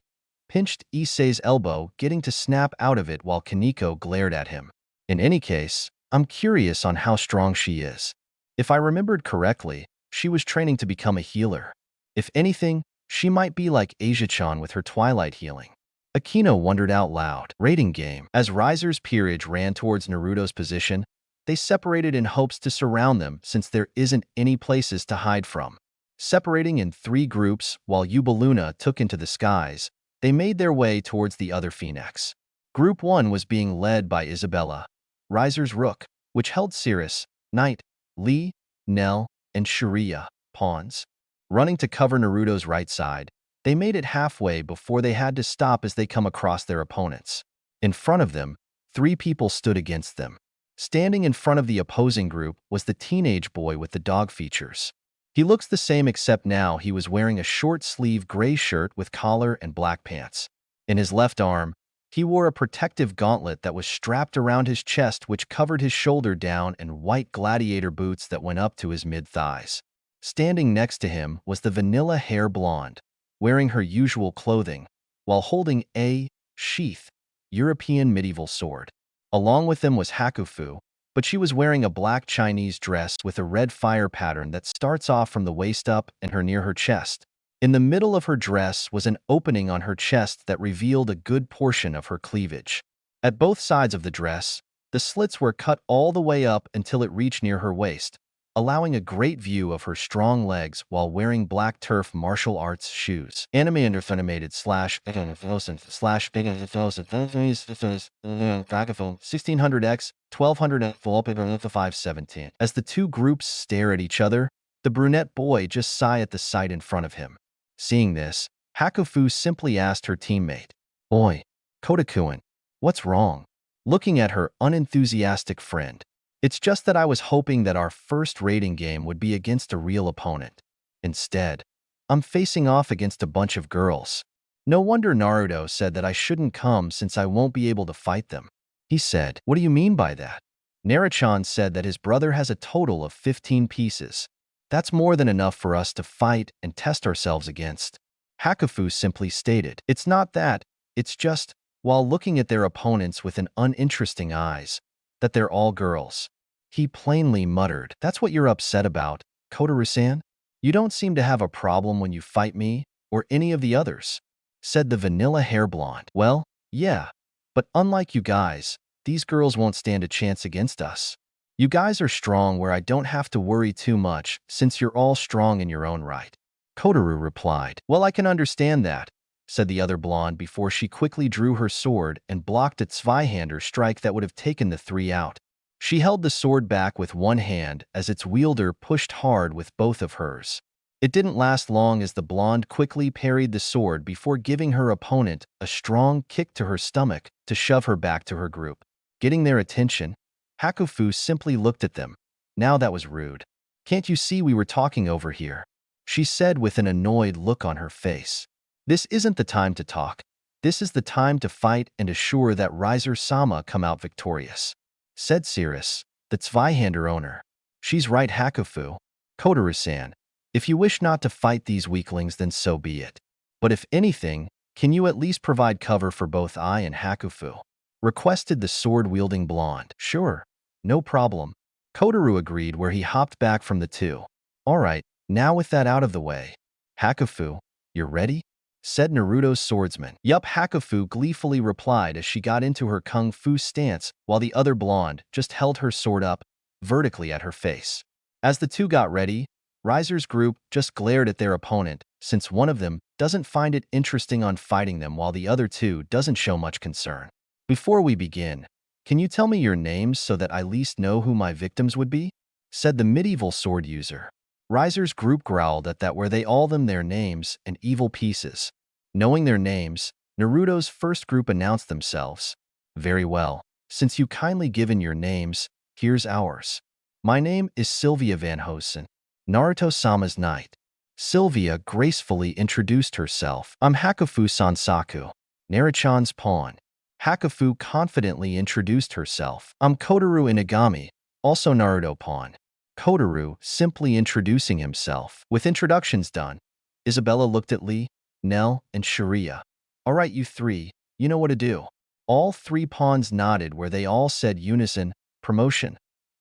pinched Issei's elbow, getting to snap out of it while Kaneko glared at him. In any case, I'm curious on how strong she is. If I remembered correctly, she was training to become a healer. If anything, she might be like Asia-chan with her twilight healing. Akino wondered out loud. Rating game. As Riser's peerage ran towards Naruto's position, they separated in hopes to surround them since there isn't any places to hide from. Separating in 3 groups while Yubaluna took into the skies, they made their way towards the other Phoenix. Group 1 was being led by Isabella, Riser's rook, which held Cirrus, Knight, Lee, Nell, and Shiraya, pawns. Running to cover Naruto's right side, they made it halfway before they had to stop as they come across their opponents. In front of them, 3 people stood against them. Standing in front of the opposing group was the teenage boy with the dog features. He looks the same except now he was wearing a short-sleeve gray shirt with collar and black pants. In his left arm, he wore a protective gauntlet that was strapped around his chest which covered his shoulder down and white gladiator boots that went up to his mid-thighs. Standing next to him was the vanilla hair blonde, wearing her usual clothing, while holding a sheath, European medieval sword. Along with them was Hakufu, but she was wearing a black Chinese dress with a red fire pattern that starts off from the waist up and her near her chest. In the middle of her dress was an opening on her chest that revealed a good portion of her cleavage. At both sides of the dress, the slits were cut all the way up until it reached near her waist, allowing a great view of her strong legs while wearing black turf martial arts shoes. Anime underfunimated slash 1600x 1200 517. As the 2 groups stare at each other, the brunette boy just sigh at the sight in front of him. Seeing this, Hakufu simply asked her teammate, Oi, Kotakuin, what's wrong? Looking at her unenthusiastic friend. It's just that I was hoping that our first rating game would be against a real opponent. Instead, I'm facing off against a bunch of girls. No wonder Naruto said that I shouldn't come since I won't be able to fight them. He said, what do you mean by that? Naruto said that his brother has a total of 15 pieces. That's more than enough for us to fight and test ourselves against. Hakufu simply stated, it's not that, it's just, while looking at their opponents with an uninteresting eyes, that they're all girls. He plainly muttered, that's what you're upset about, Kotaru-san? You don't seem to have a problem when you fight me, or any of the others, said the vanilla hair blonde. Well, yeah, but unlike you guys, these girls won't stand a chance against us. You guys are strong where I don't have to worry too much since you're all strong in your own right. Kotaru replied, well, I can understand that, said the other blonde before she quickly drew her sword and blocked a Zweihander strike that would have taken the 3 out. She held the sword back with one hand as its wielder pushed hard with both of hers. It didn't last long as the blonde quickly parried the sword before giving her opponent a strong kick to her stomach to shove her back to her group. Getting their attention, Hakufu simply looked at them. Now that was rude. Can't you see we were talking over here? She said with an annoyed look on her face. This isn't the time to talk. This is the time to fight and assure that Riser-sama come out victorious, said Cirrus, the Zweihander owner. She's right, Hakufu. Kotaru-san, if you wish not to fight these weaklings, then so be it. But if anything, can you at least provide cover for both I and Hakufu? Requested the sword-wielding blonde. Sure, no problem. Kotaru agreed, where he hopped back from the two. All right, now with that out of the way. Hakufu, you're ready? Said Naruto's swordsman. Yup, Hakufu gleefully replied as she got into her kung fu stance while the other blonde just held her sword up vertically at her face. As the two got ready, Riser's group just glared at their opponent, since one of them doesn't find it interesting on fighting them while the other two doesn't show much concern. Before we begin, can you tell me your names so that I at least know who my victims would be? Said the medieval sword user. Riser's group growled at that, where they all them their names and evil pieces. Knowing their names, Naruto's first group announced themselves. Very well, since you kindly given your names, here's ours. My name is Sylvia Van Hosen, Naruto-sama's knight. Sylvia gracefully introduced herself. I'm Hakufu Sansaku, Naruchan's pawn. Hakufu confidently introduced herself. I'm Kotaru Inagami, also Naruto pawn. Kotaru simply introducing himself. With introductions done, Isabella looked at Lee, Nell, and Sharia. All right, you three, you know what to do. All three pawns nodded, where they all said unison, promotion.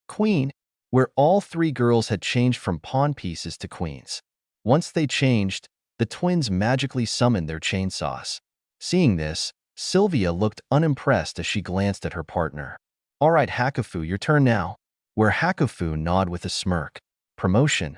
Queen, where all three girls had changed from pawn pieces to queens. Once they changed, the twins magically summoned their chainsaws. Seeing this, Sylvia looked unimpressed as she glanced at her partner. All right, Hakufu, your turn now. Where Hakufu nodded with a smirk. Promotion.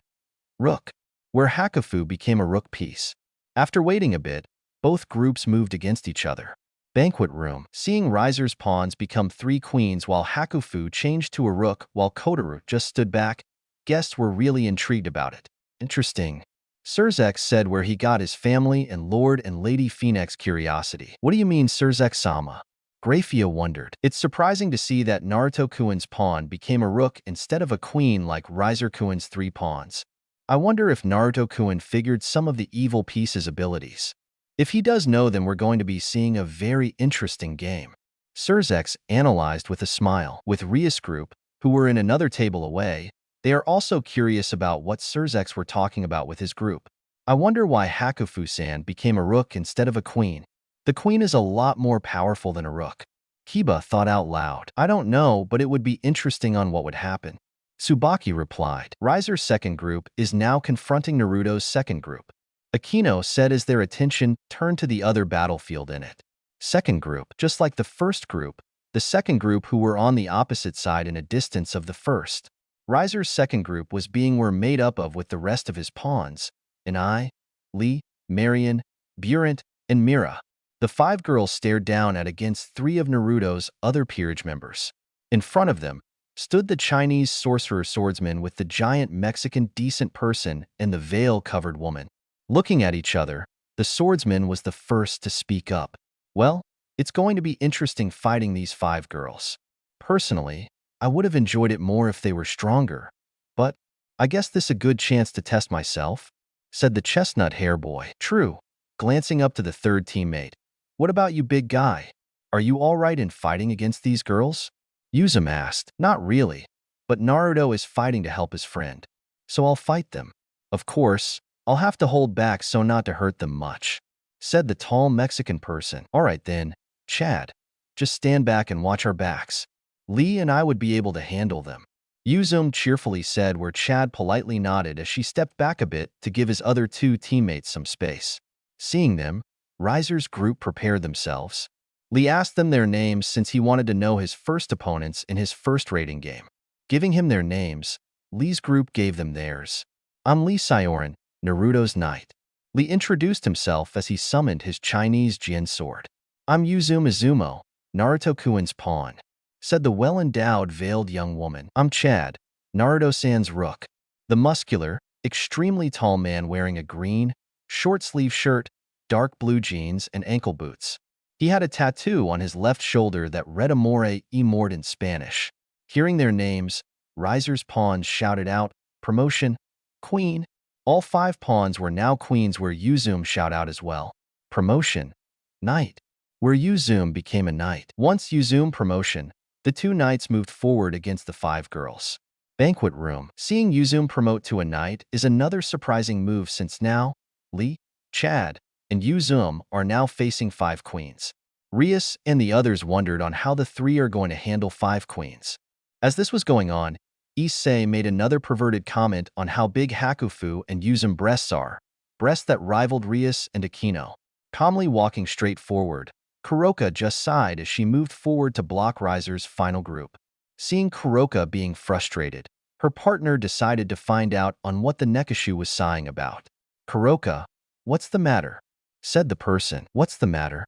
Rook. Where Hakufu became a rook piece. After waiting a bit, both groups moved against each other. Banquet room. Seeing Riser's pawns become three queens while Hakufu changed to a rook while Kotaru just stood back, guests were really intrigued about it. Interesting. Surzek said, where he got his family and Lord and Lady Phoenix curiosity. What do you mean, Surzek-sama? Grafia wondered. It's surprising to see that Naruto-kuen's pawn became a rook instead of a queen like Riser-kuen's three pawns. I wonder if Naruto-kuen figured some of the evil piece's abilities. If he does know them, we're going to be seeing a very interesting game. Surzek analyzed with a smile. With Rias group, who were in another table away, they are also curious about what Surzek were talking about with his group. I wonder why Hakufu-san became a rook instead of a queen. The queen is a lot more powerful than a rook. Kiba thought out loud. I don't know, but it would be interesting on what would happen. Tsubaki replied. Riser's second group is now confronting Naruto's second group. Akino said as their attention turned to the other battlefield in it. Second group, just like the first group, the second group who were on the opposite side in a distance of the first. Riser's second group was being made up of with the rest of his pawns, and I, Lee, Marion, Burent, and Mira. The five girls stared down at against three of Naruto's other peerage members. In front of them stood the Chinese sorcerer swordsman with the giant Mexican decent person and the veil-covered woman. Looking at each other, the swordsman was the first to speak up. Well, it's going to be interesting fighting these five girls. Personally, I would have enjoyed it more if they were stronger, but I guess this is a good chance to test myself, said the chestnut hair boy. True, glancing up to the third teammate. What about you, big guy? Are you all right in fighting against these girls? Yuzum asked. Not really, but Naruto is fighting to help his friend, so I'll fight them. Of course, I'll have to hold back so not to hurt them much, said the tall Mexican person. All right then, Chad. Just stand back and watch our backs. Lee and I would be able to handle them. Yuzum cheerfully said, where Chad politely nodded as she stepped back a bit to give his other two teammates some space. Seeing them, Riser's group prepared themselves. Lee asked them their names since he wanted to know his first opponents in his first rating game. Giving him their names, Lee's group gave them theirs. I'm Lee Sioran, Naruto's knight. Lee introduced himself as he summoned his Chinese Jin sword. I'm Yuzum Izumo, Naruto-kuen's pawn, said the well-endowed veiled young woman. I'm Chad, Naruto-san's rook. The muscular, extremely tall man wearing a green, short-sleeve shirt, dark blue jeans, and ankle boots. He had a tattoo on his left shoulder that read Amore y Mort in Spanish. Hearing their names, Riser's pawns shouted out, "Promotion! Queen!" All 5 pawns were now queens where Yuzum shout out as well. Promotion! Knight! Where Yuzum became a knight. Once Yuzum promotion, the 2 knights moved forward against the 5 girls. Banquet room. Seeing Yuzum promote to a knight is another surprising move since now, Li, Chad, and Yuzum are now facing 5 queens. Rias and the others wondered on how the 3 are going to handle 5 queens. As this was going on, Issei made another perverted comment on how big Hakufu and Yuzum breasts are, breasts that rivaled Rias and Akino. Calmly walking straight forward, Kuroka just sighed as she moved forward to block Riser's final group. Seeing Kuroka being frustrated, her partner decided to find out on what the Nekashu was sighing about. "Kuroka, what's the matter?" said the person. "What's the matter?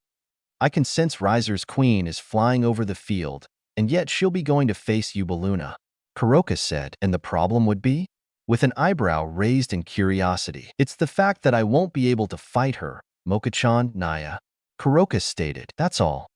I can sense Riser's queen is flying over the field, and yet she'll be going to face Yubaluna," Kuroka said. "And the problem would be?" With an eyebrow raised in curiosity. "It's the fact that I won't be able to fight her," Mocha-chan, Naya. Kuroka stated. "That's all."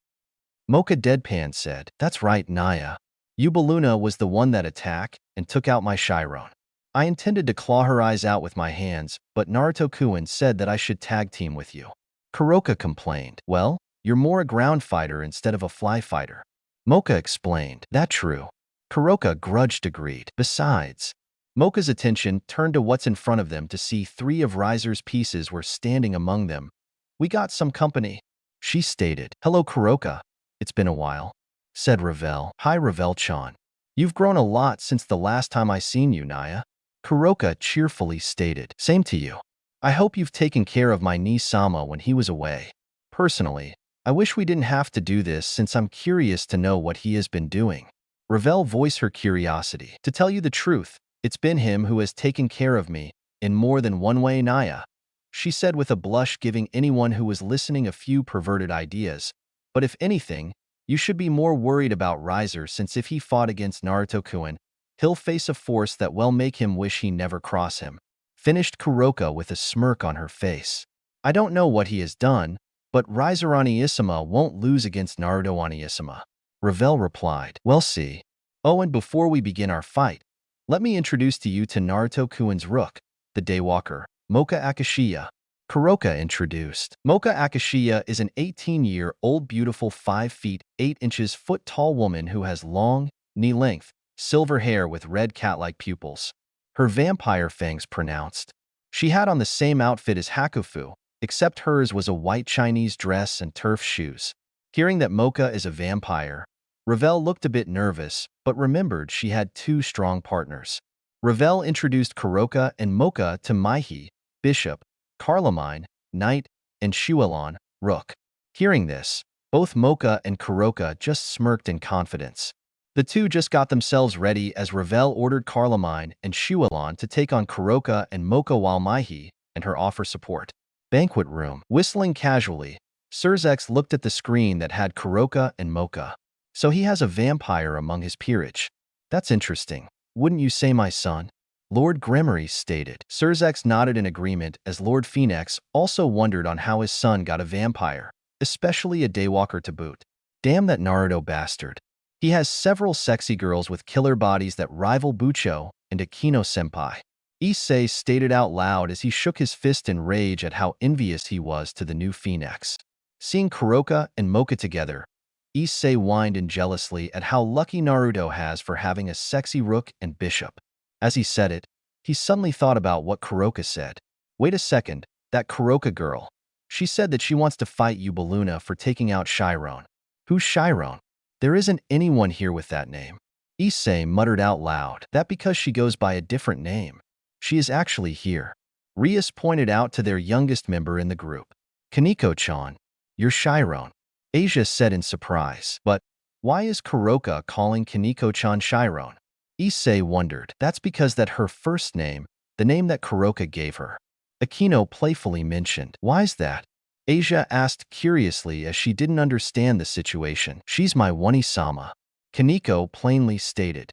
Mocha deadpan said, "That's right, Naya. Yubaluna was the one that attacked and took out my Chiron. I intended to claw her eyes out with my hands, but Naruto-kun said that I should tag team with you." Kuroka complained. "Well, you're more a ground fighter instead of a fly fighter." Mocha explained. "That true." Kuroka grudged agreed. Besides, Mocha's attention turned to what's in front of them to see 3 of Riser's pieces were standing among them. "We got some company," she stated. "Hello, Kuroka. It's been a while," said Ravel. "Hi, Ravel-chan. You've grown a lot since the last time I seen you, Naya." Kuroka cheerfully stated. "Same to you. I hope you've taken care of my Ni-sama when he was away. Personally, I wish we didn't have to do this since I'm curious to know what he has been doing." Ravel voiced her curiosity. "To tell you the truth, it's been him who has taken care of me, in more than one way, Naya," she said with a blush, giving anyone who was listening a few perverted ideas. "But if anything, you should be more worried about Riser, since if he fought against Naruto-kun, he'll face a force that will make him wish he never cross him," finished Kuroka with a smirk on her face. "I don't know what he has done, but Riser Oniyama won't lose against Naruto Oniyama," Ravel replied. "We'll see. Oh, and before we begin our fight, let me introduce to you to Naruto-kun's rook, the Daywalker, Mocha Akashiya." Kuroka introduced. Mocha Akashiya is an 18-year-old beautiful 5 feet 8 inches foot tall woman who has long, knee-length, silver hair with red cat-like pupils. Her vampire fangs pronounced. She had on the same outfit as Hakufu, except hers was a white Chinese dress and turf shoes. Hearing that Mocha is a vampire, Ravel looked a bit nervous, but remembered she had 2 strong partners. Ravel introduced Kuroka and Mocha to Maihi, Bishop, Carlamine, Knight, and Shuelon, Rook. Hearing this, both Mocha and Kuroka just smirked in confidence. The 2 just got themselves ready as Ravel ordered Carlamine and Shuelon to take on Kuroka and Mocha while Maihi and her offer support. Banquet room. Whistling casually, Surzex looked at the screen that had Kuroka and Mocha. "So he has a vampire among his peerage. That's interesting, wouldn't you say, my son?" Lord Gremory stated. Surzex nodded in agreement as Lord Phoenix also wondered on how his son got a vampire, especially a Daywalker to boot. "Damn that Naruto bastard. He has several sexy girls with killer bodies that rival Bucho and Akino-senpai," Issei stated out loud as he shook his fist in rage at how envious he was to the new Phoenix. Seeing Kuroka and Mocha together, Issei whined in jealously at how lucky Naruto has for having a sexy rook and bishop. As he said it, he suddenly thought about what Kuroka said. "Wait a second, that Kuroka girl. She said that she wants to fight Yubaluna for taking out Chiron. Who's Chiron? There isn't anyone here with that name." Issei muttered out loud. "That because she goes by a different name. She is actually here." Rias pointed out to their youngest member in the group. "Kaneko-chan, you're Chiron," Asia said in surprise. "But why is Kuroka calling Kaneko-chan Chiron?" Issei wondered. "That's because that her first name, the name that Kuroka gave her," Akino playfully mentioned. "Why's that?" Asia asked curiously as she didn't understand the situation. "She's my One-sama," Kaneko plainly stated.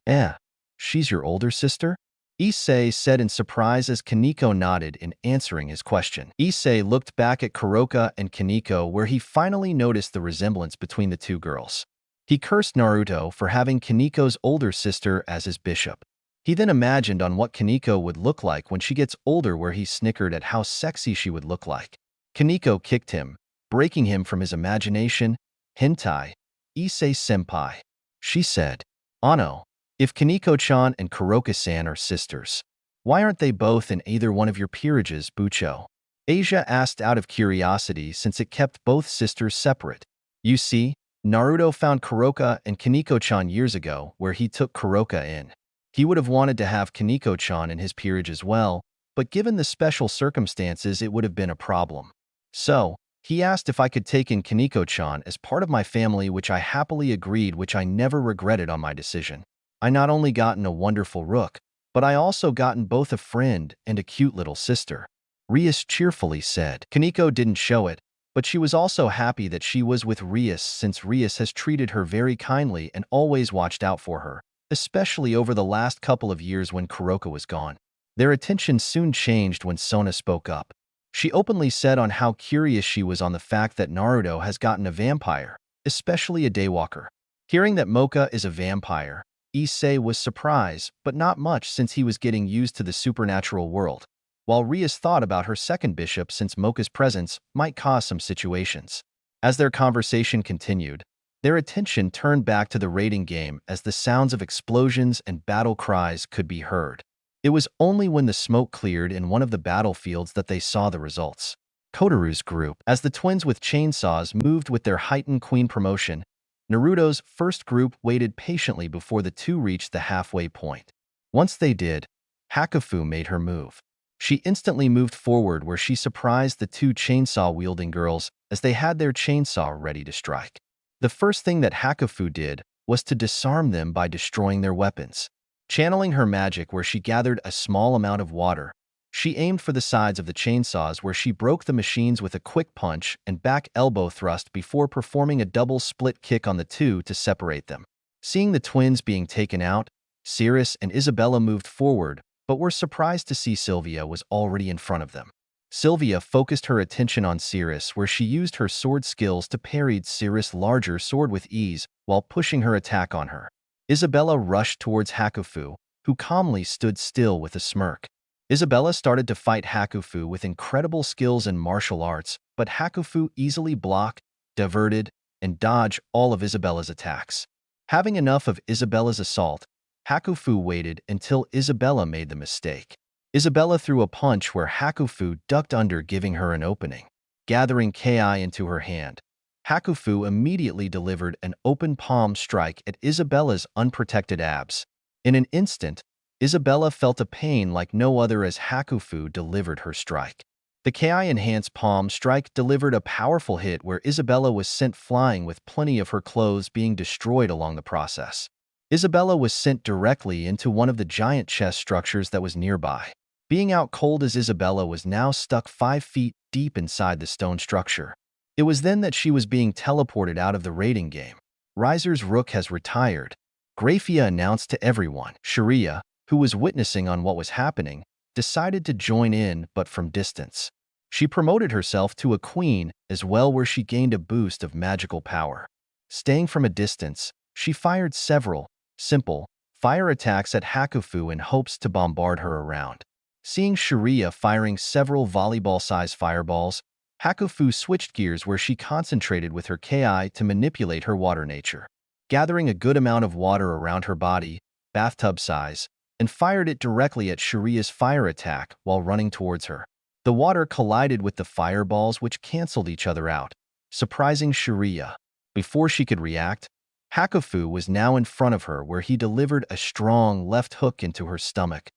She's your older sister?" Issei said in surprise as Kaneko nodded in answering his question. Issei looked back at Kuroka and Kaneko where he finally noticed the resemblance between the two girls. He cursed Naruto for having Kaneko's older sister as his bishop. He then imagined on what Kaneko would look like when she gets older, where he snickered at how sexy she would look like. Kaneko kicked him, breaking him from his imagination. Hentai. Issei-senpai. She said. Ano. If Kaneko-chan and Kuroka-san are sisters, why aren't they both in either one of your peerages, Bucho? Asia asked out of curiosity since it kept both sisters separate. You see, Naruto found Kuroka and Kaneko-chan years ago where he took Kuroka in. He would have wanted to have Kaneko-chan in his peerage as well, but given the special circumstances it would have been a problem. So, he asked if I could take in Kaneko-chan as part of my family, which I happily agreed, which I never regretted on my decision. I not only gotten a wonderful rook, but I also gotten both a friend and a cute little sister. Rias cheerfully said. Kaneko didn't show it, but she was also happy that she was with Rias, since Rias has treated her very kindly and always watched out for her, especially over the last couple of years when Kuroka was gone. Their attention soon changed when Sona spoke up. She openly said on how curious she was on the fact that Naruto has gotten a vampire, especially a daywalker. Hearing that Mocha is a vampire, Issei was surprised, but not much since he was getting used to the supernatural world, while Rias thought about her second bishop since Mocha's presence might cause some situations. As their conversation continued, their attention turned back to the raiding game as the sounds of explosions and battle cries could be heard. It was only when the smoke cleared in one of the battlefields that they saw the results. Kotaru's group. As the twins with chainsaws moved with their heightened queen promotion, Naruto's first group waited patiently before the two reached the halfway point. Once they did, Hakufu made her move. She instantly moved forward where she surprised the two chainsaw-wielding girls as they had their chainsaw ready to strike. The first thing that Hakufu did was to disarm them by destroying their weapons. Channeling her magic where she gathered a small amount of water, she aimed for the sides of the chainsaws where she broke the machines with a quick punch and back elbow thrust before performing a double split kick on the two to separate them. Seeing the twins being taken out, Sirius and Isabella moved forward, but were surprised to see Sylvia was already in front of them. Sylvia focused her attention on Sirius where she used her sword skills to parry Sirius' larger sword with ease while pushing her attack on her. Isabella rushed towards Hakufu, who calmly stood still with a smirk. Isabella started to fight Hakufu with incredible skills in martial arts, but Hakufu easily blocked, diverted, and dodged all of Isabella's attacks. Having enough of Isabella's assault, Hakufu waited until Isabella made the mistake. Isabella threw a punch where Hakufu ducked under, giving her an opening. Gathering Ki into her hand, Hakufu immediately delivered an open palm strike at Isabella's unprotected abs. In an instant, Isabella felt a pain like no other as Hakufu delivered her strike. The Ki-enhanced palm strike delivered a powerful hit where Isabella was sent flying with plenty of her clothes being destroyed along the process. Isabella was sent directly into one of the giant chest structures that was nearby. Being out cold as Isabella was now stuck 5 feet deep inside the stone structure. It was then that she was being teleported out of the raiding game. Riser's rook has retired, Grafia announced to everyone. Sharia, who was witnessing on what was happening, decided to join in but from distance. She promoted herself to a queen as well where she gained a boost of magical power. Staying from a distance, she fired several, simple, fire attacks at Hakufu in hopes to bombard her around. Seeing Sharia firing several volleyball-sized fireballs, Hakufu switched gears where she concentrated with her Ki to manipulate her water nature. Gathering a good amount of water around her body, bathtub size, and fired it directly at Sharia's fire attack while running towards her. The water collided with the fireballs which canceled each other out, surprising Sharia. Before she could react, Hakufu was now in front of her where he delivered a strong left hook into her stomach.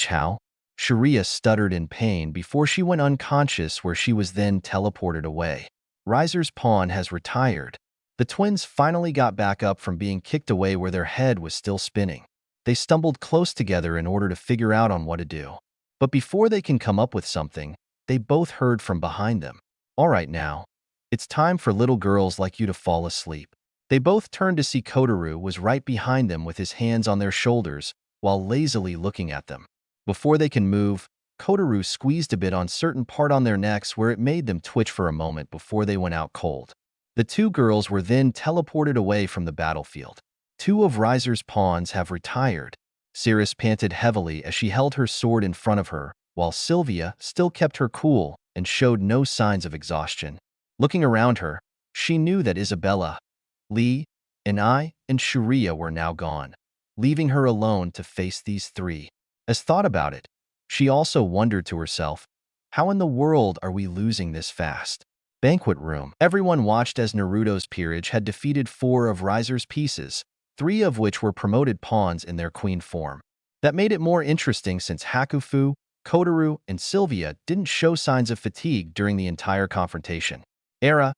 How? Sharia stuttered in pain before she went unconscious where she was then teleported away. Riser's pawn has retired. The twins finally got back up from being kicked away where their head was still spinning. They stumbled close together in order to figure out on what to do. But before they can come up with something, they both heard from behind them. All right now, it's time for little girls like you to fall asleep. They both turned to see Kotaru was right behind them with his hands on their shoulders while lazily looking at them. Before they can move, Kotaru squeezed a bit on certain part on their necks where it made them twitch for a moment before they went out cold. The two girls were then teleported away from the battlefield. Two of Riser's pawns have retired. Cirrus panted heavily as she held her sword in front of her, while Sylvia still kept her cool and showed no signs of exhaustion. Looking around her, she knew that Isabella, Lee, Inai, and Shuria were now gone, leaving her alone to face these three. As thought about it, she also wondered to herself, how in the world are we losing this fast? Banquet room. Everyone watched as Naruto's peerage had defeated 4 of Riser's pieces, 3 of which were promoted pawns in their queen form. That made it more interesting since Hakufu, Kotaru, and Sylvia didn't show signs of fatigue during the entire confrontation. Era,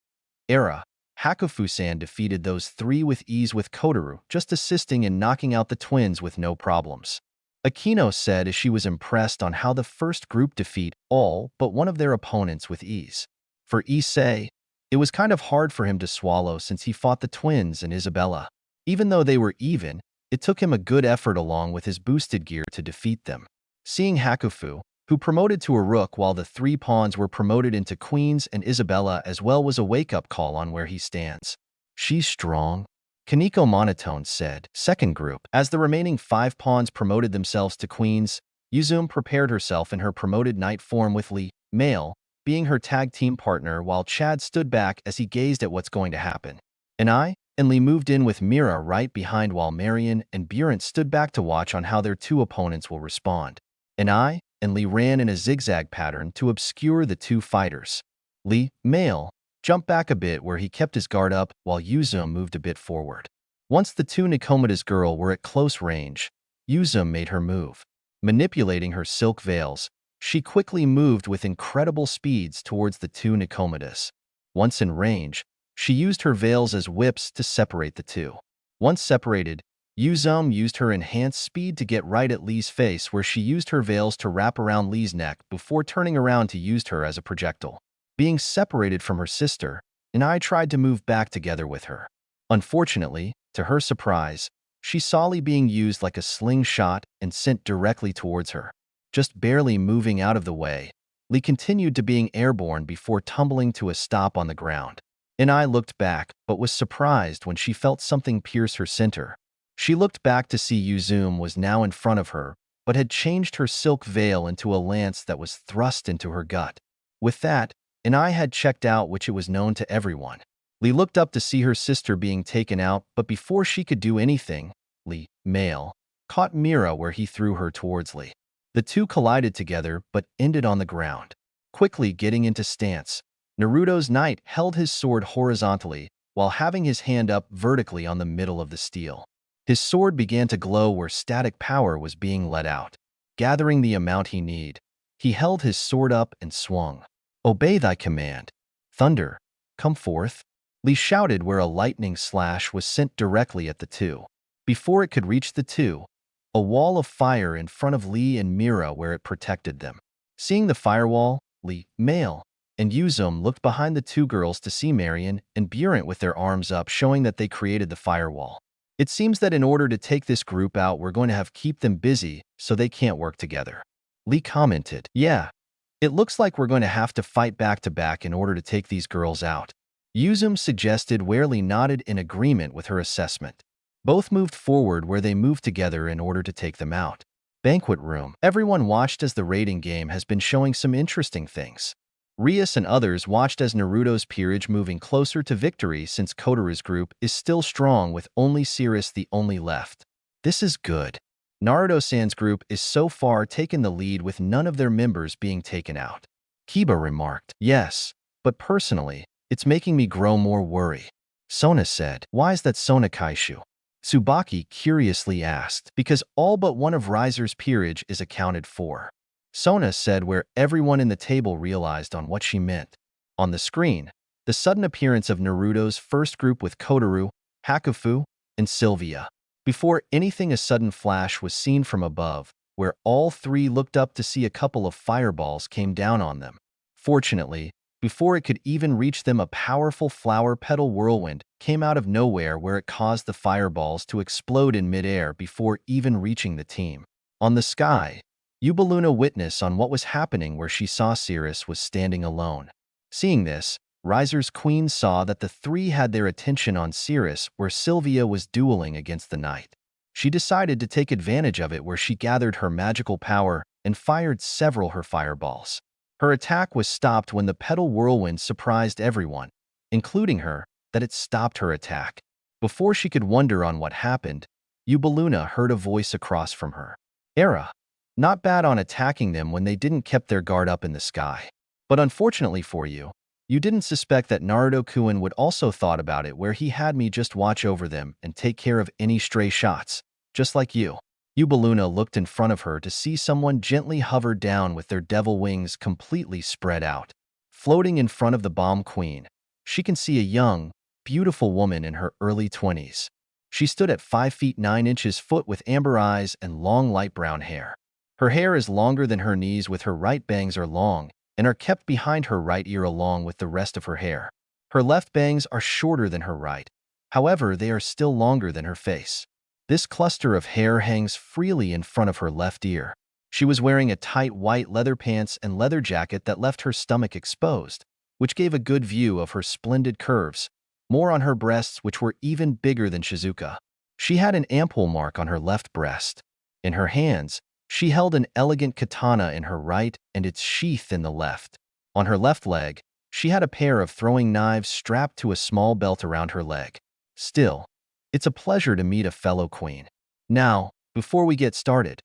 Hakufu-san defeated those 3 with ease with Kotaru, just assisting in knocking out the twins with no problems. Akino said as she was impressed on how the first group defeat all but one of their opponents with ease. For Issei, it was kind of hard for him to swallow since he fought the twins and Isabella. Even though they were even, it took him a good effort along with his boosted gear to defeat them. Seeing Hakufu, who promoted to a rook while the 3 pawns were promoted into queens and Isabella as well, was a wake-up call on where he stands. She's strong, Kaneko monotone said. Second group. As the remaining 5 pawns promoted themselves to queens, Yuzume prepared herself in her promoted knight form with Lee, male, being her tag team partner, while Chad stood back as he gazed at what's going to happen. Inai and Lee moved in with Mira right behind, while Marion and Burent stood back to watch on how their 2 opponents will respond. Inai and Lee ran in a zigzag pattern to obscure the 2 fighters. Lee, male, jumped back a bit where he kept his guard up while Yuzume moved a bit forward. Once the 2 Nikomoda's girl were at close range, Yuzume made her move. Manipulating her silk veils, she quickly moved with incredible speeds towards the 2 Nikomodas. Once in range, she used her veils as whips to separate the 2. Once separated, Yuzume used her enhanced speed to get right at Lee's face, where she used her veils to wrap around Lee's neck before turning around to use her as a projectile. Being separated from her sister, Inai tried to move back together with her. Unfortunately, to her surprise, she saw Lee being used like a slingshot and sent directly towards her. Just barely moving out of the way, Lee continued to being airborne before tumbling to a stop on the ground. Inai looked back but was surprised when she felt something pierce her center. She looked back to see Yuzume was now in front of her, but had changed her silk veil into a lance that was thrust into her gut. With that, Inai had checked out, which it was known to everyone. Lee looked up to see her sister being taken out, but before she could do anything, Lee, male, caught Mira where he threw her towards Lee. The 2 collided together but ended on the ground. Quickly getting into stance, Naruto's knight held his sword horizontally while having his hand up vertically on the middle of the steel. His sword began to glow where static power was being let out. Gathering the amount he needed, he held his sword up and swung. "Obey thy command. Thunder, come forth," Lee shouted, where a lightning slash was sent directly at the 2. Before it could reach the 2, a wall of fire in front of Lee and Mira where it protected them. Seeing the firewall, Lee, male, and Yuzume looked behind the 2 girls to see Marion and Burent with their arms up, showing that they created the firewall. It seems that in order to take this group out, we're going to have to keep them busy so they can't work together. Lee commented, "Yeah, it looks like we're going to have to fight back to back in order to take these girls out." Yuzume suggested, where Lee nodded in agreement with her assessment. Both moved forward where they moved together in order to take them out. Banquet room. Everyone watched as the raiding game has been showing some interesting things. Rias and others watched as Naruto's peerage moving closer to victory since Kotaru's group is still strong with only Cirrus the only left. This is good. Naruto-san's group is so far taken the lead with none of their members being taken out. Kiba remarked, "Yes, but personally, it's making me grow more worry." Sona said, "Why is that, Sona Kaishu?" Tsubaki curiously asked, "Because all but one of Riser's peerage is accounted for." Sona said, where everyone in the table realized on what she meant. On the screen, the sudden appearance of Naruto's first group with Kotaru, Hakufu, and Sylvia. Before anything, a sudden flash was seen from above, where all 3 looked up to see a couple of fireballs came down on them. Fortunately, before it could even reach them, a powerful flower petal whirlwind came out of nowhere where it caused the fireballs to explode in midair before even reaching the team. On the sky, Ubaluna witnessed on what was happening where she saw Cirrus was standing alone. Seeing this, Riser's queen saw that the three had their attention on Cirrus where Sylvia was dueling against the knight. She decided to take advantage of it where she gathered her magical power and fired several her fireballs. Her attack was stopped when the petal whirlwind surprised everyone, including her, that it stopped her attack. Before she could wonder on what happened, Ubaluna heard a voice across from her. Era. Not bad on attacking them when they didn't keep their guard up in the sky. But unfortunately for you, you didn't suspect that Naruto-kun would also thought about it where he had me just watch over them and take care of any stray shots, just like you. Ubaluna looked in front of her to see someone gently hover down with their devil wings completely spread out. Floating in front of the bomb queen, she can see a young, beautiful woman in her early 20s. She stood at 5 feet 9 inches foot with amber eyes and long light brown hair. Her hair is longer than her knees with her right bangs are long and are kept behind her right ear along with the rest of her hair. Her left bangs are shorter than her right. However, they are still longer than her face. This cluster of hair hangs freely in front of her left ear. She was wearing a tight white leather pants and leather jacket that left her stomach exposed, which gave a good view of her splendid curves, more on her breasts which were even bigger than Shizuka. She had an ample mark on her left breast. In her hands, she held an elegant katana in her right and its sheath in the left. On her left leg, she had a pair of throwing knives strapped to a small belt around her leg. Still, it's a pleasure to meet a fellow queen. Now, before we get started,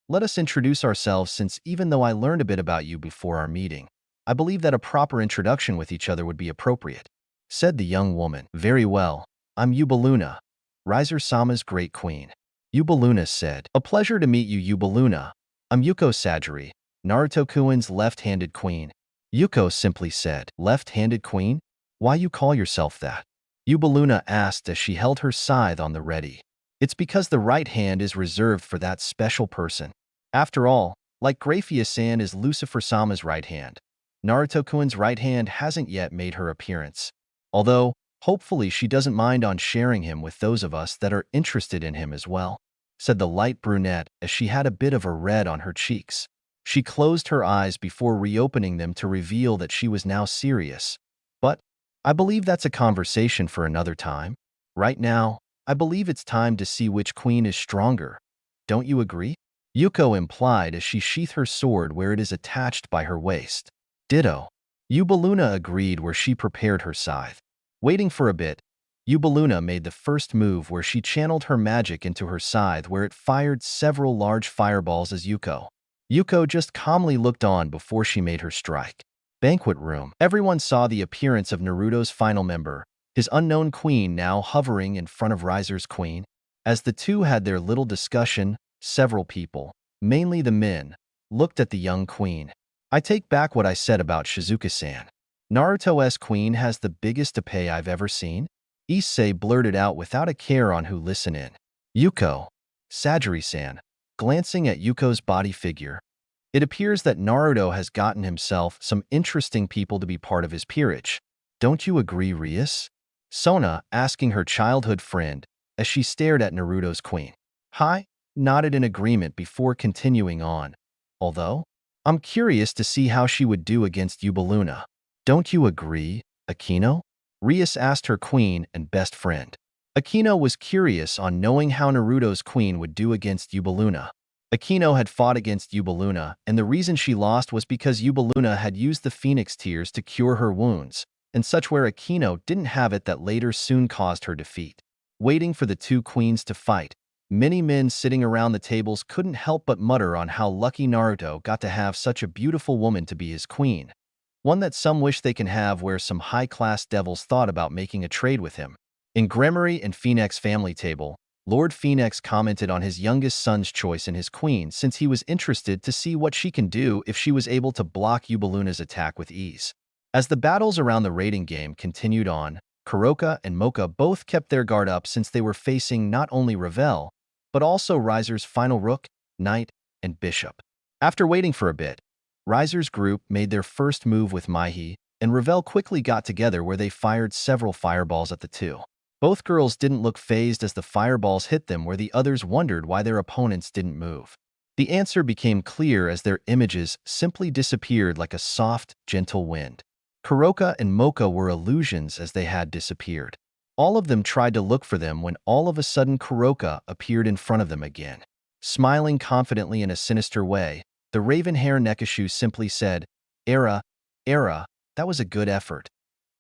let us introduce ourselves since even though I learned a bit about you before our meeting, I believe that a proper introduction with each other would be appropriate, said the young woman. Very well, I'm Ubaluna, Riser-sama's great queen. Ubaluna said, a pleasure to meet you, Ubaluna. I'm Yuko Sajiri, Naruto-kun's left-handed queen. Yuko simply said, left-handed queen? Why you call yourself that? Ubaluna asked as she held her scythe on the ready. It's because the right hand is reserved for that special person. After all, like Grafia-san is Lucifer-sama's right hand, Naruto-kun's right hand hasn't yet made her appearance. Although, hopefully she doesn't mind on sharing him with those of us that are interested in him as well, said the light brunette as she had a bit of a red on her cheeks. She closed her eyes before reopening them to reveal that she was now serious. But I believe that's a conversation for another time. Right now, I believe it's time to see which queen is stronger. Don't you agree? Yuko implied as she sheathed her sword where it is attached by her waist. Ditto. Ubaluna agreed where she prepared her scythe. Waiting for a bit, Ubaluna made the first move where she channeled her magic into her scythe where it fired several large fireballs as Yuko. Yuko just calmly looked on before she made her strike. Banquet room. Everyone saw the appearance of Naruto's final member, his unknown queen now hovering in front of Riser's queen. As the two had their little discussion, several people, mainly the men, looked at the young queen. I take back what I said about Shizuka-san. Naruto's queen has the biggest épée I've ever seen. Issei blurted out without a care on who listened in. Yuko. Sajiri-san. Glancing at Yuko's body figure, it appears that Naruto has gotten himself some interesting people to be part of his peerage. Don't you agree, Rias? Sona, asking her childhood friend, as she stared at Naruto's queen. Hai nodded in agreement before continuing on. Although, I'm curious to see how she would do against Ubaluna. Don't you agree, Akino? Rias asked her queen and best friend. Akino was curious on knowing how Naruto's queen would do against Ubaluna. Akino had fought against Ubaluna, and the reason she lost was because Ubaluna had used the Phoenix Tears to cure her wounds, and such where Akino didn't have it that later soon caused her defeat. Waiting for the two queens to fight, many men sitting around the tables couldn't help but mutter on how lucky Naruto got to have such a beautiful woman to be his queen. One that some wish they can have where some high-class devils thought about making a trade with him. In Gremory and Phoenix family table, Lord Phoenix commented on his youngest son's choice in his queen since he was interested to see what she can do if she was able to block Ubaluna's attack with ease. As the battles around the raiding game continued on, Kuroka and Mocha both kept their guard up since they were facing not only Ravel, but also Riser's final rook, knight, and bishop. After waiting for a bit, Riser's group made their first move with Maihi, and Ravel quickly got together where they fired several fireballs at the two. Both girls didn't look fazed as the fireballs hit them where the others wondered why their opponents didn't move. The answer became clear as their images simply disappeared like a soft, gentle wind. Kuroka and Mocha were illusions as they had disappeared. All of them tried to look for them when all of a sudden Kuroka appeared in front of them again. Smiling confidently in a sinister way, the raven-hair Nekashu simply said, Era, that was a good effort.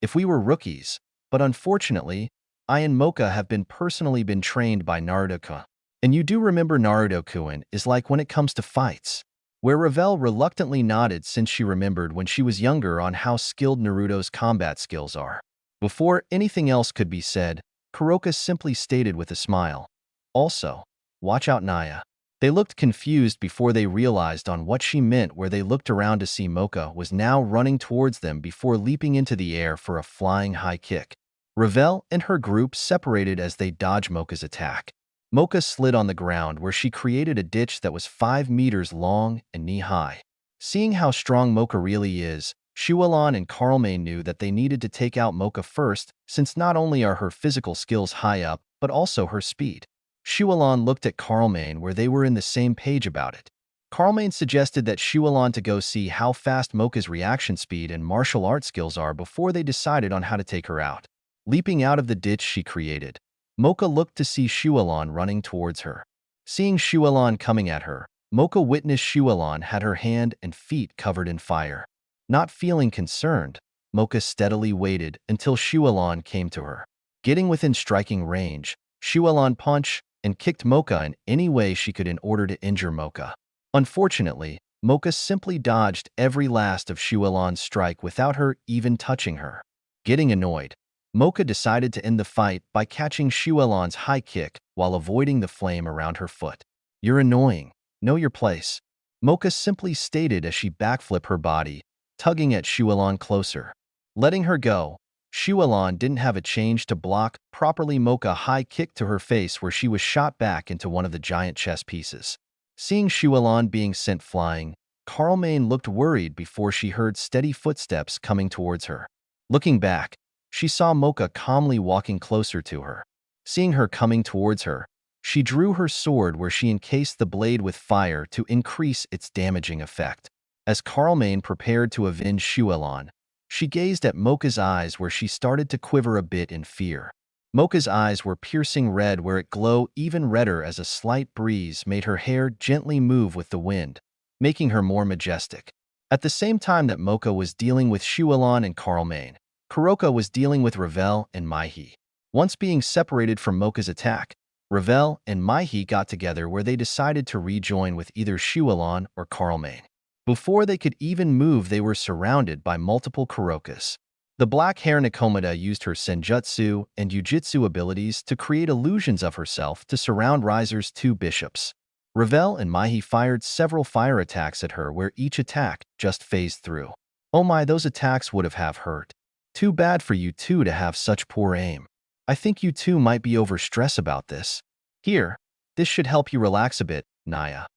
If we were rookies, but unfortunately, I and Mocha have personally been trained by Naruto-kun. And you do remember Naruto-kun is like when it comes to fights. Where Ravel reluctantly nodded since she remembered when she was younger on how skilled Naruto's combat skills are. Before anything else could be said, Kuroka simply stated with a smile, also, watch out Naya. They looked confused before they realized on what she meant where they looked around to see Mocha was now running towards them before leaping into the air for a flying high kick. Ravel and her group separated as they dodged Mocha's attack. Mocha slid on the ground where she created a ditch that was 5 meters long and knee-high. Seeing how strong Mocha really is, Shualon and Carlmane knew that they needed to take out Mocha first since not only are her physical skills high up, but also her speed. Shualon looked at Carlmane where they were in the same page about it. Carlmane suggested that Shualon to go see how fast Mocha's reaction speed and martial arts skills are before they decided on how to take her out. Leaping out of the ditch she created, Mocha looked to see Shualon running towards her. Seeing Shualon coming at her, Mocha witnessed Shualon had her hand and feet covered in fire. Not feeling concerned, Mocha steadily waited until Shualon came to her. Getting within striking range, Shualon punched and kicked Mocha in any way she could in order to injure Mocha. Unfortunately, Mocha simply dodged every last of Shualon's strike without her even touching her. Getting annoyed, Mocha decided to end the fight by catching Shualon's high kick while avoiding the flame around her foot. You're annoying. Know your place. Mocha simply stated as she backflipped her body, tugging at Shualon closer. Letting her go, Shualon didn't have a change to block properly Mocha high kick to her face where she was shot back into one of the giant chess pieces. Seeing Shualon being sent flying, Carlmane looked worried before she heard steady footsteps coming towards her. Looking back, she saw Mocha calmly walking closer to her. Seeing her coming towards her, she drew her sword where she encased the blade with fire to increase its damaging effect. As Carlmane prepared to avenge Shualon, she gazed at Mocha's eyes where she started to quiver a bit in fear. Mocha's eyes were piercing red where it glowed even redder as a slight breeze made her hair gently move with the wind, making her more majestic. At the same time that Mocha was dealing with Shualon and Carlmane, Kuroka was dealing with Ravel and Maihi. Once being separated from Mocha's attack, Ravel and Maihi got together where they decided to rejoin with either Shualon or Carlmane. Before they could even move, they were surrounded by multiple Kurokas. The black-hair Nikomata used her senjutsu and Jujitsu abilities to create illusions of herself to surround Riser's 2 bishops. Ravel and Maihi fired several fire attacks at her where each attack just phased through. Oh my, those attacks would have hurt. Too bad for you two to have such poor aim. I think you two might be overstressed about this. Here, this should help you relax a bit, Naya.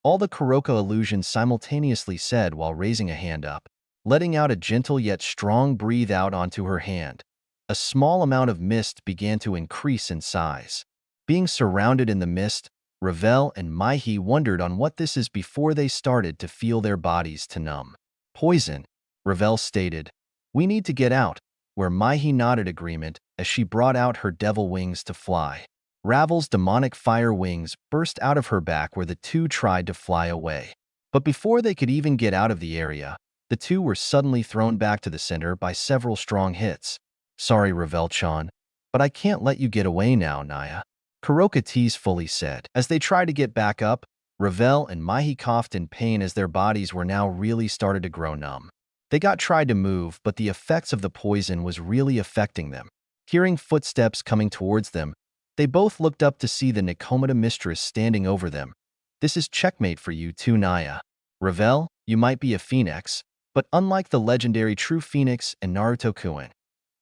All the Kuroka illusions simultaneously said while raising a hand up, letting out a gentle yet strong breathe out onto her hand. A small amount of mist began to increase in size. Being surrounded in the mist, Ravel and Maihi wondered on what this is before they started to feel their bodies to numb. Poison, Ravel stated. We need to get out, where Maihi nodded agreement as she brought out her devil wings to fly. Ravel's demonic fire wings burst out of her back where the two tried to fly away. But before they could even get out of the area, the two were suddenly thrown back to the center by several strong hits. Sorry, Ravel-chan, but I can't let you get away now, Naya. Kuroka teasfully said. As they tried to get back up, Ravel and Maihi coughed in pain as their bodies were now really started to grow numb. They tried to move, but the effects of the poison was really affecting them. Hearing footsteps coming towards them, they both looked up to see the Nikomata mistress standing over them. This is checkmate for you too, Naya. Ravel, you might be a phoenix, but unlike the legendary true phoenix and Naruto-kun,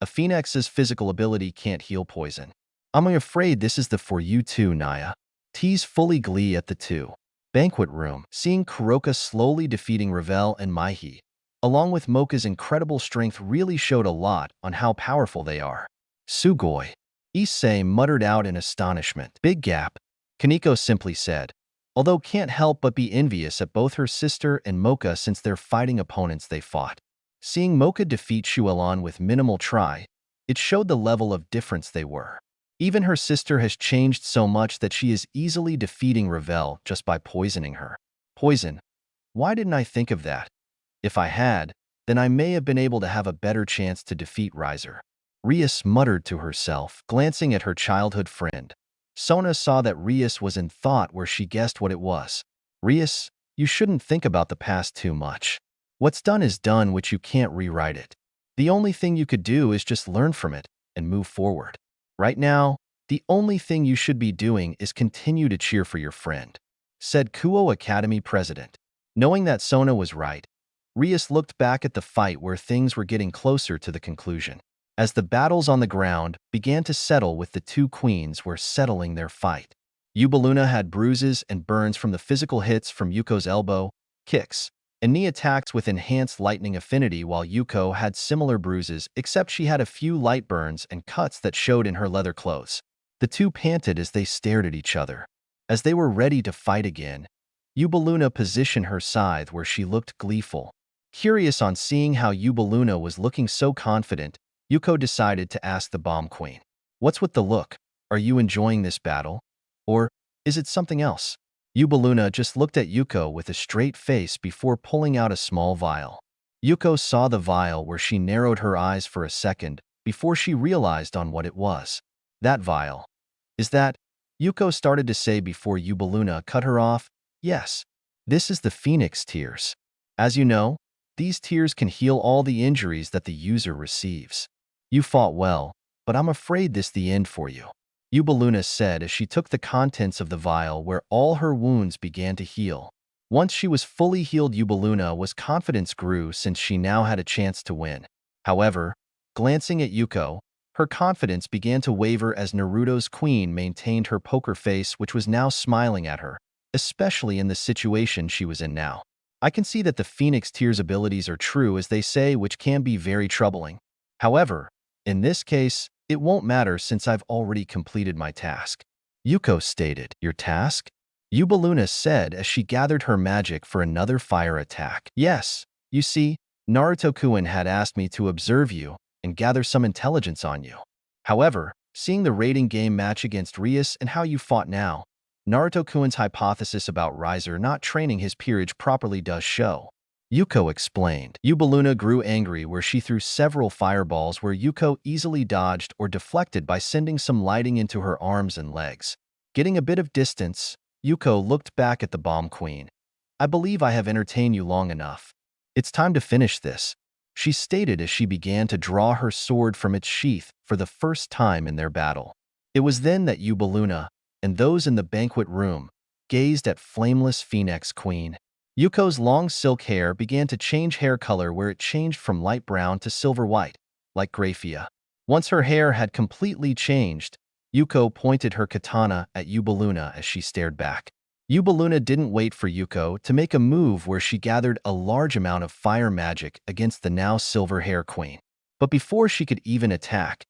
a phoenix's physical ability can't heal poison. I'm afraid this is the for you too, Naya. Tease fully glee at the two. Banquet room, seeing Kuroka slowly defeating Ravel and Maihi, along with Mocha's incredible strength really showed a lot on how powerful they are. Sugoi. Issei muttered out in astonishment. Big gap. Kaneko simply said. although can't help but be envious at both her sister and Mocha since they're fighting opponents they fought. Seeing Mocha defeat Shuelon with minimal try, it showed the level of difference they were. Even her sister has changed so much that she is easily defeating Ravel just by poisoning her. Poison. Why didn't I think of that? If I had, then I may have been able to have a better chance to defeat Riser. Rias muttered to herself, glancing at her childhood friend. Sona saw that Rias was in thought where she guessed what it was. Rias, you shouldn't think about the past too much. What's done is done, which you can't rewrite it. The only thing you could do is just learn from it and move forward. Right now, the only thing you should be doing is continue to cheer for your friend, said Kuo Academy president. Knowing that Sona was right, Rias looked back at the fight where things were getting closer to the conclusion. As the battles on the ground began to settle with the two queens were settling their fight. Yubaluna had bruises and burns from the physical hits from Yuko's elbow, kicks, and knee attacks with enhanced lightning affinity, while Yuko had similar bruises except she had a few light burns and cuts that showed in her leather clothes. The two panted as they stared at each other. As they were ready to fight again, Yubaluna positioned her scythe where she looked gleeful. Curious on seeing how Yubaluna was looking so confident, Yuko decided to ask the bomb queen, "What's with the look? Are you enjoying this battle? Or is it something else?" Yubaluna just looked at Yuko with a straight face before pulling out a small vial. Yuko saw the vial where she narrowed her eyes for a second before she realized on what it was. That vial. Is that? Yuko started to say before Yubaluna cut her off. Yes, this is the Phoenix Tears. As you know, these tears can heal all the injuries that the user receives. You fought well, but I'm afraid this is the end for you, Yubaluna said as she took the contents of the vial where all her wounds began to heal. Once she was fully healed, Yubaluna's confidence grew since she now had a chance to win. However, glancing at Yuko, her confidence began to waver as Naruto's queen maintained her poker face, which was now smiling at her, especially in the situation she was in now. I can see that the Phoenix Tears abilities are true as they say, which can be very troubling. However, in this case, it won't matter since I've already completed my task, Yuko stated. Your task? Yubaluna said as she gathered her magic for another fire attack. Yes, you see, Naruto-kun had asked me to observe you and gather some intelligence on you. However, seeing the rating game match against Rias and how you fought now, Naruto-kun's hypothesis about Riser not training his peerage properly does show, Yuko explained. Yubaluna grew angry where she threw several fireballs where Yuko easily dodged or deflected by sending some lighting into her arms and legs. Getting a bit of distance, Yuko looked back at the bomb queen. I believe I have entertained you long enough. It's time to finish this, she stated as she began to draw her sword from its sheath for the first time in their battle. It was then that Yubaluna and those in the banquet room gazed at flameless Phoenix Queen. Yuko's long silk hair began to change hair color where it changed from light brown to silver white, like Graphia. Once her hair had completely changed, Yuko pointed her katana at Yubaluna as she stared back. Yubaluna didn't wait for Yuko to make a move where she gathered a large amount of fire magic against the now silver hair queen. But before she could even attack,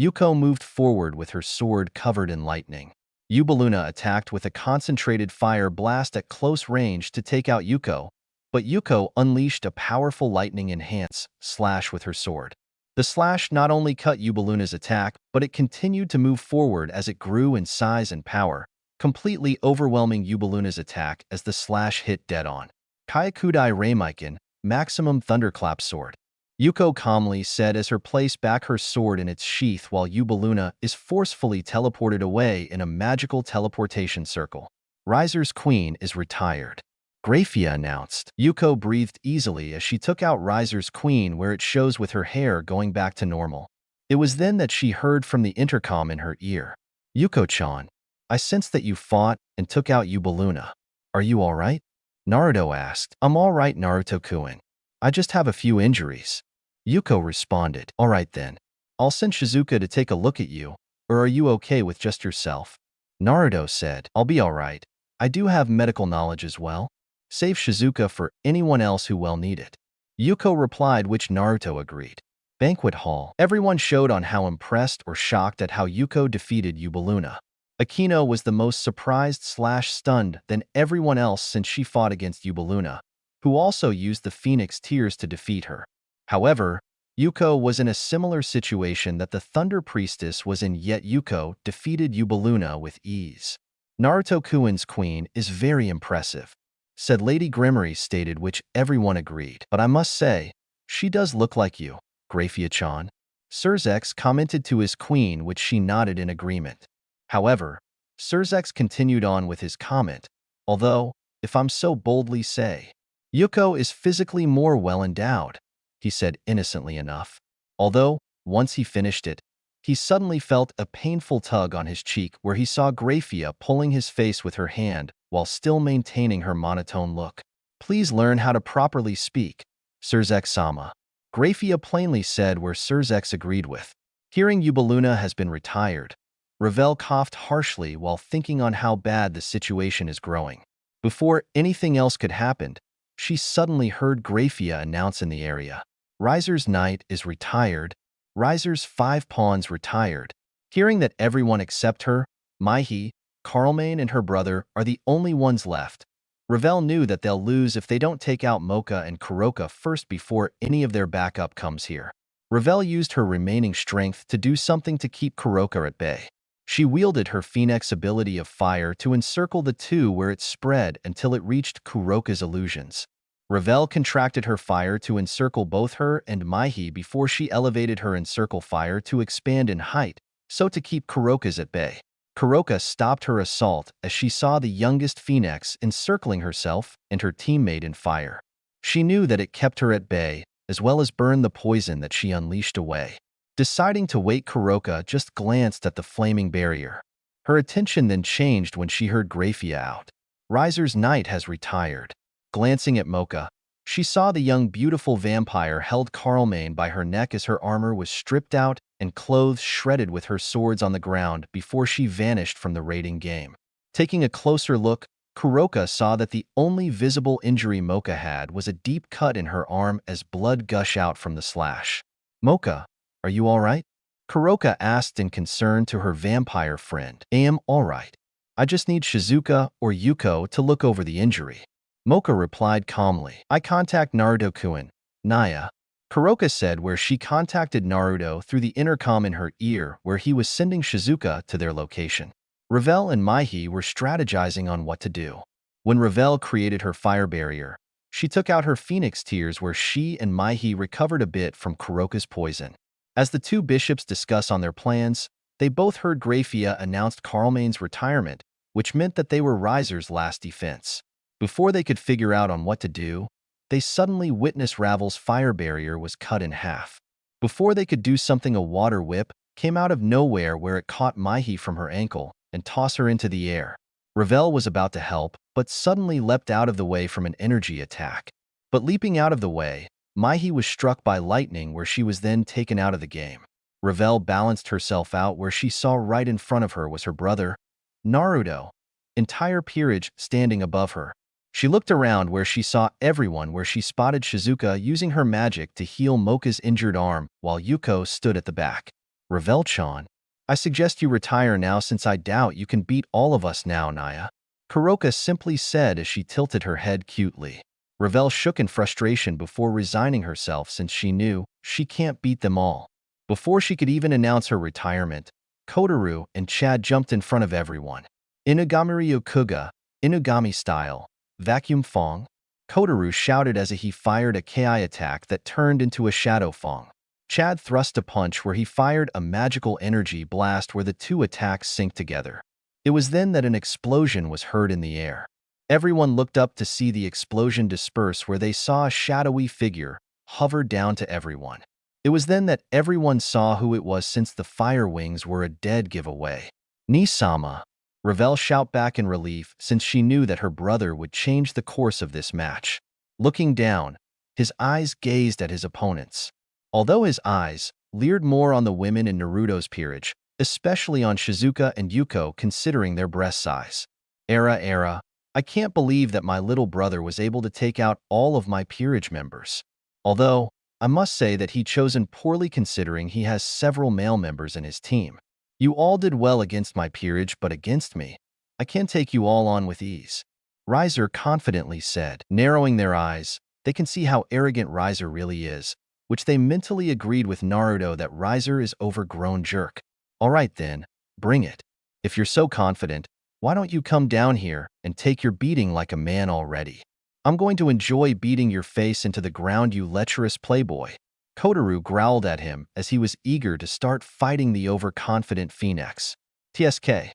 Yuko moved forward with her sword covered in lightning. Yubaluna attacked with a concentrated fire blast at close range to take out Yuko, but Yuko unleashed a powerful lightning-enhanced slash with her sword. The slash not only cut Yubaluna's attack, but it continued to move forward as it grew in size and power, completely overwhelming Yubaluna's attack as the slash hit dead-on. Kayakudai Raimaiken, Maximum Thunderclap Sword. Yuko calmly said as her placed back her sword in its sheath while Yubaluna is forcefully teleported away in a magical teleportation circle. Riser's queen is retired, Graphia announced. Yuko breathed easily as she took out Riser's queen where it shows with her hair going back to normal. It was then that she heard from the intercom in her ear. Yuko-chan, I sense that you fought and took out Yubaluna. Are you alright? Naruto asked. I'm alright, Naruto-kun. I just have a few injuries. Yuko responded. Alright then. I'll send Shizuka to take a look at you, or are you okay with just yourself? Naruto said. I'll be alright. I do have medical knowledge as well. Save Shizuka for anyone else who will need it. Yuko replied, which Naruto agreed. Banquet hall. Everyone showed on how impressed or shocked at how Yuko defeated Yubaluna. Akino was the most surprised/stunned than everyone else since she fought against Yubaluna, who also used the Phoenix Tears to defeat her. However, Yuko was in a similar situation that the Thunder Priestess was in, yet Yuko defeated Yubaluna with ease. Naruto Kuin's queen is very impressive, said Lady Gremory, stated, which everyone agreed. But I must say, she does look like you, Grafia-chan. Surzex commented to his queen, which she nodded in agreement. However, Surzex continued on with his comment, although, if I'm so boldly say, Yuko is physically more well-endowed, he said innocently enough. Although, once he finished it, he suddenly felt a painful tug on his cheek where he saw Grafia pulling his face with her hand while still maintaining her monotone look. Please learn how to properly speak, Surzex-sama. Grafia plainly said, where Surzex agreed with. Hearing Yubaluna has been retired, Ravel coughed harshly while thinking on how bad the situation is growing. Before anything else could happen, she suddenly heard Grafia announce in the area. Riser's knight is retired. Riser's 5 pawns retired. Hearing that everyone except her, Maihi, Carlmane, and her brother are the only ones left, Ravel knew that they'll lose if they don't take out Mocha and Kuroka first before any of their backup comes here. Ravel used her remaining strength to do something to keep Kuroka at bay. She wielded her Phoenix ability of fire to encircle the two where it spread until it reached Kuroka's illusions. Ravel contracted her fire to encircle both her and Maihi before she elevated her encircle fire to expand in height, so to keep Kuroka's at bay. Kuroka stopped her assault as she saw the youngest Phoenix encircling herself and her teammate in fire. She knew that it kept her at bay, as well as burned the poison that she unleashed away. Deciding to wait, Kuroka just glanced at the flaming barrier. Her attention then changed when she heard Grafia out. Riser's knight has retired. Glancing at Mocha, she saw the young beautiful vampire held Carlmane by her neck as her armor was stripped out and clothes shredded with her swords on the ground before she vanished from the raiding game. Taking a closer look, Kuroka saw that the only visible injury Mocha had was a deep cut in her arm as blood gushed out from the slash. Mocha, are you all right? Kuroka asked in concern to her vampire friend. I am all right. I just need Shizuka or Yuko to look over the injury. Mocha replied calmly. I contact Naruto-kun, Naya. Kuroka said, where she contacted Naruto through the intercom in her ear where he was sending Shizuka to their location. Ravel and Maihi were strategizing on what to do. When Ravel created her fire barrier, she took out her Phoenix Tears where she and Maihi recovered a bit from Kuroka's poison. As the two bishops discuss on their plans, they both heard Grafia announced Carlmane's retirement, which meant that they were Riser's last defense. Before they could figure out on what to do, they suddenly witnessed Ravel's fire barrier was cut in half. Before they could do something, a water whip came out of nowhere where it caught Maihi from her ankle and tossed her into the air. Ravel was about to help, but suddenly leapt out of the way from an energy attack. But leaping out of the way, Maihi was struck by lightning where she was then taken out of the game. Ravel balanced herself out where she saw right in front of her was her brother, Naruto, entire peerage standing above her. She looked around where she saw everyone where she spotted Shizuka using her magic to heal Mocha's injured arm while Yuko stood at the back. Ravel-chan, I suggest you retire now since I doubt you can beat all of us now, Naya. Kuroka simply said as she tilted her head cutely. Ravel shook in frustration before resigning herself since she knew she can't beat them all. Before she could even announce her retirement, Kotaru and Chad jumped in front of everyone. Inugami Ryokuga, Inugami style, vacuum Fong. Kotaru shouted as he fired a Ki attack that turned into a shadow Fong. Chad thrust a punch where he fired a magical energy blast where the two attacks synced together. It was then that an explosion was heard in the air. Everyone looked up to see the explosion disperse where they saw a shadowy figure hover down to everyone. It was then that everyone saw who it was since the fire wings were a dead giveaway. Ni-sama, Ravel shouted back in relief since she knew that her brother would change the course of this match. Looking down, his eyes gazed at his opponents. Although his eyes leered more on the women in Naruto's peerage, especially on Shizuka and Yuko considering their breast size. Era, I can't believe that my little brother was able to take out all of my peerage members. Although, I must say that he chosen poorly considering he has several male members in his team. You all did well against my peerage, but against me, I can take you all on with ease. Riser confidently said, narrowing their eyes. They can see how arrogant Riser really is, which they mentally agreed with Naruto that Riser is overgrown jerk. All right then, bring it. If you're so confident, why don't you come down here and take your beating like a man already? I'm going to enjoy beating your face into the ground, you lecherous playboy. Kotaru growled at him as he was eager to start fighting the overconfident Phoenix. TSK.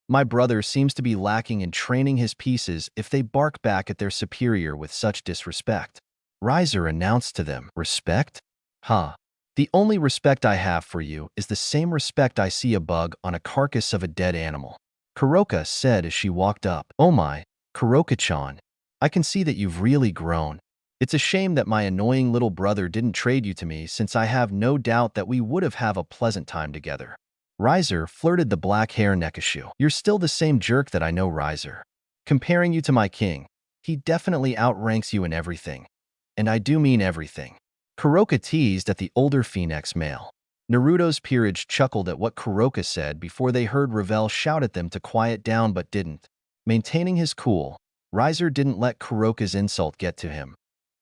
My brother seems to be lacking in training his pieces if they bark back at their superior with such disrespect. Riser announced to them, respect? Huh. The only respect I have for you is the same respect I see a bug on a carcass of a dead animal. Kuroka said as she walked up. Oh my, Kuroka-chan. I can see that you've really grown. It's a shame that my annoying little brother didn't trade you to me, since I have no doubt that we would have a pleasant time together. Riser flirted the black hair Nekashu. You're still the same jerk that I know, Riser. Comparing you to my king, he definitely outranks you in everything. And I do mean everything. Kuroka teased at the older Phoenix male. Naruto's peerage chuckled at what Kuroka said before they heard Revel shout at them to quiet down but didn't. Maintaining his cool, Riser didn't let Kuroka's insult get to him.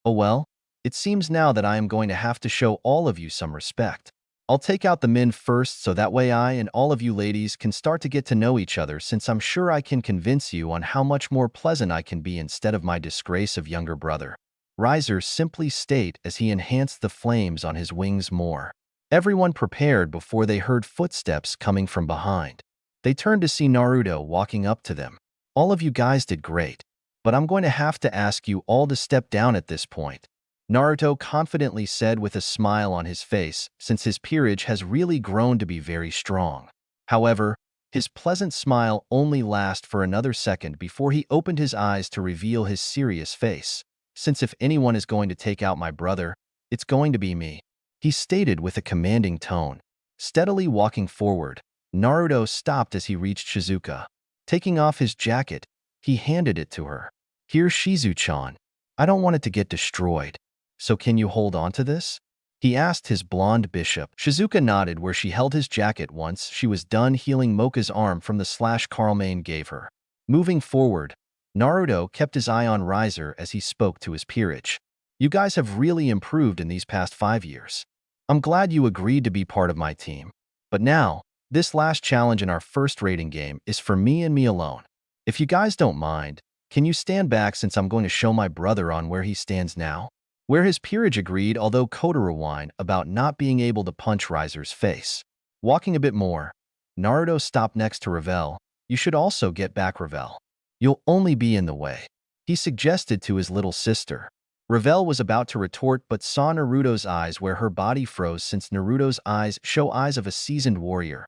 Oh well, it seems now that I am going to have to show all of you some respect. I'll take out the men first so that way I and all of you ladies can start to get to know each other, since I'm sure I can convince you on how much more pleasant I can be instead of my disgrace of younger brother. Riser simply stated as he enhanced the flames on his wings more. Everyone prepared before they heard footsteps coming from behind. They turned to see Naruto walking up to them. All of you guys did great, but I'm going to have to ask you all to step down at this point. Naruto confidently said with a smile on his face, since his peerage has really grown to be very strong. However, his pleasant smile only lasted for another second before he opened his eyes to reveal his serious face. Since if anyone is going to take out my brother, it's going to be me, he stated with a commanding tone. Steadily walking forward, Naruto stopped as he reached Shizuka. Taking off his jacket, he handed it to her. Here, Shizu-chan. I don't want it to get destroyed. So can you hold on to this? He asked his blonde bishop. Shizuka nodded where she held his jacket once she was done healing Mocha's arm from the slash Carlmane gave her. Moving forward, Naruto kept his eye on Riser as he spoke to his peerage. You guys have really improved in these past 5 years. I'm glad you agreed to be part of my team. But now, this last challenge in our first rating game is for me and me alone. If you guys don't mind, can you stand back since I'm going to show my brother on where he stands now? Where his peerage agreed, although Kotaru whined about not being able to punch Riser's face. Walking a bit more, Naruto stopped next to Revel. You should also get back, Revel. You'll only be in the way, he suggested to his little sister. Revel was about to retort but saw Naruto's eyes where her body froze, since Naruto's eyes show eyes of a seasoned warrior.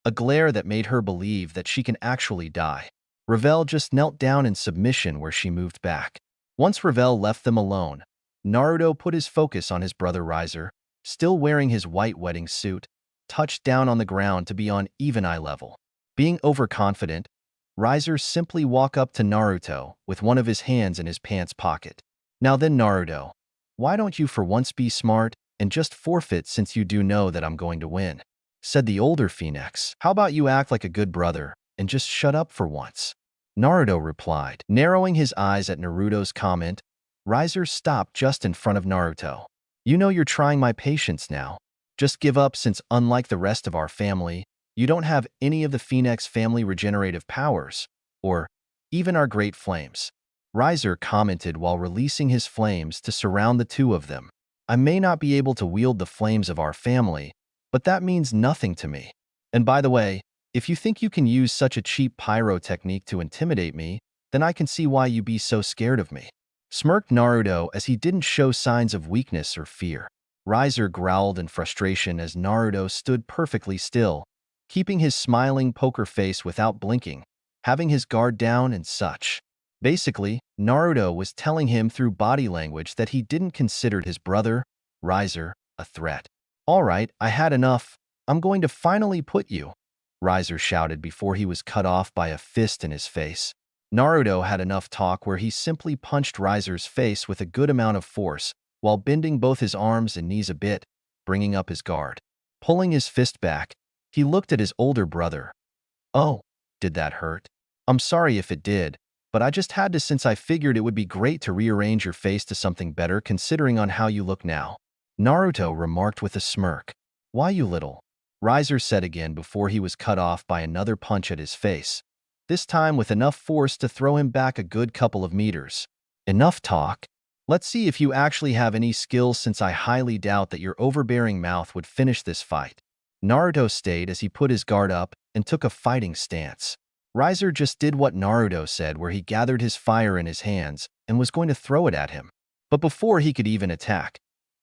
A glare that made her believe that she can actually die. Revel just knelt down in submission where she moved back. Once Revel left them alone, Naruto put his focus on his brother Riser, still wearing his white wedding suit, touched down on the ground to be on even eye level. Being overconfident, Riser simply walked up to Naruto with one of his hands in his pants pocket. Now then, Naruto, why don't you for once be smart and just forfeit, since you do know that I'm going to win? Said the older Phoenix. How about you act like a good brother and just shut up for once? Naruto replied. Narrowing his eyes at Naruto's comment, Riser stopped just in front of Naruto. You know you're trying my patience now. Just give up, since unlike the rest of our family, you don't have any of the Phoenix family regenerative powers, or even our great flames. Riser commented while releasing his flames to surround the two of them. I may not be able to wield the flames of our family, but that means nothing to me. And by the way, if you think you can use such a cheap pyro technique to intimidate me, then I can see why you be so scared of me. Smirked Naruto as he didn't show signs of weakness or fear. Riser growled in frustration as Naruto stood perfectly still, keeping his smiling poker face without blinking, having his guard down and such. Basically, Naruto was telling him through body language that he didn't consider his brother, Riser, a threat. All right, I had enough. I'm going to finally put you, Riser shouted before he was cut off by a fist in his face. Naruto had enough talk where he simply punched Riser's face with a good amount of force, while bending both his arms and knees a bit, bringing up his guard. Pulling his fist back, He looked at his older brother. "Oh, did that hurt? I'm sorry if it did, but I just had to since I figured it would be great to rearrange your face to something better considering on how you look now." Naruto remarked with a smirk. "Why, you little?" Riser said again before he was cut off by another punch at his face, this time with enough force to throw him back a good couple of meters. "Enough talk. Let's see if you actually have any skills since I highly doubt that your overbearing mouth would finish this fight." Naruto stayed as he put his guard up and took a fighting stance. Riser just did what Naruto said where he gathered his fire in his hands and was going to throw it at him. But before he could even attack,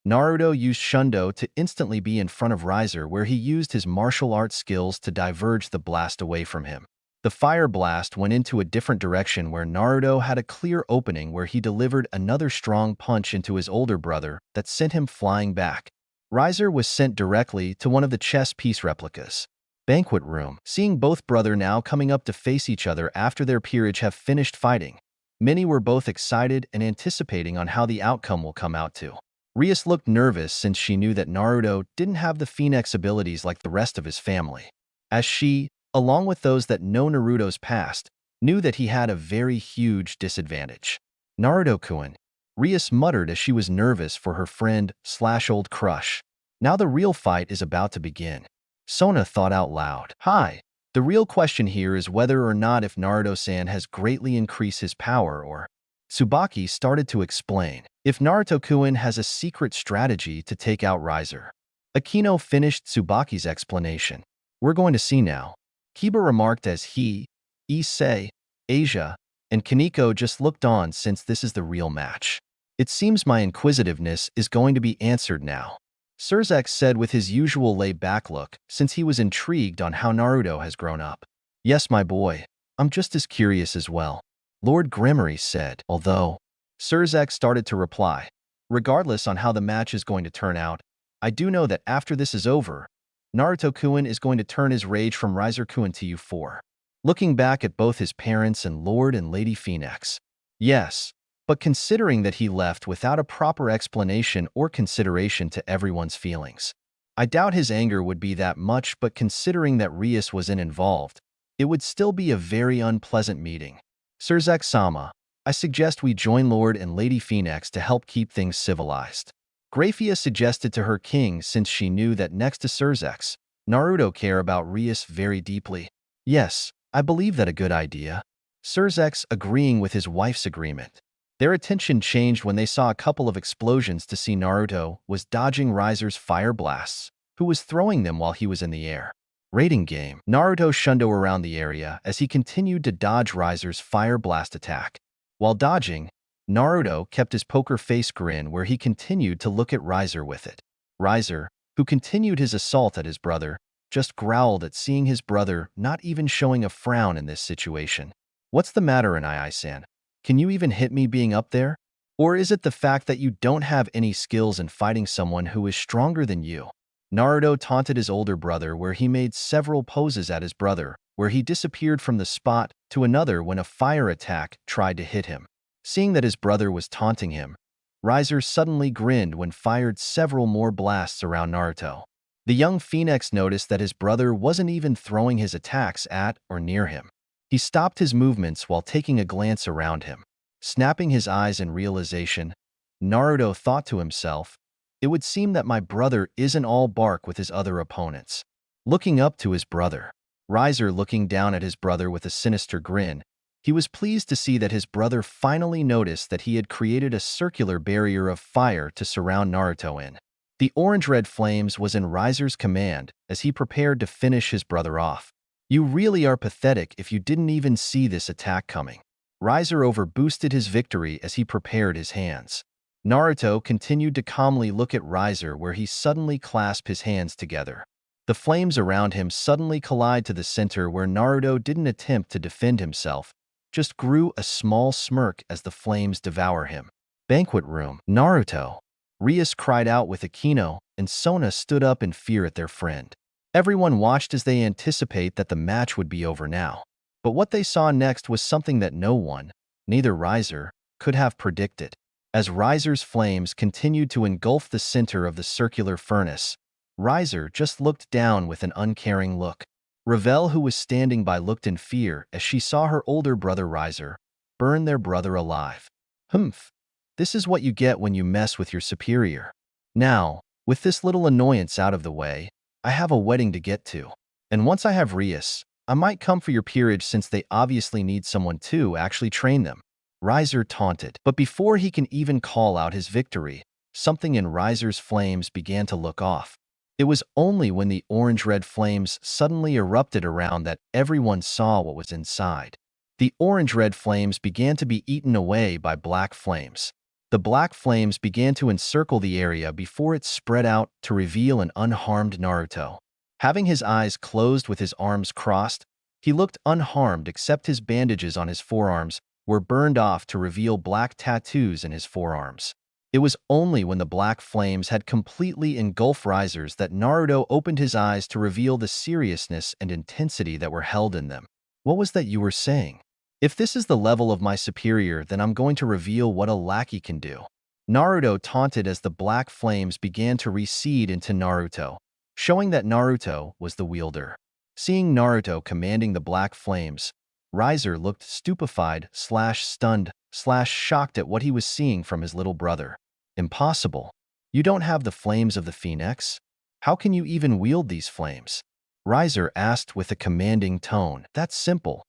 Naruto used Shundo to instantly be in front of Riser where he used his martial arts skills to diverge the blast away from him. The fire blast went into a different direction where Naruto had a clear opening where he delivered another strong punch into his older brother that sent him flying back. Riser was sent directly to one of the chess piece replicas. Banquet room. Seeing both brother now coming up to face each other after their peerage have finished fighting, many were both excited and anticipating on how the outcome will come out to. Rias looked nervous since she knew that Naruto didn't have the Phoenix abilities like the rest of his family, as she, along with those that know Naruto's past, knew that he had a very huge disadvantage. "Naruto-kun," Rias muttered as she was nervous for her friend/old crush. Now the real fight is about to begin. Sona thought out loud. "Hi. The real question here is whether or not if Naruto-san has greatly increased his power or..." Tsubaki started to explain. "If Naruto-kun has a secret strategy to take out Riser." Akino finished Tsubaki's explanation. "We're going to see now," Kiba remarked as he, Issei, Asia, and Kaneko just looked on since this is the real match. "It seems my inquisitiveness is going to be answered now," Surzek said with his usual laid-back look since he was intrigued on how Naruto has grown up. "Yes, my boy. I'm just as curious as well," Lord Gremory said, although Surzek started to reply. "Regardless on how the match is going to turn out, I do know that after this is over, Naruto-kun is going to turn his rage from Riser-kun to you four." Looking back at both his parents and Lord and Lady Phoenix. Yes, but considering that he left without a proper explanation or consideration to everyone's feelings, I doubt his anger would be that much, but considering that Rias was involved, it would still be a very unpleasant meeting. "Surzek-sama, I suggest we join Lord and Lady Phoenix to help keep things civilized," Grafia suggested to her king since she knew that next to Surzek's, Naruto care about Rias very deeply. "Yes, I believe that a good idea," Surzek's agreeing with his wife's agreement. Their attention changed when they saw a couple of explosions to see Naruto was dodging Riser's fire blasts, who was throwing them while he was in the air. Rating game. Naruto shundo around the area as he continued to dodge Riser's fire blast attack. While dodging, Naruto kept his poker face grin where he continued to look at Riser with it. Riser, who continued his assault at his brother, just growled at seeing his brother not even showing a frown in this situation. "What's the matter, Inai-san? Can you even hit me being up there? Or is it the fact that you don't have any skills in fighting someone who is stronger than you?" Naruto taunted his older brother where he made several poses at his brother, where he disappeared from the spot to another when a fire attack tried to hit him. Seeing that his brother was taunting him, Riser suddenly grinned when fired several more blasts around Naruto. The young Phoenix noticed that his brother wasn't even throwing his attacks at or near him. He stopped his movements while taking a glance around him. Snapping his eyes in realization, Naruto thought to himself, "It would seem that my brother isn't all bark with his other opponents." Looking up to his brother, Riser looking down at his brother with a sinister grin, he was pleased to see that his brother finally noticed that he had created a circular barrier of fire to surround Naruto in. The orange-red flames was in Riser's command as he prepared to finish his brother off. "You really are pathetic if you didn't even see this attack coming." Riser overboosted his victory as he prepared his hands. Naruto continued to calmly look at Riser where he suddenly clasped his hands together. The flames around him suddenly collide to the center where Naruto didn't attempt to defend himself, just grew a small smirk as the flames devour him. Banquet room. "Naruto!" Rias cried out with Akino, and Sona stood up in fear at their friend. Everyone watched as they anticipate that the match would be over now. But what they saw next was something that no one, neither Riser, could have predicted. As Riser's flames continued to engulf the center of the circular furnace, Riser just looked down with an uncaring look. Ravel, who was standing by, looked in fear as she saw her older brother Riser burn their brother alive. Humph. This is what you get when you mess with your superior. Now, with this little annoyance out of the way, I have a wedding to get to. And once I have Rias, I might come for your peerage since they obviously need someone to actually train them. Riser taunted. But before he can even call out his victory, something in Riser's flames began to look off. It was only when the orange-red flames suddenly erupted around that everyone saw what was inside. The orange-red flames began to be eaten away by black flames. The black flames began to encircle the area before it spread out to reveal an unharmed Naruto. Having his eyes closed with his arms crossed, he looked unharmed except his bandages on his forearms were burned off to reveal black tattoos in his forearms. It was only when the black flames had completely engulfed Risers that Naruto opened his eyes to reveal the seriousness and intensity that were held in them. What was that you were saying? If this is the level of my superior, then I'm going to reveal what a lackey can do. Naruto taunted as the black flames began to recede into Naruto, showing that Naruto was the wielder. Seeing Naruto commanding the black flames, Riser looked stupefied/stunned/shocked at what he was seeing from his little brother. Impossible. You don't have the flames of the Phoenix? How can you even wield these flames? Riser asked with a commanding tone. That's simple.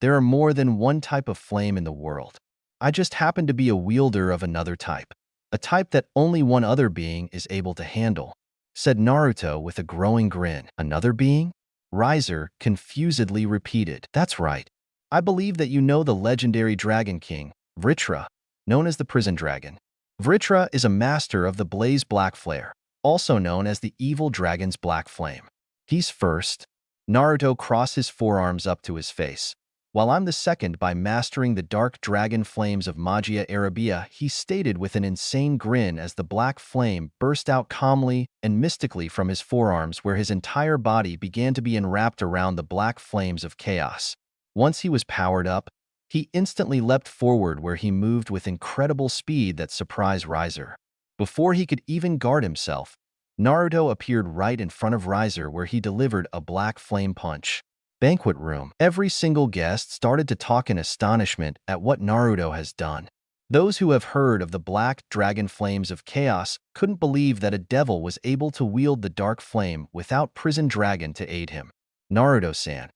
There are more than one type of flame in the world. I just happen to be a wielder of another type. A type that only one other being is able to handle, said Naruto with a growing grin. Another being? Riser confusedly repeated. That's right. I believe that you know the legendary Dragon King, Vritra, known as the Prison Dragon. Vritra is a master of the Blaze Black Flare, also known as the Evil Dragon's Black Flame. He's first. Naruto crossed his forearms up to his face. While I'm the second by mastering the dark dragon flames of Magia Arabia, he stated with an insane grin as the black flame burst out calmly and mystically from his forearms where his entire body began to be enwrapped around the black flames of chaos. Once he was powered up, he instantly leapt forward where he moved with incredible speed that surprised Riser. Before he could even guard himself, Naruto appeared right in front of Riser where he delivered a black flame punch. Banquet room. Every single guest started to talk in astonishment at what Naruto has done. Those who have heard of the black dragon flames of chaos couldn't believe that a devil was able to wield the dark flame without Prison Dragon to aid him. Naruto-san.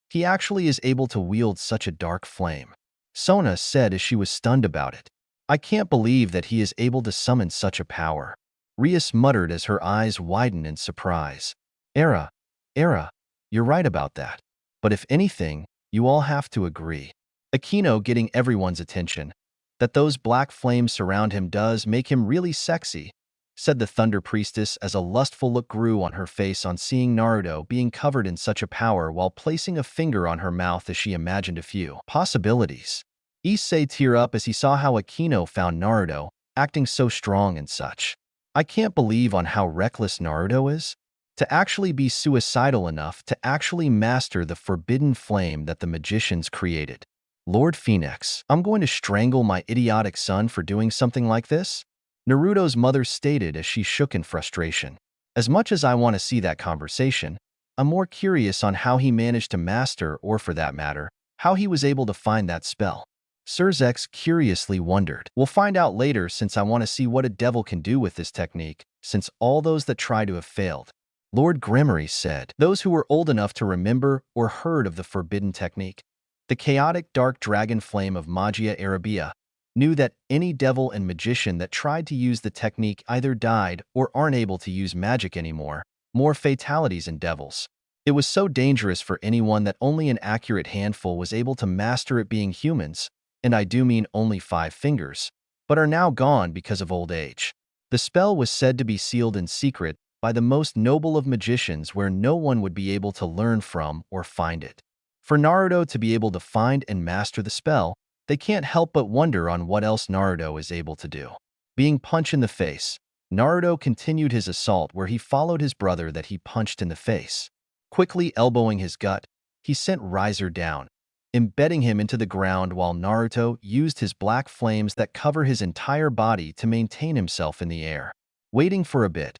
He actually is able to wield such a dark flame. Sona said as she was stunned about it. I can't believe that he is able to summon such a power. Rias muttered as her eyes widened in surprise. Era, you're right about that. But if anything, you all have to agree. Akino getting everyone's attention. That those black flames surround him does make him really sexy, said the Thunder Priestess as a lustful look grew on her face on seeing Naruto being covered in such a power while placing a finger on her mouth as she imagined a few possibilities. Issei teared up as he saw how Akino found Naruto acting so strong and such. I can't believe on how reckless Naruto is. To actually be suicidal enough to actually master the forbidden flame that the magicians created. Lord Phoenix, I'm going to strangle my idiotic son for doing something like this? Naruto's mother stated as she shook in frustration. As much as I want to see that conversation, I'm more curious on how he managed to master, or for that matter, how he was able to find that spell. Surzex curiously wondered. We'll find out later since I want to see what a devil can do with this technique, since all those that try to have failed. Lord Gremory said, those who were old enough to remember or heard of the forbidden technique, the chaotic dark dragon flame of Magia Arabia, knew that any devil and magician that tried to use the technique either died or aren't able to use magic anymore, more fatalities and devils. It was so dangerous for anyone that only an accurate handful was able to master it, being humans, and I do mean only 5 fingers, but are now gone because of old age. The spell was said to be sealed in secret by the most noble of magicians where no one would be able to learn from or find it. For Naruto to be able to find and master the spell, they can't help but wonder on what else Naruto is able to do. Being punched in the face, Naruto continued his assault where he followed his brother that he punched in the face. Quickly elbowing his gut, he sent Riser down, embedding him into the ground while Naruto used his black flames that cover his entire body to maintain himself in the air. Waiting for a bit,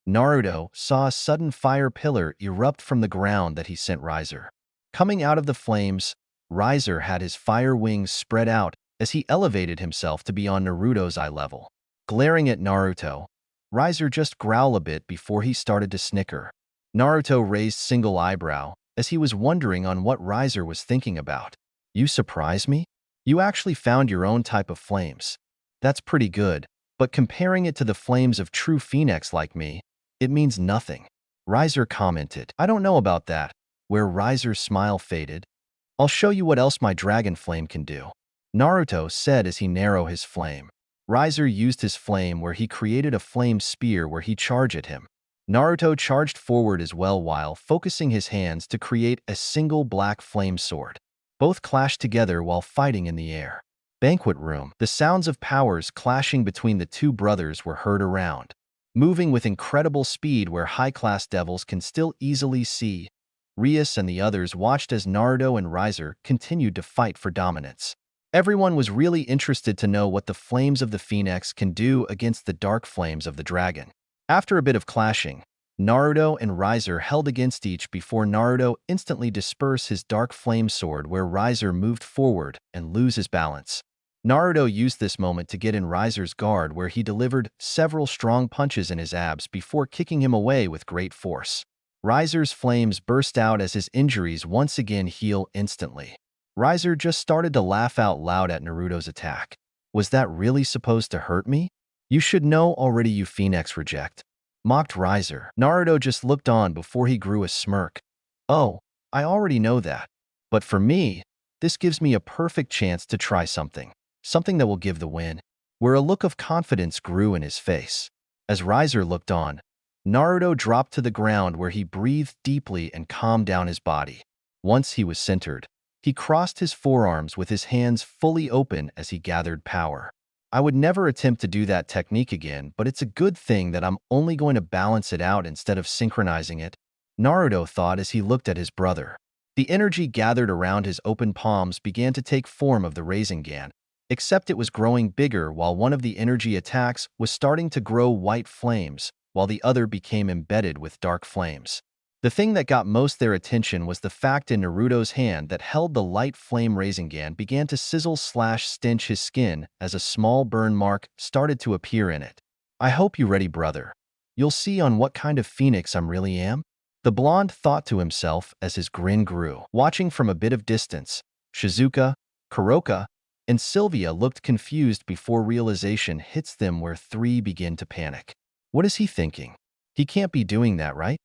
Naruto saw a sudden fire pillar erupt from the ground that he sent Riser. Coming out of the flames, Riser had his fire wings spread out as he elevated himself to be on Naruto's eye level. Glaring at Naruto, Riser just growled a bit before he started to snicker. Naruto raised single eyebrow as he was wondering on what Riser was thinking about. You surprise me? You actually found your own type of flames. That's pretty good, but comparing it to the flames of true phoenix like me, it means nothing. Riser commented. I don't know about that. Where Riser's smile faded, I'll show you what else my dragon flame can do, Naruto said as he narrowed his flame. Riser used his flame where he created a flame spear where he charged at him. Naruto charged forward as well while focusing his hands to create a single black flame sword. Both clashed together while fighting in the air. Banquet room. The sounds of powers clashing between the two brothers were heard around. Moving with incredible speed where high-class devils can still easily see, Rias and the others watched as Naruto and Riser continued to fight for dominance. Everyone was really interested to know what the flames of the phoenix can do against the dark flames of the dragon. After a bit of clashing, Naruto and Riser held against each before Naruto instantly dispersed his dark flame sword where Riser moved forward and lose his balance. Naruto used this moment to get in Riser's guard where he delivered several strong punches in his abs before kicking him away with great force. Riser's flames burst out as his injuries once again heal instantly. Riser just started to laugh out loud at Naruto's attack. Was that really supposed to hurt me? You should know already, you Phoenix reject, mocked Riser. Naruto just looked on before he grew a smirk. Oh, I already know that. But for me, this gives me a perfect chance to try something that will give the win. Where a look of confidence grew in his face. As Riser looked on, Naruto dropped to the ground where he breathed deeply and calmed down his body. Once he was centered, he crossed his forearms with his hands fully open as he gathered power. I would never attempt to do that technique again, but it's a good thing that I'm only going to balance it out instead of synchronizing it, Naruto thought as he looked at his brother. The energy gathered around his open palms began to take form of the Rasengan, except it was growing bigger while one of the energy attacks was starting to grow white flames, while the other became embedded with dark flames. The thing that got most their attention was the fact in Naruto's hand that held the light flame Rasengan began to sizzle/stench his skin as a small burn mark started to appear in it. I hope you ready, brother. You'll see on what kind of phoenix I really am. The blonde thought to himself as his grin grew. Watching from a bit of distance, Shizuka, Kuroka, and Sylvia looked confused before realization hits them where three begin to panic. What is he thinking? He can't be doing that, right?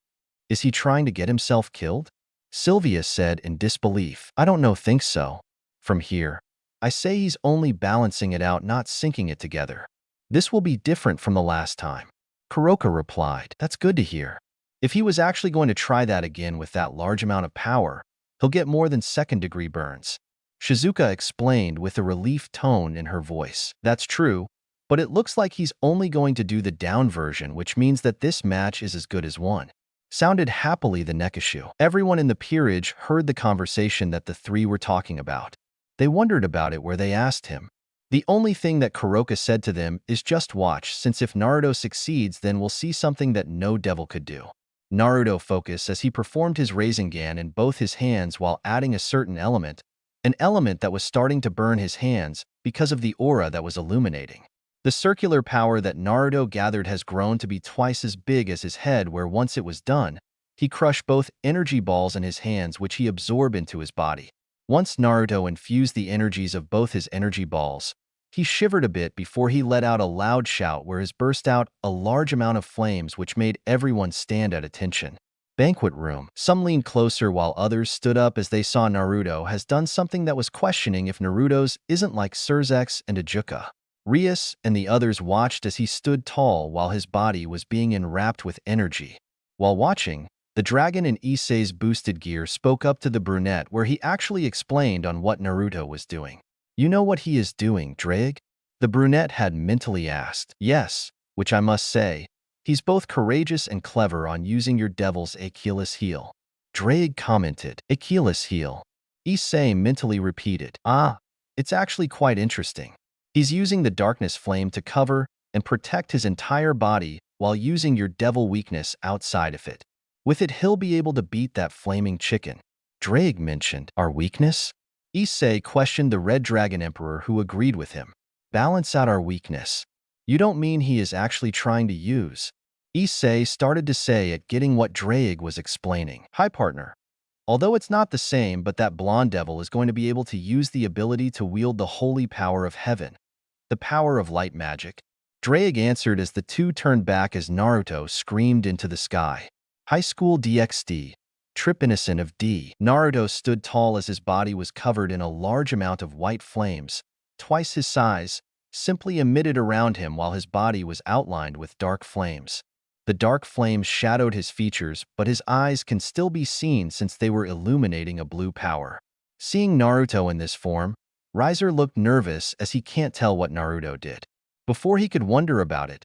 Is he trying to get himself killed? Sylvia said in disbelief. I don't think so. From here, I say he's only balancing it out, not syncing it together. This will be different from the last time. Kuroka replied. That's good to hear. If he was actually going to try that again with that large amount of power, he'll get more than second-degree burns. Shizuka explained with a relief tone in her voice. That's true, but it looks like he's only going to do the down version, which means that this match is as good as won. Sounded happily the Nekishu. Everyone in the peerage heard the conversation that the three were talking about. They wondered about it where they asked him. The only thing that Kuroka said to them is just watch, since if Naruto succeeds then we'll see something that no devil could do. Naruto focused as he performed his Rasengan in both his hands while adding a certain element, an element that was starting to burn his hands because of the aura that was illuminating. The circular power that Naruto gathered has grown to be twice as big as his head where once it was done, he crushed both energy balls in his hands which he absorbed into his body. Once Naruto infused the energies of both his energy balls, he shivered a bit before he let out a loud shout where his burst out a large amount of flames which made everyone stand at attention. Banquet room. Some leaned closer while others stood up as they saw Naruto has done something that was questioning if Naruto's isn't like Surzex and Ajuka. Rias and the others watched as he stood tall while his body was being enwrapped with energy. While watching, the dragon in Issei's boosted gear spoke up to the brunette where he actually explained on what Naruto was doing. You know what he is doing, Drake? The brunette had mentally asked. Yes, which I must say, he's both courageous and clever on using your devil's Achilles heel. Drake commented. Achilles heel. Issei mentally repeated. Ah, it's actually quite interesting. He's using the darkness flame to cover and protect his entire body while using your devil weakness outside of it. With it, he'll be able to beat that flaming chicken. Drake mentioned, our weakness? Issei questioned the Red Dragon Emperor, who agreed with him. Balance out our weakness. You don't mean he is actually trying to use? Issei started to say at getting what Drake was explaining. Hi, partner. Although it's not the same, but that blonde devil is going to be able to use the ability to wield the holy power of heaven, the power of light magic. Drake answered as the two turned back as Naruto screamed into the sky. High School DxD. Trip innocent of D. Naruto stood tall as his body was covered in a large amount of white flames, twice his size, simply emitted around him while his body was outlined with dark flames. The dark flames shadowed his features, but his eyes can still be seen since they were illuminating a blue power. Seeing Naruto in this form, Riser looked nervous as he can't tell what Naruto did. Before he could wonder about it,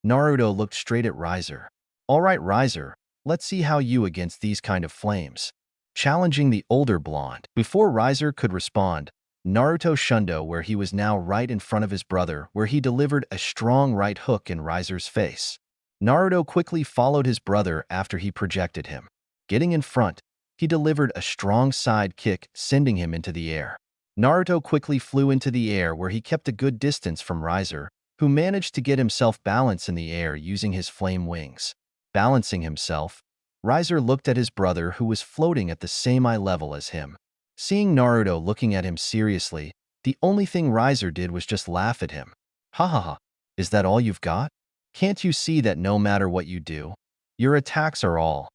Naruto looked straight at Riser. All right, Riser, let's see how you against these kind of flames. Challenging the older blonde. Before Riser could respond, Naruto shundo where he was now right in front of his brother, where he delivered a strong right hook in Riser's face. Naruto quickly followed his brother after he projected him. Getting in front, he delivered a strong side kick, sending him into the air. Naruto quickly flew into the air where he kept a good distance from Riser, who managed to get himself balanced in the air using his flame wings. Balancing himself, Riser looked at his brother who was floating at the same eye level as him. Seeing Naruto looking at him seriously, the only thing Riser did was just laugh at him. Ha ha ha, is that all you've got? Can't you see that no matter what you do, your attacks are all?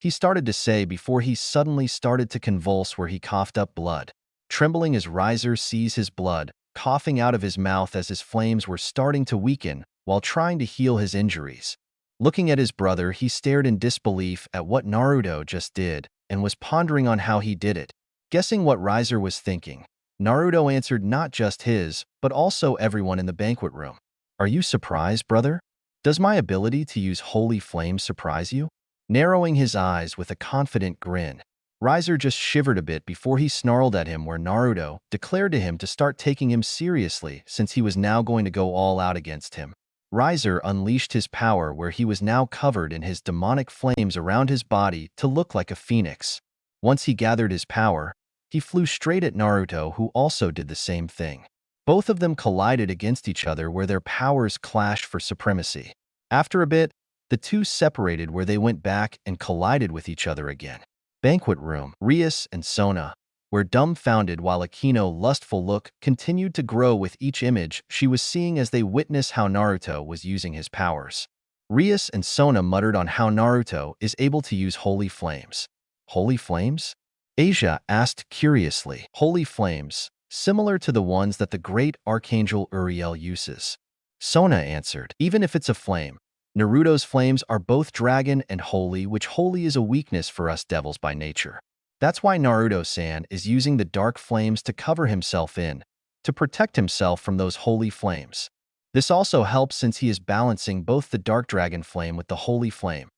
He started to say before he suddenly started to convulse where he coughed up blood. Trembling as Riser sees his blood, coughing out of his mouth as his flames were starting to weaken while trying to heal his injuries. Looking at his brother, he stared in disbelief at what Naruto just did and was pondering on how he did it. Guessing what Riser was thinking, Naruto answered not just his, but also everyone in the banquet room. Are you surprised, brother? Does my ability to use holy flame surprise you? Narrowing his eyes with a confident grin, Riser just shivered a bit before he snarled at him where Naruto declared to him to start taking him seriously since he was now going to go all out against him. Riser unleashed his power where he was now covered in his demonic flames around his body to look like a phoenix. Once he gathered his power, he flew straight at Naruto, who also did the same thing. Both of them collided against each other where their powers clashed for supremacy. After a bit, the two separated where they went back and collided with each other again. Banquet room, Rias and Sona, where dumbfounded while Akino's lustful look continued to grow with each image she was seeing as they witnessed how Naruto was using his powers. Rias and Sona muttered on how Naruto is able to use holy flames. Holy flames? Asia asked curiously. Holy flames, similar to the ones that the great Archangel Uriel uses. Sona answered, even if it's a flame, Naruto's flames are both dragon and holy, which holy is a weakness for us devils by nature. That's why Naruto-san is using the dark flames to cover himself in, to protect himself from those holy flames. This also helps since he is balancing both the dark dragon flame with the holy flame.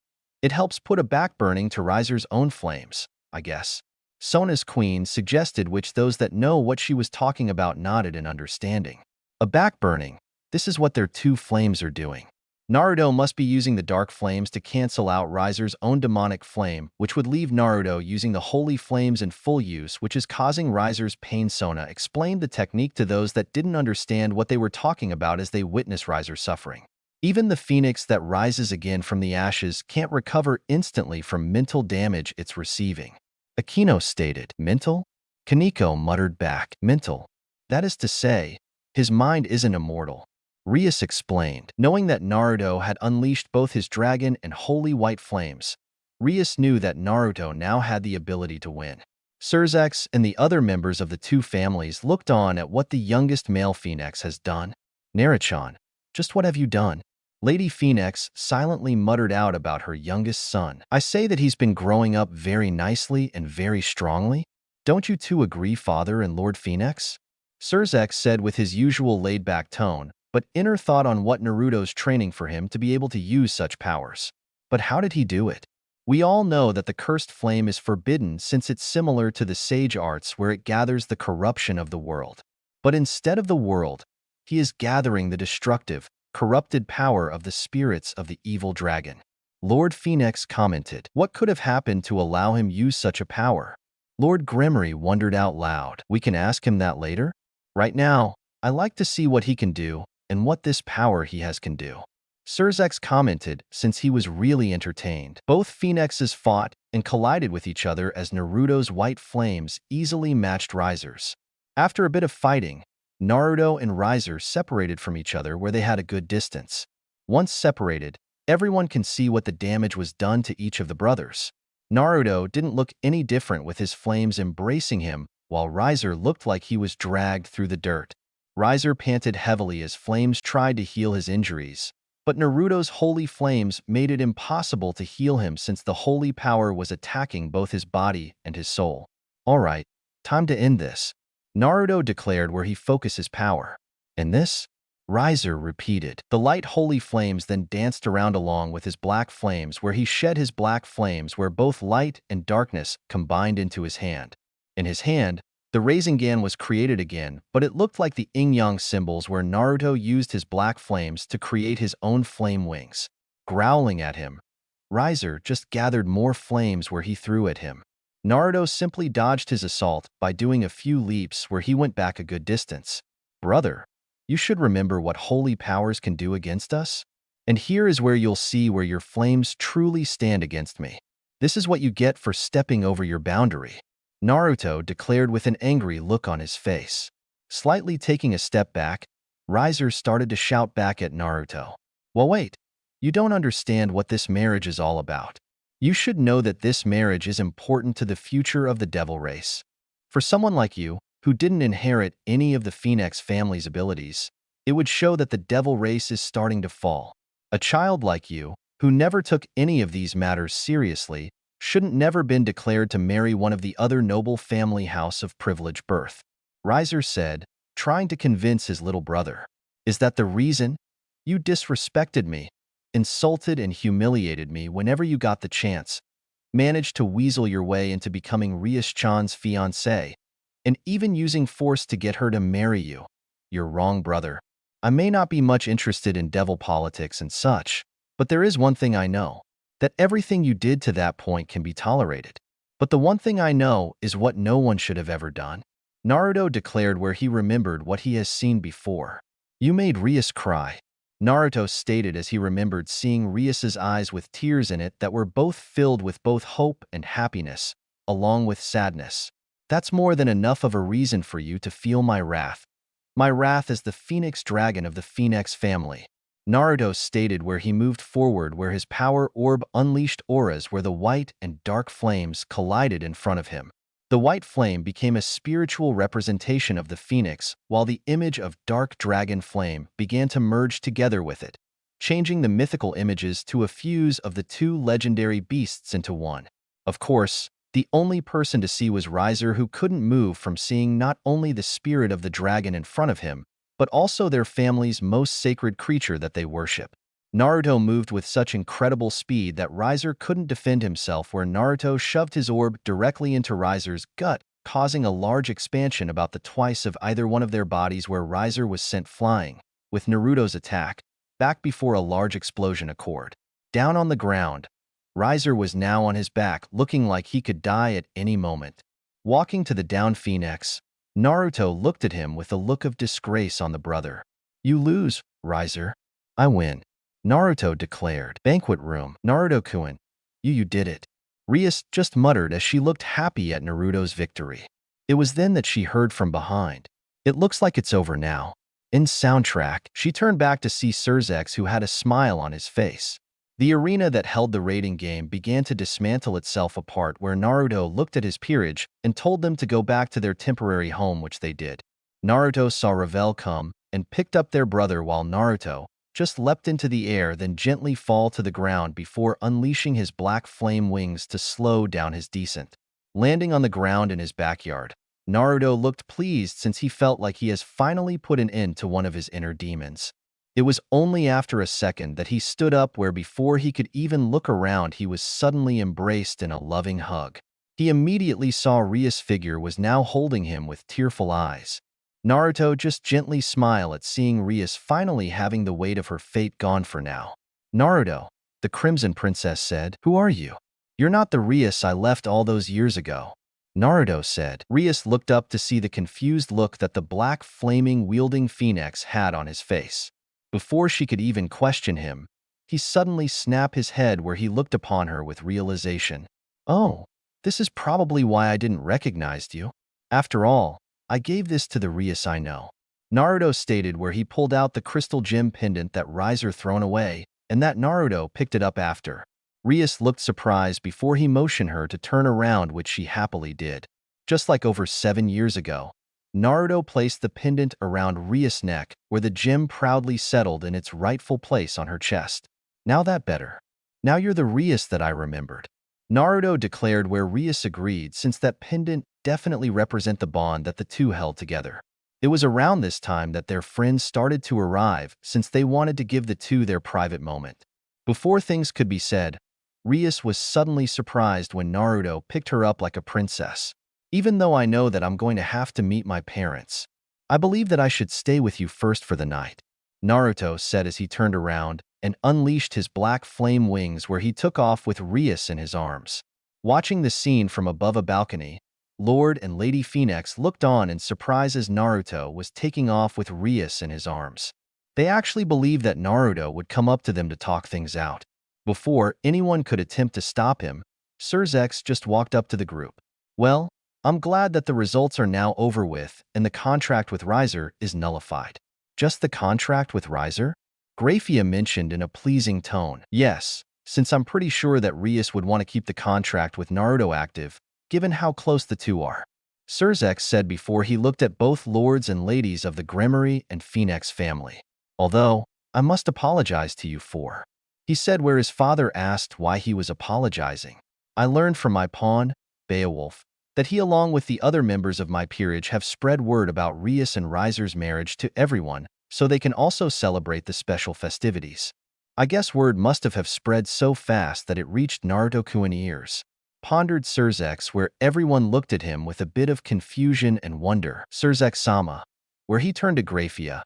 It helps put a backburning to Riser's own flames, I guess. Sona's queen suggested, which those that know what she was talking about nodded in understanding. A backburning, this is what their two flames are doing. Naruto must be using the dark flames to cancel out Riser's own demonic flame, which would leave Naruto using the holy flames in full use, which is causing Riser's pain. Sona explained the technique to those that didn't understand what they were talking about as they witnessed Riser suffering. Even the phoenix that rises again from the ashes can't recover instantly from mental damage it's receiving. Akino stated, mental? Kaneko muttered back, mental. That is to say, his mind isn't immortal. Rias explained, knowing that Naruto had unleashed both his dragon and holy white flames. Rias knew that Naruto now had the ability to win. Surzex and the other members of the two families looked on at what the youngest male phoenix has done. Naruto, just what have you done? Lady Phoenix silently muttered out about her youngest son. I say that he's been growing up very nicely and very strongly. Don't you two agree, Father and Lord Phoenix? Surzex said with his usual laid-back tone, but inner thought on what Naruto's training for him to be able to use such powers. But how did he do it? We all know that the cursed flame is forbidden since it's similar to the sage arts where it gathers the corruption of the world. But instead of the world, he is gathering the destructive, corrupted power of the spirits of the evil dragon. Lord Phoenix commented, "What could have happened to allow him use such a power?" Lord Gremory wondered out loud. "We can ask him that later? Right now, I like to see what he can do and what this power he has can do." Surzex commented, since he was really entertained. Both Phoenixes fought and collided with each other as Naruto's white flames easily matched Riser's. After a bit of fighting, Naruto and Riser separated from each other where they had a good distance. Once separated, everyone can see what the damage was done to each of the brothers. Naruto didn't look any different with his flames embracing him, while Riser looked like he was dragged through the dirt. Riser panted heavily as flames tried to heal his injuries. But Naruto's holy flames made it impossible to heal him since the holy power was attacking both his body and his soul. "All right, time to end this," Naruto declared where he focused his power. "And this?" Riser repeated. The light holy flames then danced around along with his black flames where he shed his black flames where both light and darkness combined into his hand. In his hand, the Rasengan was created again, but it looked like the yin-yang symbols where Naruto used his black flames to create his own flame wings. Growling at him, Riser just gathered more flames where he threw at him. Naruto simply dodged his assault by doing a few leaps where he went back a good distance. "Brother, you should remember what holy powers can do against us. And here is where you'll see where your flames truly stand against me. This is what you get for stepping over your boundary," Naruto declared with an angry look on his face. Slightly taking a step back, Riser started to shout back at Naruto. "Well, wait. You don't understand what this marriage is all about. You should know that this marriage is important to the future of the devil race. For someone like you, who didn't inherit any of the Phoenix family's abilities, it would show that the devil race is starting to fall. A child like you, who never took any of these matters seriously, shouldn't never been declared to marry one of the other noble family house of privileged birth," Riser said, trying to convince his little brother. "Is that the reason? You disrespected me, insulted and humiliated me whenever you got the chance, managed to weasel your way into becoming Rias-chan's fiancé, and even using force to get her to marry you. You're wrong, brother. I may not be much interested in devil politics and such, but there is one thing I know. That everything you did to that point can be tolerated. But the one thing I know is what no one should have ever done," Naruto declared where he remembered what he has seen before. "You made Rias cry," Naruto stated as he remembered seeing Rias's eyes with tears in it that were both filled with both hope and happiness, along with sadness. "That's more than enough of a reason for you to feel my wrath. My wrath is the Phoenix Dragon of the Phoenix family," Naruto stated where he moved forward where his power orb unleashed auras where the white and dark flames collided in front of him. The white flame became a spiritual representation of the phoenix, while the image of dark dragon flame began to merge together with it, changing the mythical images to a fuse of the two legendary beasts into one. Of course, the only person to see was Riser, who couldn't move from seeing not only the spirit of the dragon in front of him, but also their family's most sacred creature that they worship. Naruto moved with such incredible speed that Riser couldn't defend himself where Naruto shoved his orb directly into Riser's gut, causing a large expansion about the twice of either one of their bodies where Riser was sent flying, with Naruto's attack, back before a large explosion occurred. Down on the ground, Riser was now on his back, looking like he could die at any moment. Walking to the down Phoenix, Naruto looked at him with a look of disgrace on the brother. "You lose, Riser. I win," Naruto declared. Banquet room. "Naruto-kun, you did it," Rias just muttered as she looked happy at Naruto's victory. It was then that she heard from behind. "It looks like it's over now." In soundtrack, she turned back to see Surzex, who had a smile on his face. The arena that held the raiding game began to dismantle itself apart where Naruto looked at his peerage and told them to go back to their temporary home, which they did. Naruto saw Ravel come and picked up their brother while Naruto just leapt into the air then gently fall to the ground before unleashing his black flame wings to slow down his descent. Landing on the ground in his backyard, Naruto looked pleased since he felt like he has finally put an end to one of his inner demons. It was only after a second that he stood up where before he could even look around he was suddenly embraced in a loving hug. He immediately saw Rias' figure was now holding him with tearful eyes. Naruto just gently smiled at seeing Rias finally having the weight of her fate gone for now. Naruto, the Crimson Princess said, "Who are you? You're not the Rias I left all those years ago." Naruto said. Rias looked up to see the confused look that the black flaming wielding phoenix had on his face. Before she could even question him, he suddenly snapped his head where he looked upon her with realization. "Oh, this is probably why I didn't recognize you. After all, I gave this to the Rias I know." Naruto stated where he pulled out the crystal gem pendant that Riser thrown away, and that Naruto picked it up after. Rias looked surprised before he motioned her to turn around, which she happily did. Just like over 7 years ago, Naruto placed the pendant around Rias' neck where the gem proudly settled in its rightful place on her chest. "Now that better. Now you're the Rias that I remembered." Naruto declared where Rias agreed since that pendant definitely represent the bond that the two held together. It was around this time that their friends started to arrive since they wanted to give the two their private moment. Before things could be said, Rias was suddenly surprised when Naruto picked her up like a princess. "Even though I know that I'm going to have to meet my parents, I believe that I should stay with you first for the night," Naruto said as he turned around and unleashed his black flame wings where he took off with Rias in his arms. Watching the scene from above a balcony, Lord and Lady Phoenix looked on in surprise as Naruto was taking off with Rias in his arms. They actually believed that Naruto would come up to them to talk things out. Before anyone could attempt to stop him, Surzex just walked up to the group. "Well, I'm glad that the results are now over with and the contract with Riser is nullified." "Just the contract with Riser?" Grafia mentioned in a pleasing tone. "Yes, since I'm pretty sure that Rias would want to keep the contract with Naruto active, given how close the two are," Surzex said before he looked at both lords and ladies of the Gremory and Phoenix family. "Although, I must apologize to you for," he said where his father asked why he was apologizing. "I learned from my pawn, Beowulf, that he along with the other members of my peerage have spread word about Rias and Riser's marriage to everyone so they can also celebrate the special festivities. I guess word must have spread so fast that it reached Naruto-kun's ears," pondered Surzex where everyone looked at him with a bit of confusion and wonder. "Surzex-sama," where he turned to Grafia,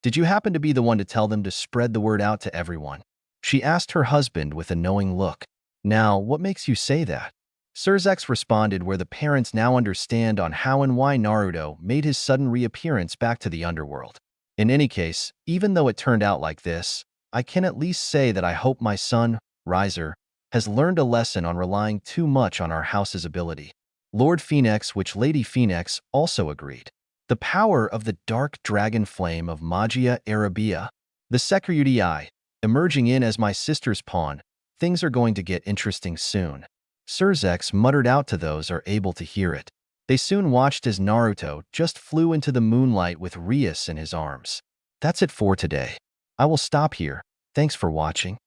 "did you happen to be the one to tell them to spread the word out to everyone?" She asked her husband with a knowing look. "Now, what makes you say that?" Surzex responded where the parents now understand on how and why Naruto made his sudden reappearance back to the underworld. "In any case, even though it turned out like this, I can at least say that I hope my son, Riser, has learned a lesson on relying too much on our house's ability." Lord Phoenix, which Lady Phoenix also agreed. "The power of the dark dragon flame of Magia Arabia, the Security Eye, emerging in as my sister's pawn, things are going to get interesting soon," Surzex muttered out to those are able to hear it. They soon watched as Naruto just flew into the moonlight with Rias in his arms. That's it for today. I will stop here. Thanks for watching.